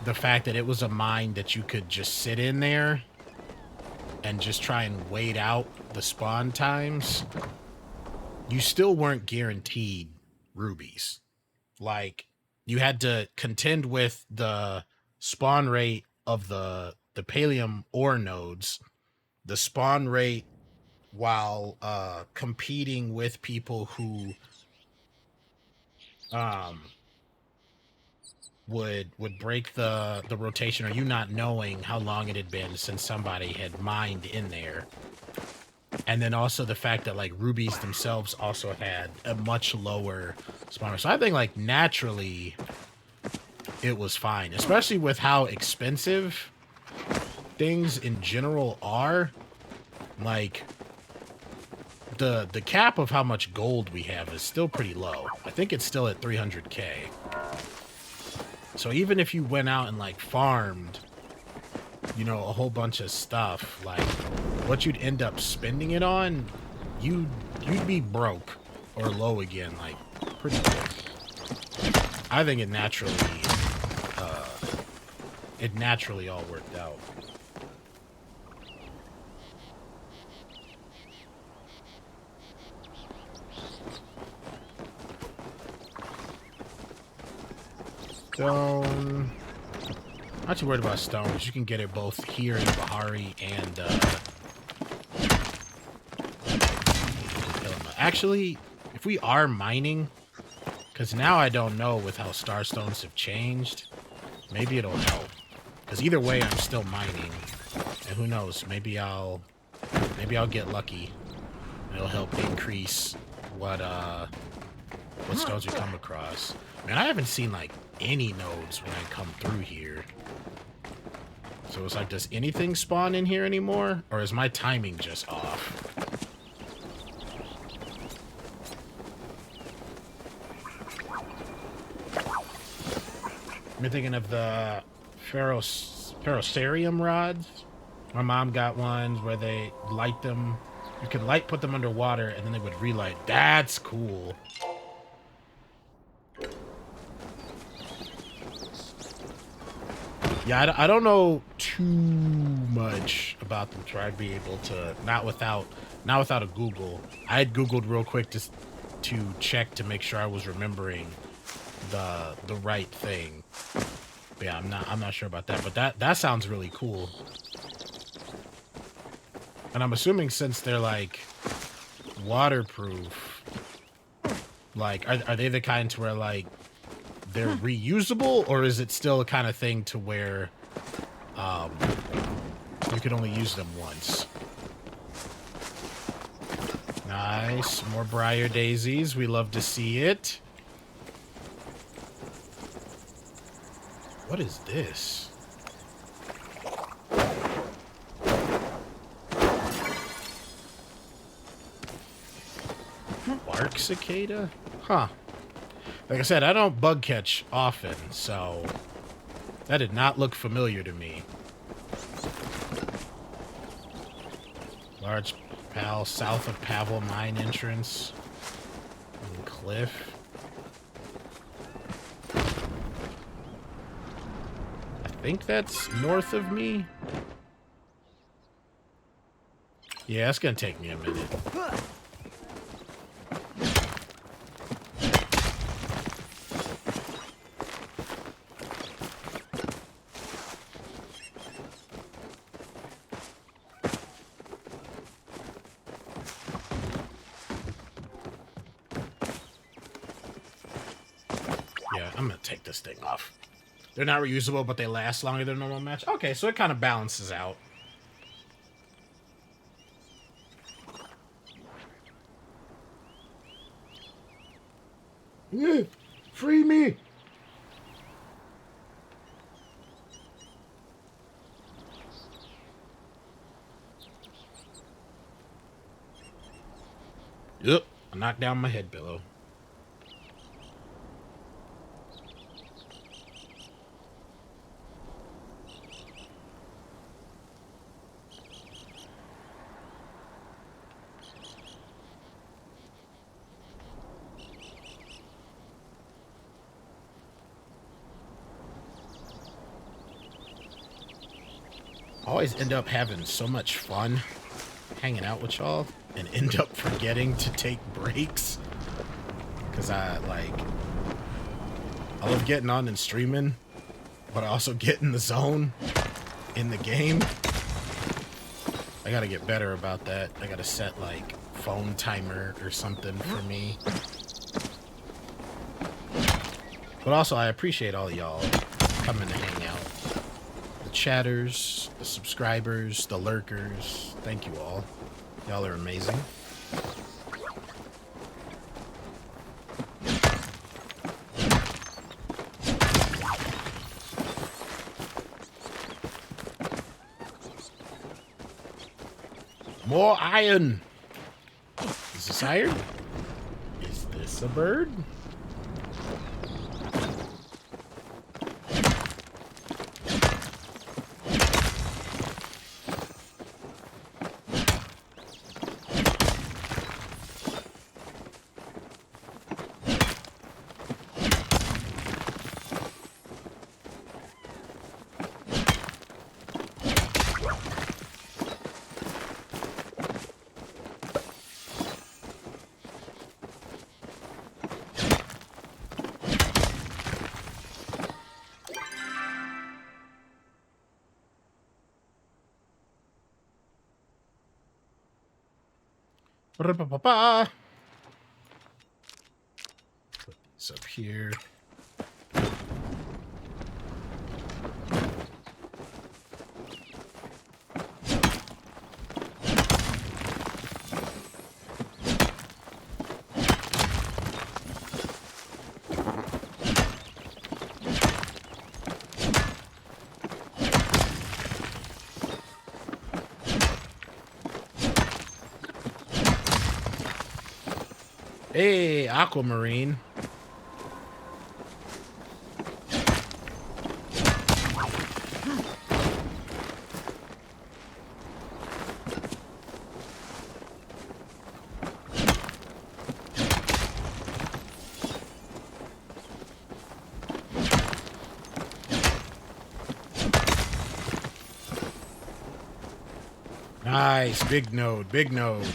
the fact that it was a mine that you could just sit in there and just try and wait out the spawn times, you still weren't guaranteed rubies. Like, you had to contend with the spawn rate of the Pallium ore nodes, the spawn rate while competing with people who would break the rotation, or you not knowing how long it had been since somebody had mined in there. And then also the fact that, like, rubies themselves also had a much lower spawn rate. So I think, like, naturally it was fine, especially with how expensive things in general are. Like, the cap of how much gold we have is still pretty low. I think it's still at 300k. So even if you went out and, like, farmed, you know, a whole bunch of stuff, like, what you'd end up spending it on, you'd be broke or low again, like, pretty quick. I think it naturally all worked out. Stone. Not too worried about stone, because you can get it both here in Bahari and actually, if we are mining, because now I don't know with how starstones have changed, maybe it'll help. Because either way, I'm still mining, and who knows? Maybe I'll get lucky. It'll help increase what stones we come across. Man, I haven't seen, like, any nodes when I come through here. So it's like, does anything spawn in here anymore? Or is my timing just off? I'm thinking of the ferrocerium rods. My mom got ones where they light them. You could put them underwater, and then they would relight. That's cool. Yeah, I don't know too much about them to be able to, not without a Google. I had Googled real quick to check to make sure I was remembering the right thing. But yeah, I'm not sure about that, but that sounds really cool. And I'm assuming since they're, like, waterproof, like, are they the kind to where, like, they're reusable, or is it still a kind of thing to where you can only use them once. Nice. More briar daisies. We love to see it. What is this? Bark cicada? Huh. Like I said, I don't bug catch often, so that did not look familiar to me. Large pal south of Pavel mine entrance. And cliff. I think that's north of me. Yeah, it's gonna take me a minute. I'm gonna take this thing off. They're not reusable, but they last longer than a normal match. Okay, so it kind of balances out. Free me! Yep, I knocked down my head pillow. Always end up having so much fun hanging out with y'all and end up forgetting to take breaks because I love getting on and streaming, but I also get in the zone in the game. I gotta get better about that. I gotta set like phone timer or something for me. But also I appreciate all y'all coming to hang out. Chatters, the subscribers, the lurkers. Thank you all. Y'all are amazing. More iron. Is this iron? Is this a bird? Put this up here. Hey, Aquamarine. Nice, big node, big node.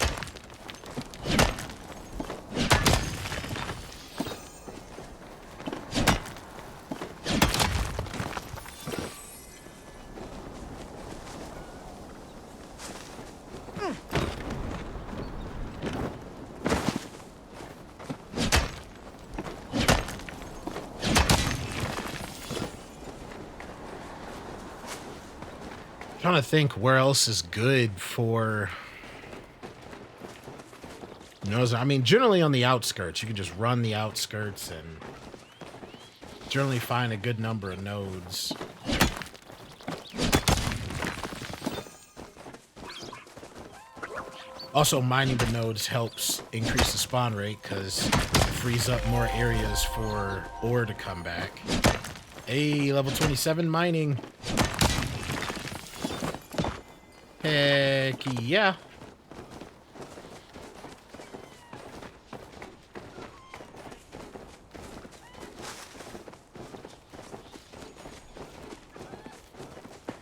Trying to think where else is good for nodes. I mean, generally on the outskirts. You can just run the outskirts and generally find a good number of nodes. Also, mining the nodes helps increase the spawn rate because it frees up more areas for ore to come back. Hey, level 27 mining. Heck yeah.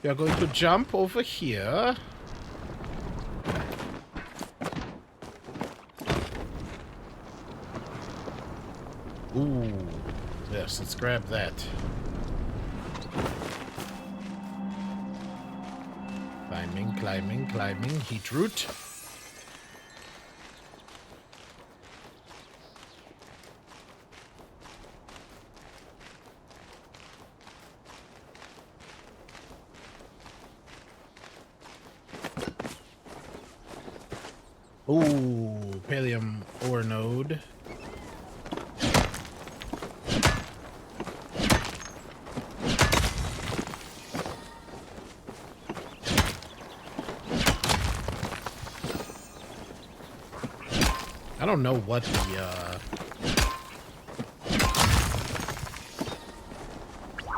We are going to jump over here. Ooh, yes, let's grab that. Climbing, climbing, climbing. Heat root. Ooh, Pallium ore node. I don't know what the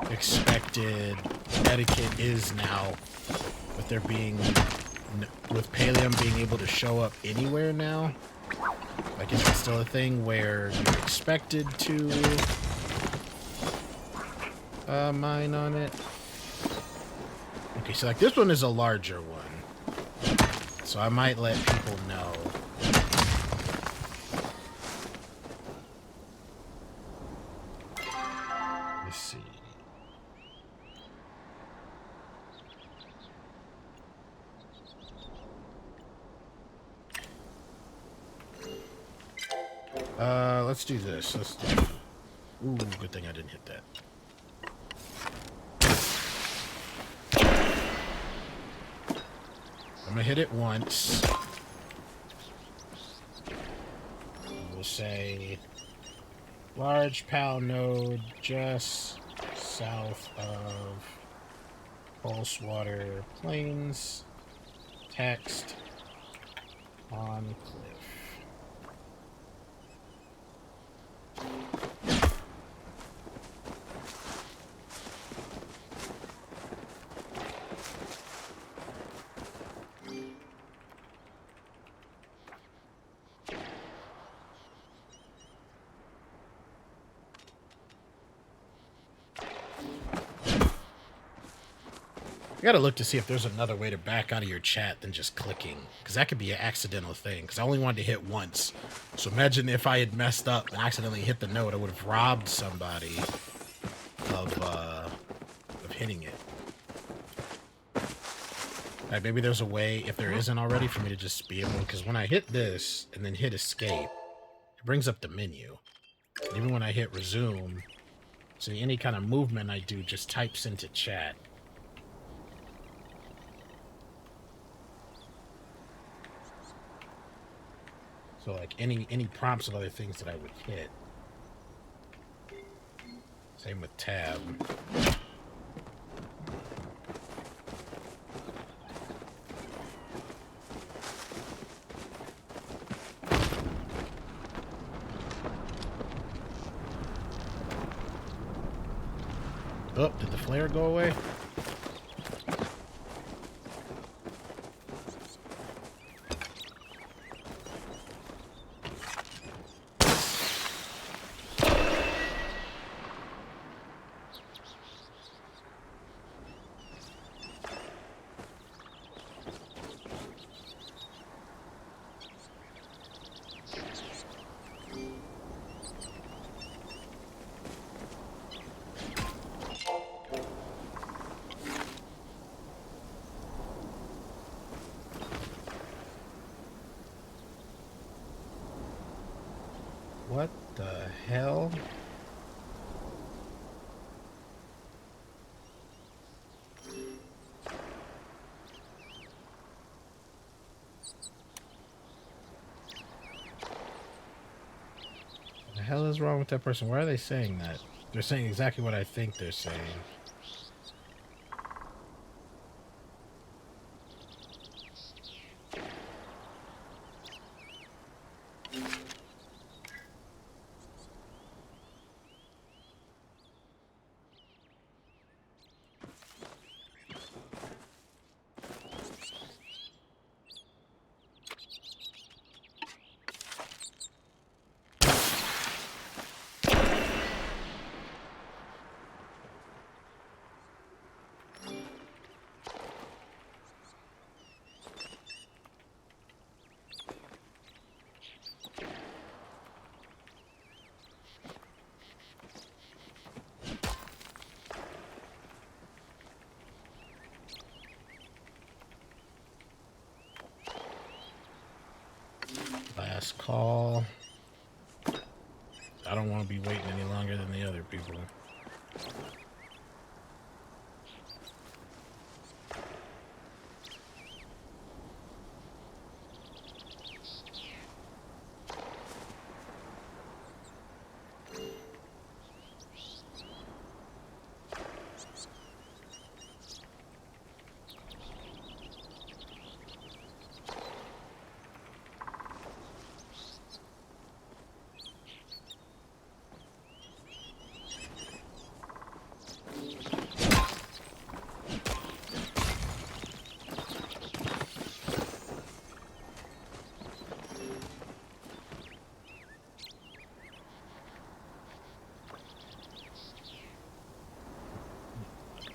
expected etiquette is now with there being with Pallium being able to show up anywhere now. Like, is it still a thing where you're expected to mine on it? Okay, so like this one is a larger one, so I might let people know. Let's see. Let's do this. Let's do... Ooh, good thing I didn't hit that. I'm gonna hit it once. We'll say large PAL node just south of Pulsewater Plains. Text on cliff. I gotta look to see if there's another way to back out of your chat than just clicking, because that could be an accidental thing, because I only wanted to hit once. So imagine if I had messed up and accidentally hit the node, I would have robbed somebody of hitting it. Like, maybe there's a way, if there isn't already, for me to just be able, because when I hit this and then hit escape, it brings up the menu. And even when I hit resume, so any kind of movement I do just types into chat. So like any prompts of other things that I would hit. Same with tab. Oh, did the flare go away? What the hell? What the hell is wrong with that person? Why are they saying that? They're saying exactly what I think they're saying. Last call. I don't want to be waiting any longer than the other people.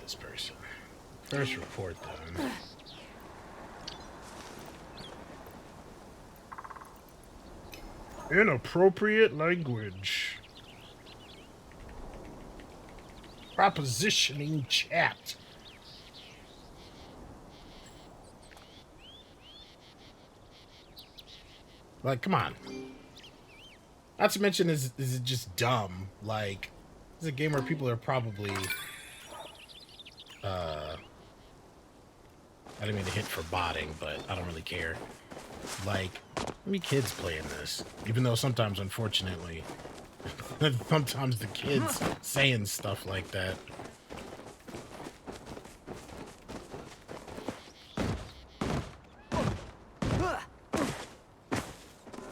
This person. First report done. Inappropriate language. Propositioning chat. Like, come on. Not to mention, is it just dumb? Like, it's a game where people are probably... I didn't mean to hit for botting, but I don't really care. Like, how many kids playing this? Even though sometimes, unfortunately, sometimes the kids saying stuff like that.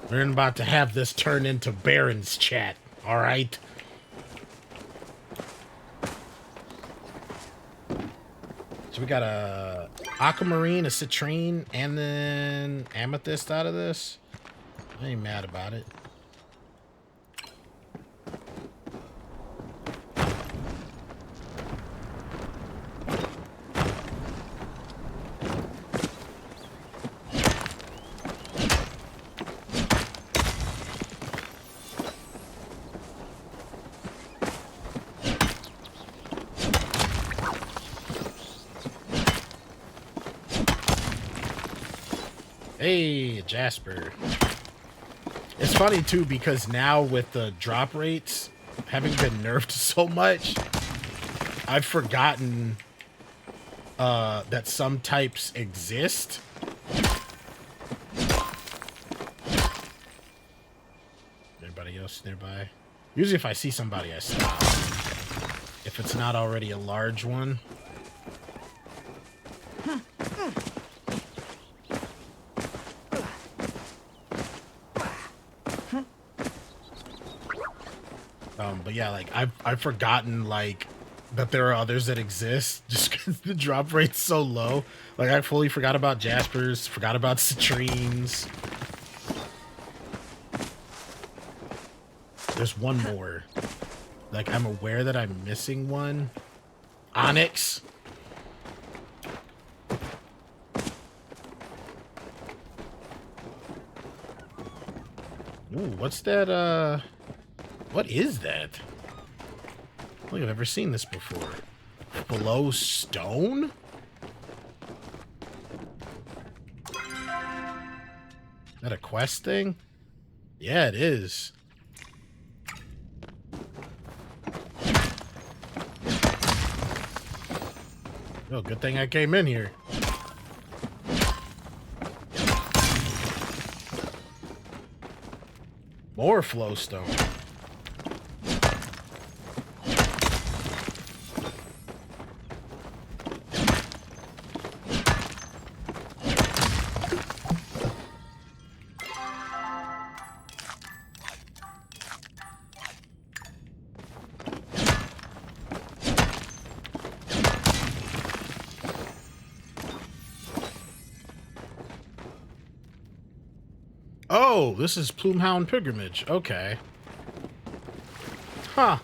We're about to have this turn into Baron's chat, alright? So we got a aquamarine, a citrine, and then amethyst out of this. I ain't mad about it. Hey, Jasper. It's funny, too, because now with the drop rates having been nerfed so much, I've forgotten that some types exist. Anybody else nearby? Usually if I see somebody, I stop. If it's not already a large one. But yeah, like I've forgotten like that there are others that exist just because the drop rate's so low. Like I fully forgot about Jaspers, forgot about citrines. There's one more. Like I'm aware that I'm missing one. Onyx. Ooh, what's that? What is that? I don't think I've ever seen this before. Below stone? Is that a quest thing? Yeah, it is. Oh, good thing I came in here. More flowstone. Oh, this is Plumehound Pilgrimage. Okay. Huh.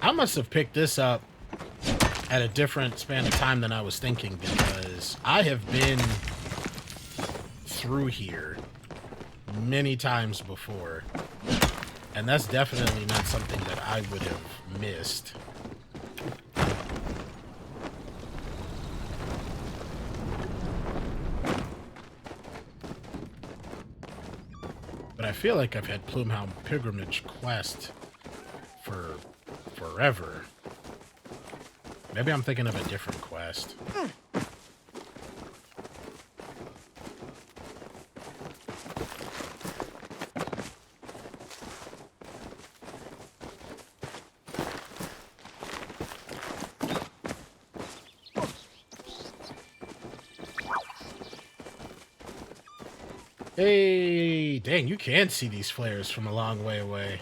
I must have picked this up at a different span of time than I was thinking, because I have been through here many times before, and that's definitely not something that I would have missed. But I feel like I've had Plumehound Pilgrimage Quest for forever. Maybe I'm thinking of a different quest. Hey, dang, you can see these flares from a long way away.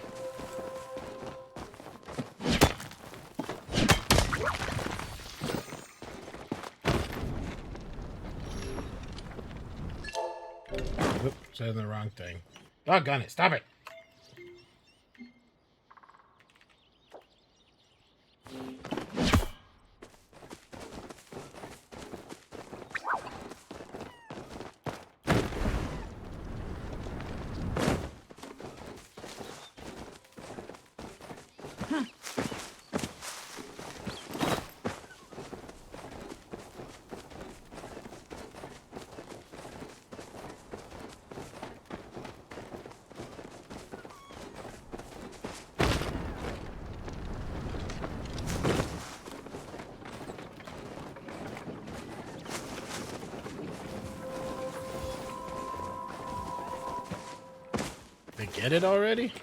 Oop, said the wrong thing. Doggone it, stop it! They get it already?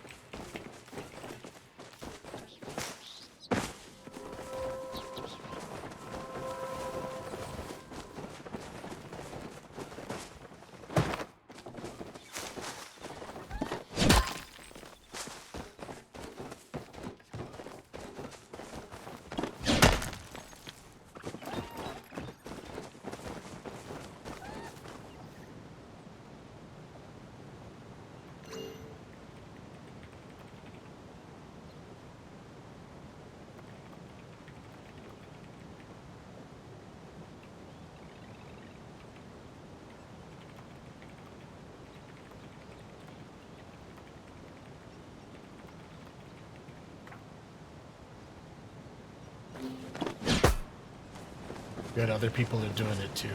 Good, other people are doing it too.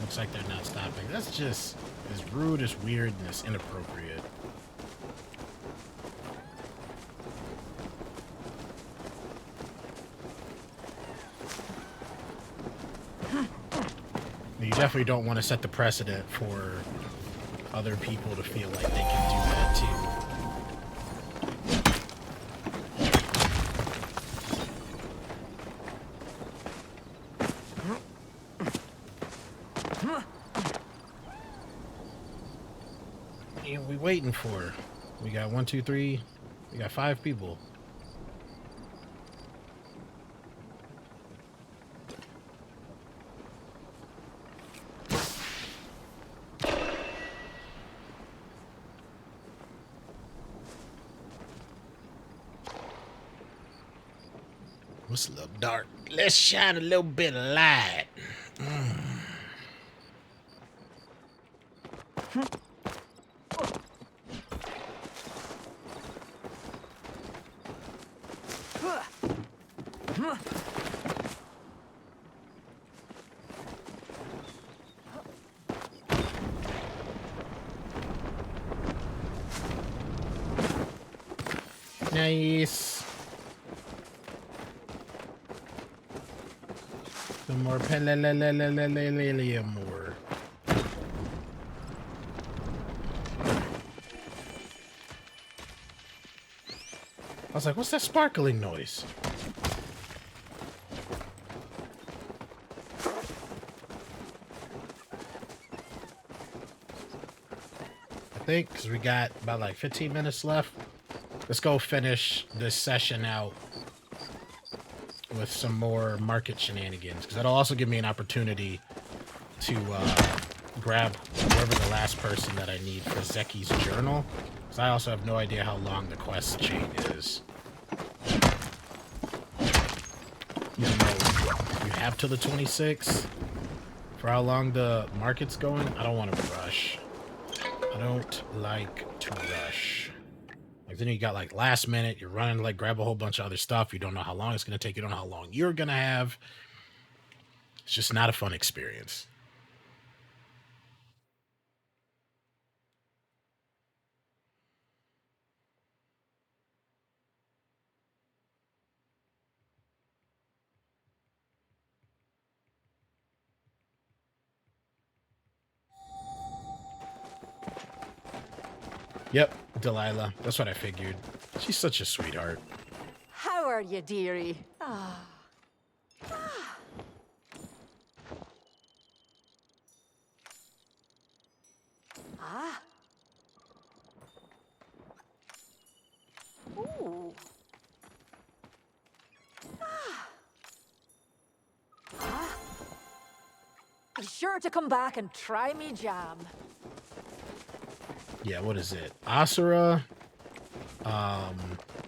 Looks like they're not stopping. That's just as rude, as weird, and as inappropriate. You definitely don't want to set the precedent for other people to feel like they can do that too. What are we waiting for? We got 1, 2, 3. We got 5 people. What's a little dark? Let's shine a little bit of light. Nice. Some more more. was like, what's that sparkling noise? I think, because we got about like 15 minutes left. Let's go finish this session out with some more market shenanigans, because that'll also give me an opportunity to grab whoever the last person that I need for Zeki's journal, because I also have no idea how long the quest chain is. Even though you have till the 26th for how long the market's going, I don't want to rush. I don't like to rush. Like, then you got like last minute, you're running to like grab a whole bunch of other stuff. You don't know how long it's going to take. You don't know how long you're going to have. It's just not a fun experience. Yep, Delilah. That's what I figured. She's such a sweetheart. How are you, dearie? Ah. Ah. Ooh. Ah. Ah. Be sure to come back and try me jam. Yeah, what is it? Asura.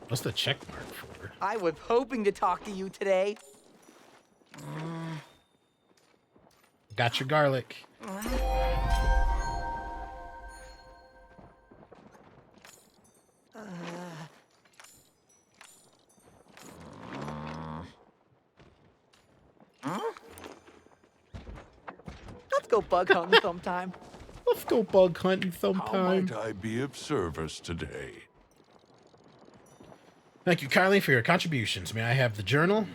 What's the check mark for? I was hoping to talk to you today. Got your garlic. Let's go bug hunting sometime. Let's go bug hunting How sometime. might I be of service today? Thank you, Kylie, for your contributions. May I have the journal?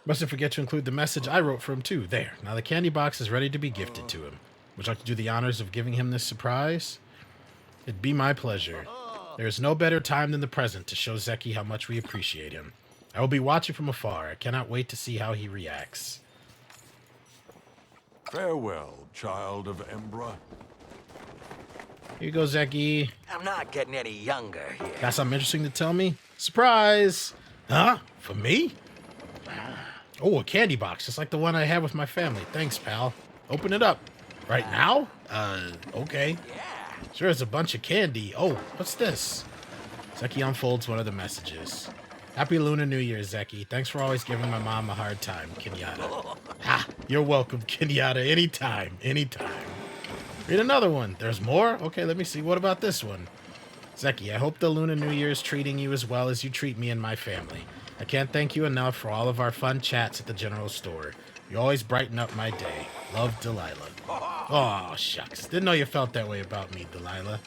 Mustn't forget to include the message I wrote for him, too. There. Now the candy box is ready to be gifted to him. Would you like to do the honors of giving him this surprise? It'd be my pleasure. There is no better time than the present to show Zeki how much we appreciate him. I will be watching from afar. I cannot wait to see how he reacts. Farewell, child of Embra. Here you go, Zeki. I'm not getting any younger here. Got something interesting to tell me? Surprise! Huh? For me? Oh, a candy box, just like the one I had with my family. Thanks, pal. Open it up. Right now? Okay. Sure, it's a bunch of candy. Oh, what's this? Zeki unfolds one of the messages. Happy Lunar New Year, Zeki. Thanks for always giving my mom a hard time, Kenyatta. Ha! You're welcome, Kenyatta. Anytime. Anytime. Read another one. There's more? Okay, let me see. What about this one? Zeki, I hope the Lunar New Year is treating you as well as you treat me and my family. I can't thank you enough for all of our fun chats at the general store. You always brighten up my day. Love, Delilah. Oh, shucks. Didn't know you felt that way about me, Delilah.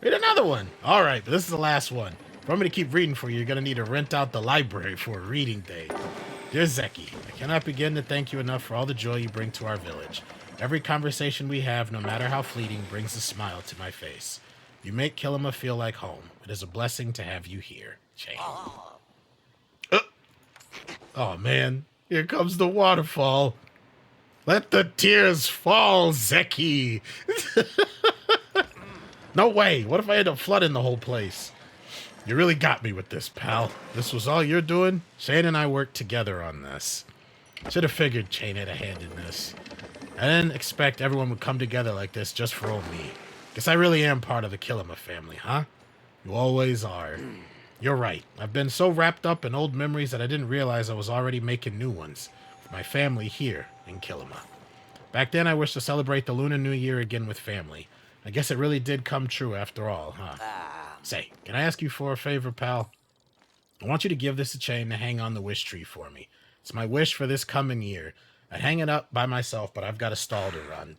Read another one. All right, but this is the last one. For me to keep reading for you, you're going to need to rent out the library for a reading day. Dear Zeki, I cannot begin to thank you enough for all the joy you bring to our village. Every conversation we have, no matter how fleeting, brings a smile to my face. You make Kilima feel like home. It is a blessing to have you here. Shane. Oh, man. Here comes the waterfall. Let the tears fall, Zeki. No way. What if I end up flooding the whole place? You really got me with this, pal. This was all you're doing? Shane and I worked together on this. Should have figured Shane had a hand in this. I didn't expect everyone would come together like this just for old me. Guess I really am part of the Kilima family, huh? You always are. You're right. I've been so wrapped up in old memories that I didn't realize I was already making new ones for my family here in Kilima. Back then, I wished to celebrate the Lunar New Year again with family. I guess it really did come true after all, huh? Say, can I ask you for a favor, pal? I want you to give this a chain to hang on the wish tree for me. It's my wish for this coming year. I'd hang it up by myself, but I've got a stall to run.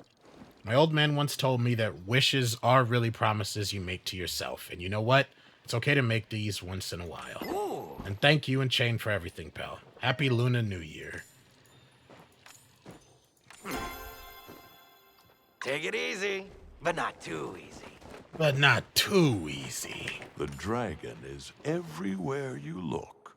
My old man once told me that wishes are really promises you make to yourself. And you know what? It's okay to make these once in a while. Ooh. And thank you and Chain for everything, pal. Happy Lunar New Year. Take it easy, but not too easy. But not too easy. The dragon is everywhere you look.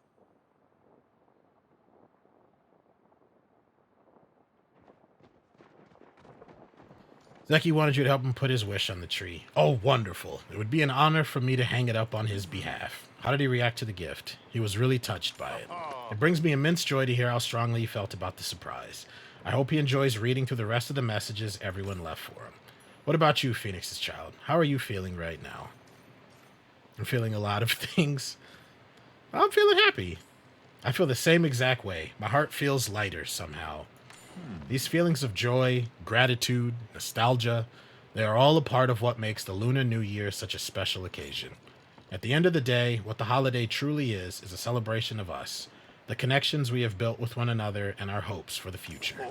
Zeki wanted you to help him put his wish on the tree. Oh, wonderful. It would be an honor for me to hang it up on his behalf. How did he react to the gift? He was really touched by it. It brings me immense joy to hear how strongly he felt about the surprise. I hope he enjoys reading through the rest of the messages everyone left for him. What about you, Phoenix's child? How are you feeling right now? I'm feeling a lot of things. I'm feeling happy. I feel the same exact way. My heart feels lighter somehow. These feelings of joy, gratitude, nostalgia, they are all a part of what makes the Lunar New Year such a special occasion. At the end of the day, what the holiday truly is a celebration of us, the connections we have built with one another, and our hopes for the future.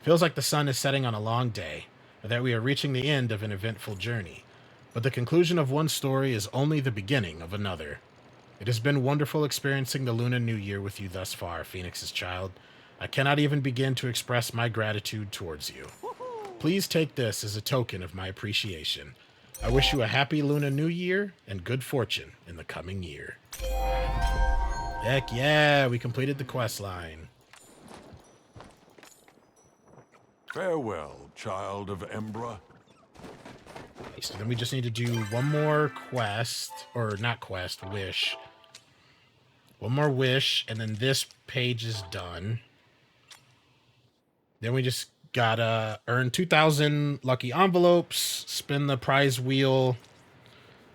Feels like the sun is setting on a long day, or that we are reaching the end of an eventful journey. But the conclusion of one story is only the beginning of another. It has been wonderful experiencing the Lunar New Year with you thus far, Phoenix's child. I cannot even begin to express my gratitude towards you. Please take this as a token of my appreciation. I wish you a happy Lunar New Year and good fortune in the coming year. Heck yeah, we completed the quest line. Farewell, child of Embra. So then we just need to do one more quest, or not quest, wish. One more wish, and then this page is done. Then we just gotta earn 2,000 lucky envelopes, spin the prize wheel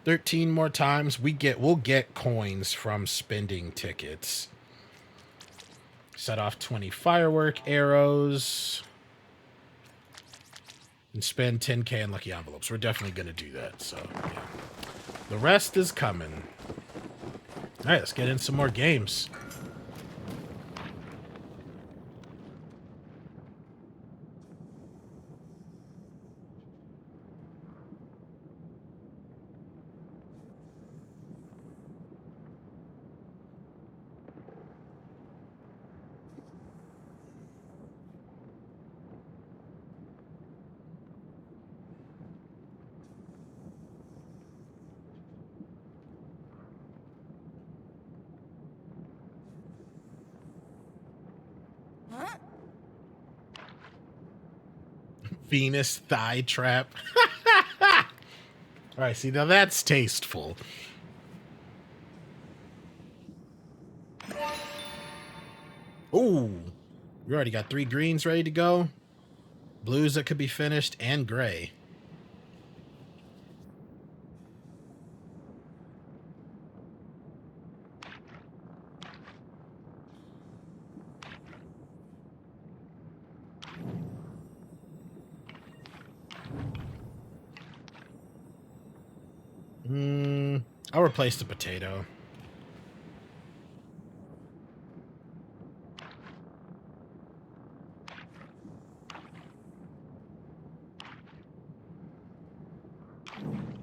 13 more times. We'll get coins from spending tickets. Set off 20 firework arrows. And spend 10k in lucky envelopes. We're definitely gonna do that, so yeah. The rest is coming. Alright, let's get in some more games. Venus thigh trap. All right, see, now that's tasteful. Ooh, we already got 3 greens ready to go. Blues that could be finished, and gray. I'll replace the potato.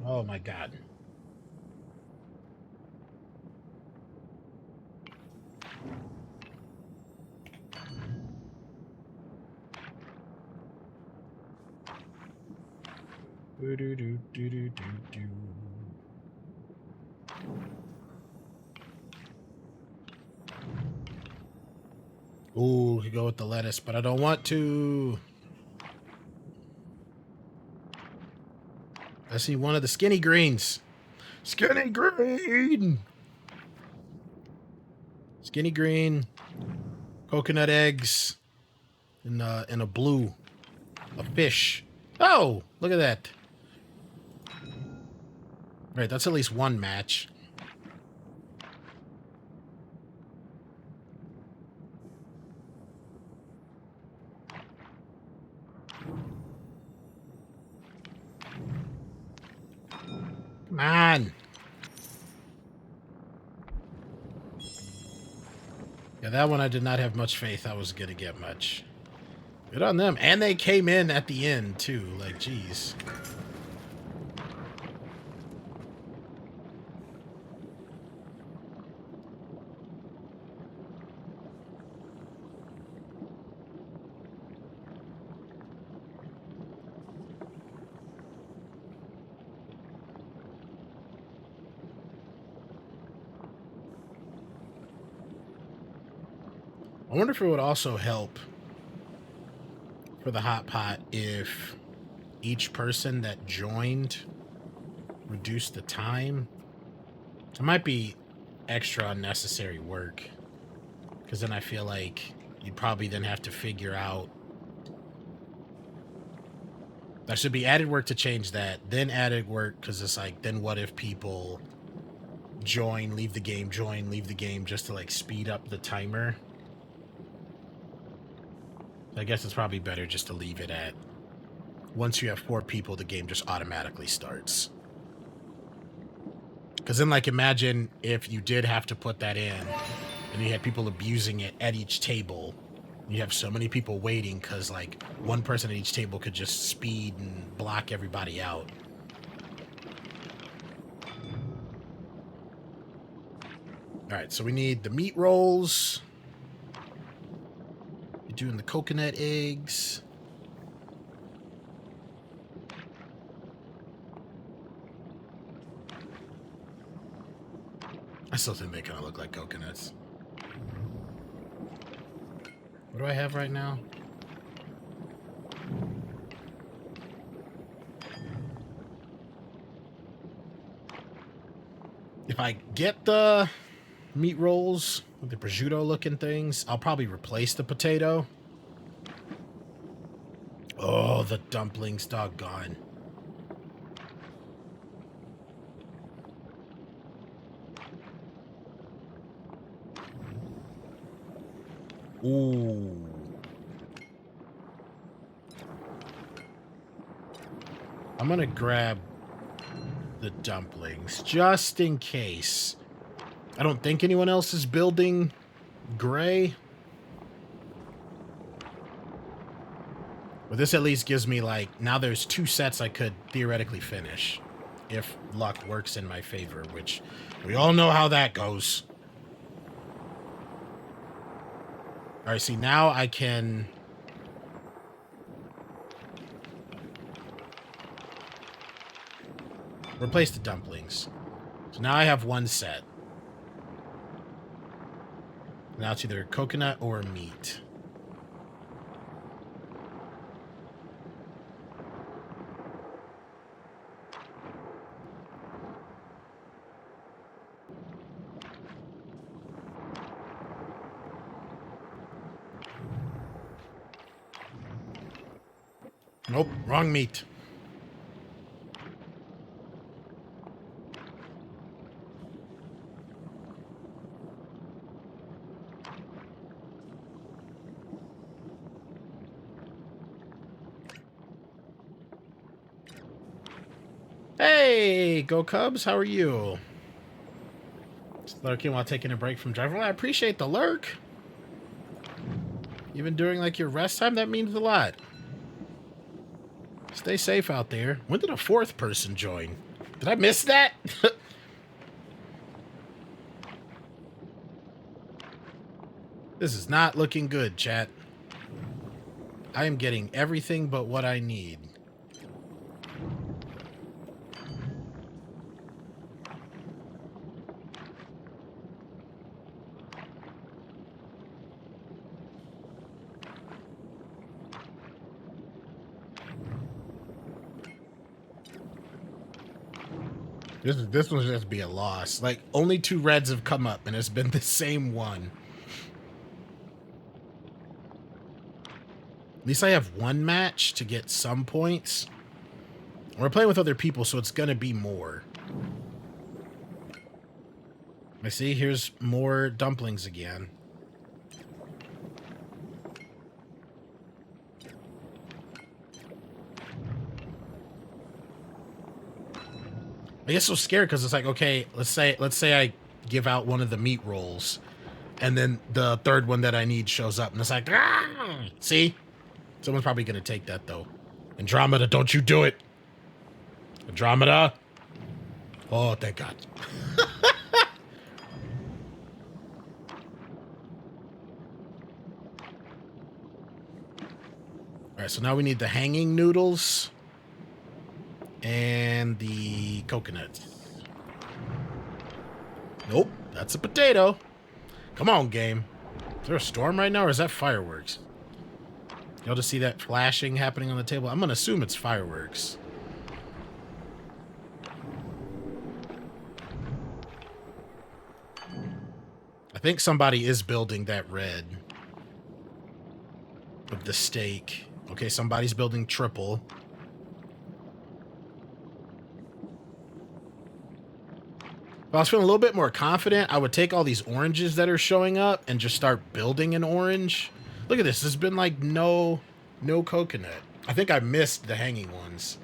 Oh my god. Ooh, could go with the lettuce, but I don't want to. I see one of the skinny greens. Skinny green! Skinny green. Coconut eggs. And a blue. A fish. Oh, look at that. Right, that's at least one match. Come on. Yeah, that one I did not have much faith I was going to get much. Good on them. And they came in at the end, too. Like, geez. I wonder if it would also help for the hot pot if each person that joined reduced the time. It might be extra unnecessary work, because then I feel like you'd probably then have to figure out. There should be added work to change that, then added work, because it's like, then what if people join, leave the game, join, leave the game, just to like speed up the timer? I guess it's probably better just to leave it at, once you have 4 people, the game just automatically starts. Because then, like, imagine if you did have to put that in, and you had people abusing it at each table. You have so many people waiting because, like, one person at each table could just speed and block everybody out. All right, so we need the meat rolls. You're doing the coconut eggs. I still think they kind of look like coconuts. What do I have right now? If I get the meat rolls with the prosciutto looking things, I'll probably replace the potato. Oh, the dumplings, doggone. Ooh. I'm gonna grab the dumplings just in case. I don't think anyone else is building gray. But this at least gives me, like, now there's 2 sets I could theoretically finish if luck works in my favor, which we all know how that goes. All right, see, now I can replace the dumplings. So now I have 1 set. Now it's either coconut or meat. Nope, wrong meat. Hey, go Cubs, how are you? Just lurking while taking a break from driving. Well, I appreciate the lurk. Even during, like, your rest time, that means a lot. Stay safe out there. When did a 4th person join? Did I miss that? This is not looking good, chat. I am getting everything but what I need. This one's just be a loss. Like, only 2 reds have come up, and it's been the same one. At least I have 1 match to get some points. We're playing with other people, so it's gonna be more. I see, here's more dumplings again. I get so scared because it's like, okay, let's say I give out one of the meat rolls, and then the 3rd one that I need shows up, and it's like, ah! See? Someone's probably gonna take that though. Andromeda, don't you do it! Andromeda! Oh, thank God. Alright, so now we need the hanging noodles and the coconut. Nope, that's a potato. Come on, game. Is there a storm right now, or is that fireworks? Y'all just see that flashing happening on the table? I'm gonna assume it's fireworks. I think somebody is building that red with the stake. Okay, somebody's building triple. If I was feeling a little bit more confident, I would take all these oranges that are showing up and just start building an orange. Look at this. There's been like no coconut. I think I missed the hanging ones.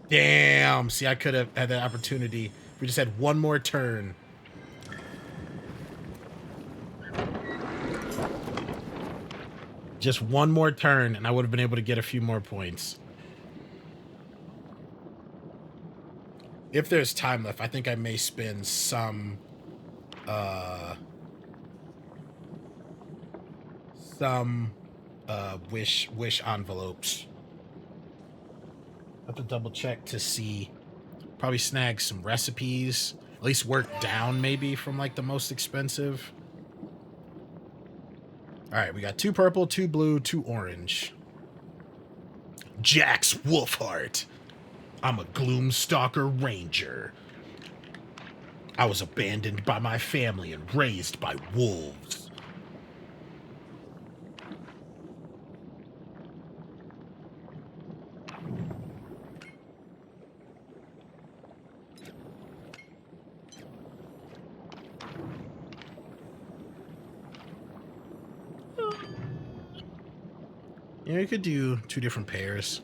Damn. See, I could have had that opportunity. We just had one more turn. Just one more turn, and I would have been able to get a few more points. If there's time left, I think I may spend some wish envelopes. I have to double check to see. Probably snag some recipes. At least work down maybe from like the most expensive. All right, we got 2 purple, 2 blue, 2 orange. Jax Wolfheart. I'm a Gloomstalker Ranger. I was abandoned by my family and raised by wolves. You know, you could do 2 different pairs.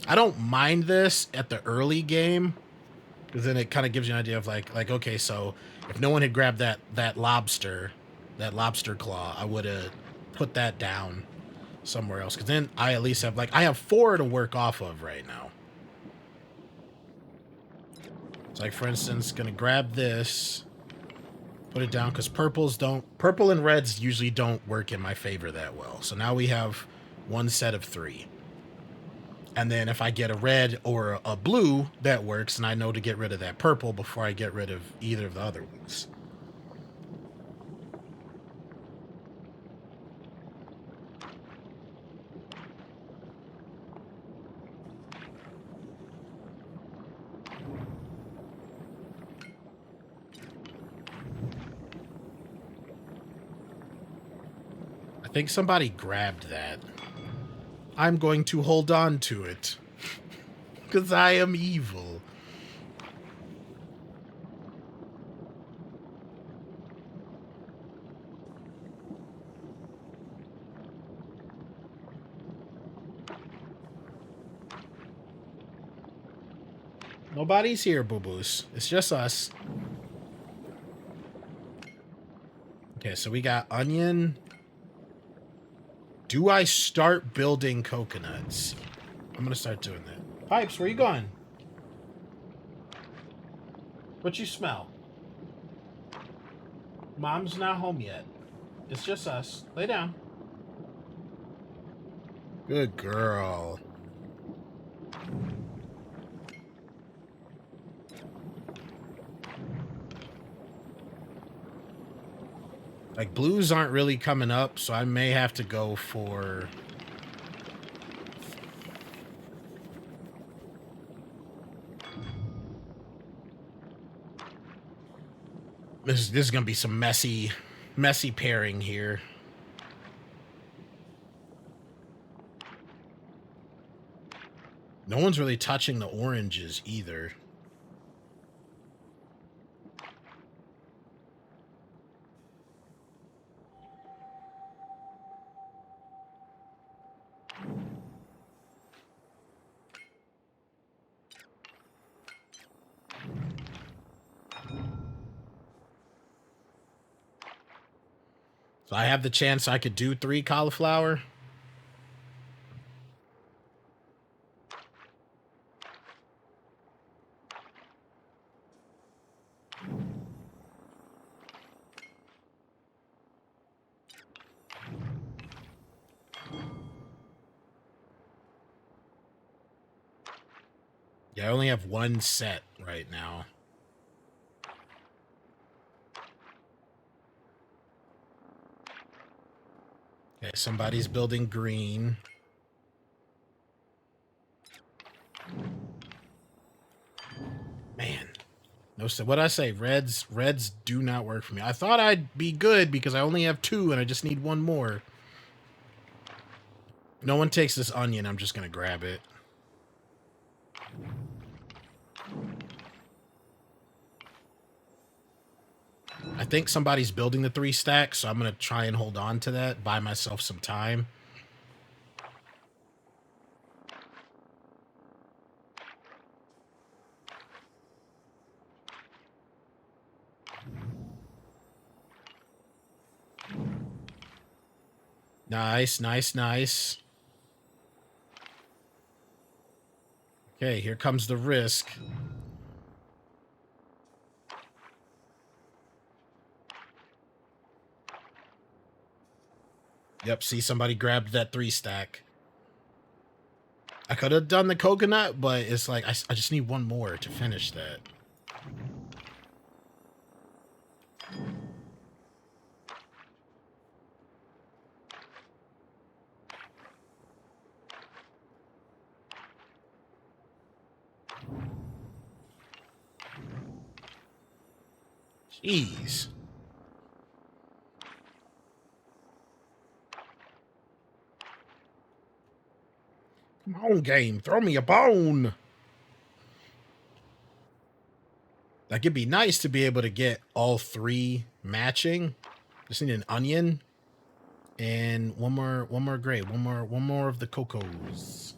I don't mind this at the early game, because then it kind of gives you an idea of like okay, so if no one had grabbed that lobster claw, I would have put that down somewhere else. Because then I at least have I have 4 to work off of right now. So like for instance, gonna grab this, put it down because purple and reds usually don't work in my favor that well. So now we have 1 set of 3. And then if I get a red or a blue, that works, and I know to get rid of that purple before I get rid of either of the other ones. I think somebody grabbed that. I'm going to hold on to it. Because I am evil. Nobody's here, boo-boos. It's just us. Okay, so we got onion. Do I start building coconuts? I'm gonna start doing that. Pipes, where you going? What you smell? Mom's not home yet. It's just us. Lay down. Good girl. Like, blues aren't really coming up, so I may have to go for... This is going to be some messy pairing here. No one's really touching the oranges either. So I have the chance I could do 3 cauliflower. Yeah, I only have 1 set right now. Okay, somebody's building green. Man. No, so what I say, reds do not work for me. I thought I'd be good because I only have 2 and I just need 1 more. No one takes this onion, I'm just gonna grab it. I think somebody's building the 3 stack, so I'm gonna try and hold on to that, buy myself some time. Nice, nice, nice. Okay, here comes the risk. Yep, see, somebody grabbed that 3 stack. I could have done the coconut, but it's like, I just need 1 more to finish that. Jeez. Come on, game. Throw me a bone. Like, it'd be nice to be able to get all 3 matching. Just need an onion. And one more grape. One more of the cocos.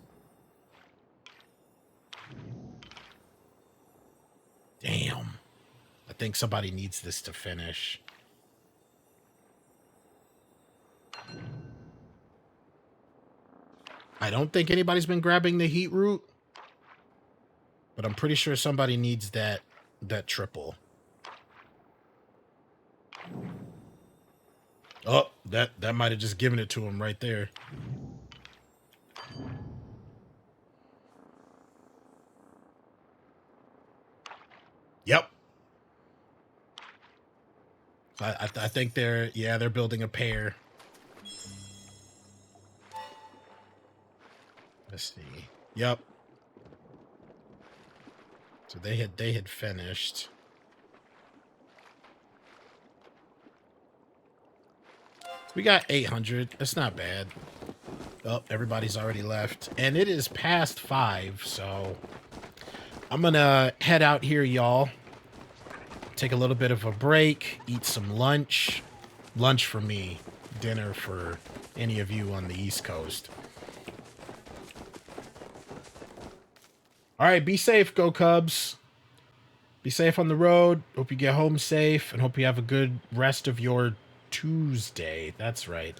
Damn. I think somebody needs this to finish. I don't think anybody's been grabbing the heat root, but I'm pretty sure somebody needs that triple. Oh, that might have just given it to him right there. Yep. I think they're building a pair. Let's see. Yep. So they had finished. We got 800. That's not bad. Oh, everybody's already left. And it is past 5, so I'm gonna head out here, y'all. Take a little bit of a break, eat some lunch. Lunch for me, dinner for any of you on the East Coast. All right, be safe, go Cubs. Be safe on the road. Hope you get home safe, and hope you have a good rest of your Tuesday. That's right.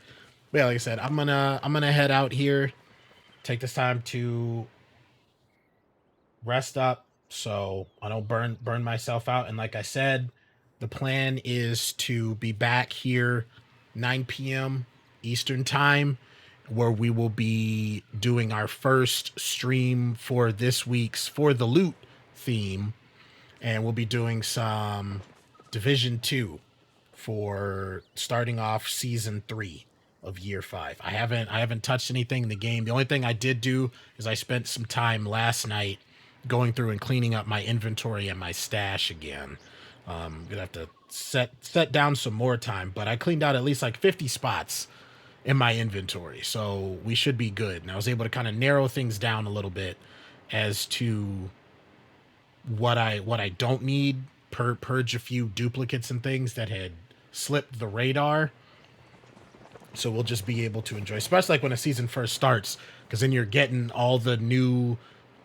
But yeah, like I said, I'm gonna head out here. Take this time to rest up so I don't burn myself out. And like I said, the plan is to be back here 9 p.m. Eastern time, where we will be doing our first stream for this week's For the Loot theme. And we'll be doing some Division 2 for starting off Season 3 of Year 5. I haven't touched anything in the game. The only thing I did do is I spent some time last night going through and cleaning up my inventory and my stash again. I'm gonna have to set down some more time, but I cleaned out at least like 50 spots in my inventory, so we should be good. And I was able to kind of narrow things down a little bit as to what I don't need, purge a few duplicates and things that had slipped the radar. So we'll just be able to enjoy, especially like when a season first starts, because then you're getting all the new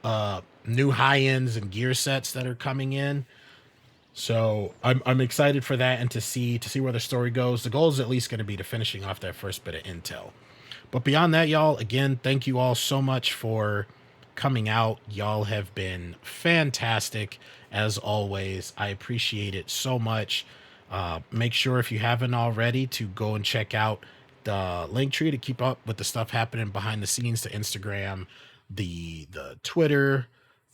high ends and gear sets that are coming in. So I'm excited for that, and to see where the story goes. The goal is at least going to be to finishing off that first bit of intel. But beyond that, y'all, again, thank you all so much for coming out. Y'all have been fantastic as always. I appreciate it so much. Make sure, if you haven't already, to go and check out the link tree to keep up with the stuff happening behind the scenes, the Instagram, the Twitter,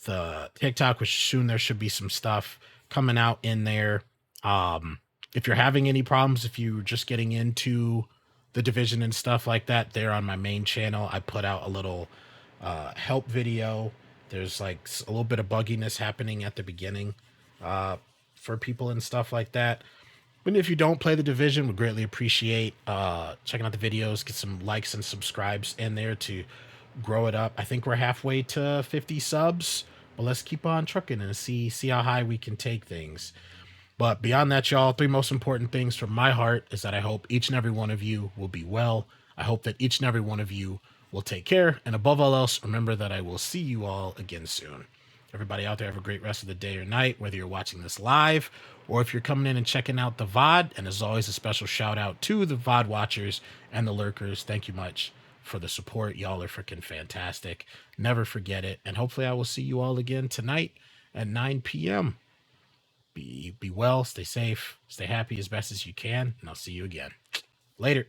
the TikTok, which soon there should be some stuff coming out in there. If you're having any problems, if you're just getting into the Division and stuff like that, there on my main channel, I put out a little help video. There's like a little bit of bugginess happening at the beginning for people and stuff like that. But if you don't play the Division, we greatly appreciate checking out the videos, get some likes and subscribes in there to grow it up. I think we're halfway to 50 subs, but let's keep on trucking and see how high we can take things. But beyond that, y'all, 3 most important things from my heart is that I hope each and every one of you will be well. I hope that each and every one of you will take care. And above all else, remember that I will see you all again soon. Everybody out there, have a great rest of the day or night, whether you're watching this live or if you're coming in and checking out the VOD. And as always, a special shout out to the VOD watchers and the lurkers. Thank you much for the support. Y'all are freaking fantastic. Never forget it. And hopefully I will see you all again tonight at 9 p.m. Be well, stay safe, stay happy as best as you can, and I'll see you again. Later.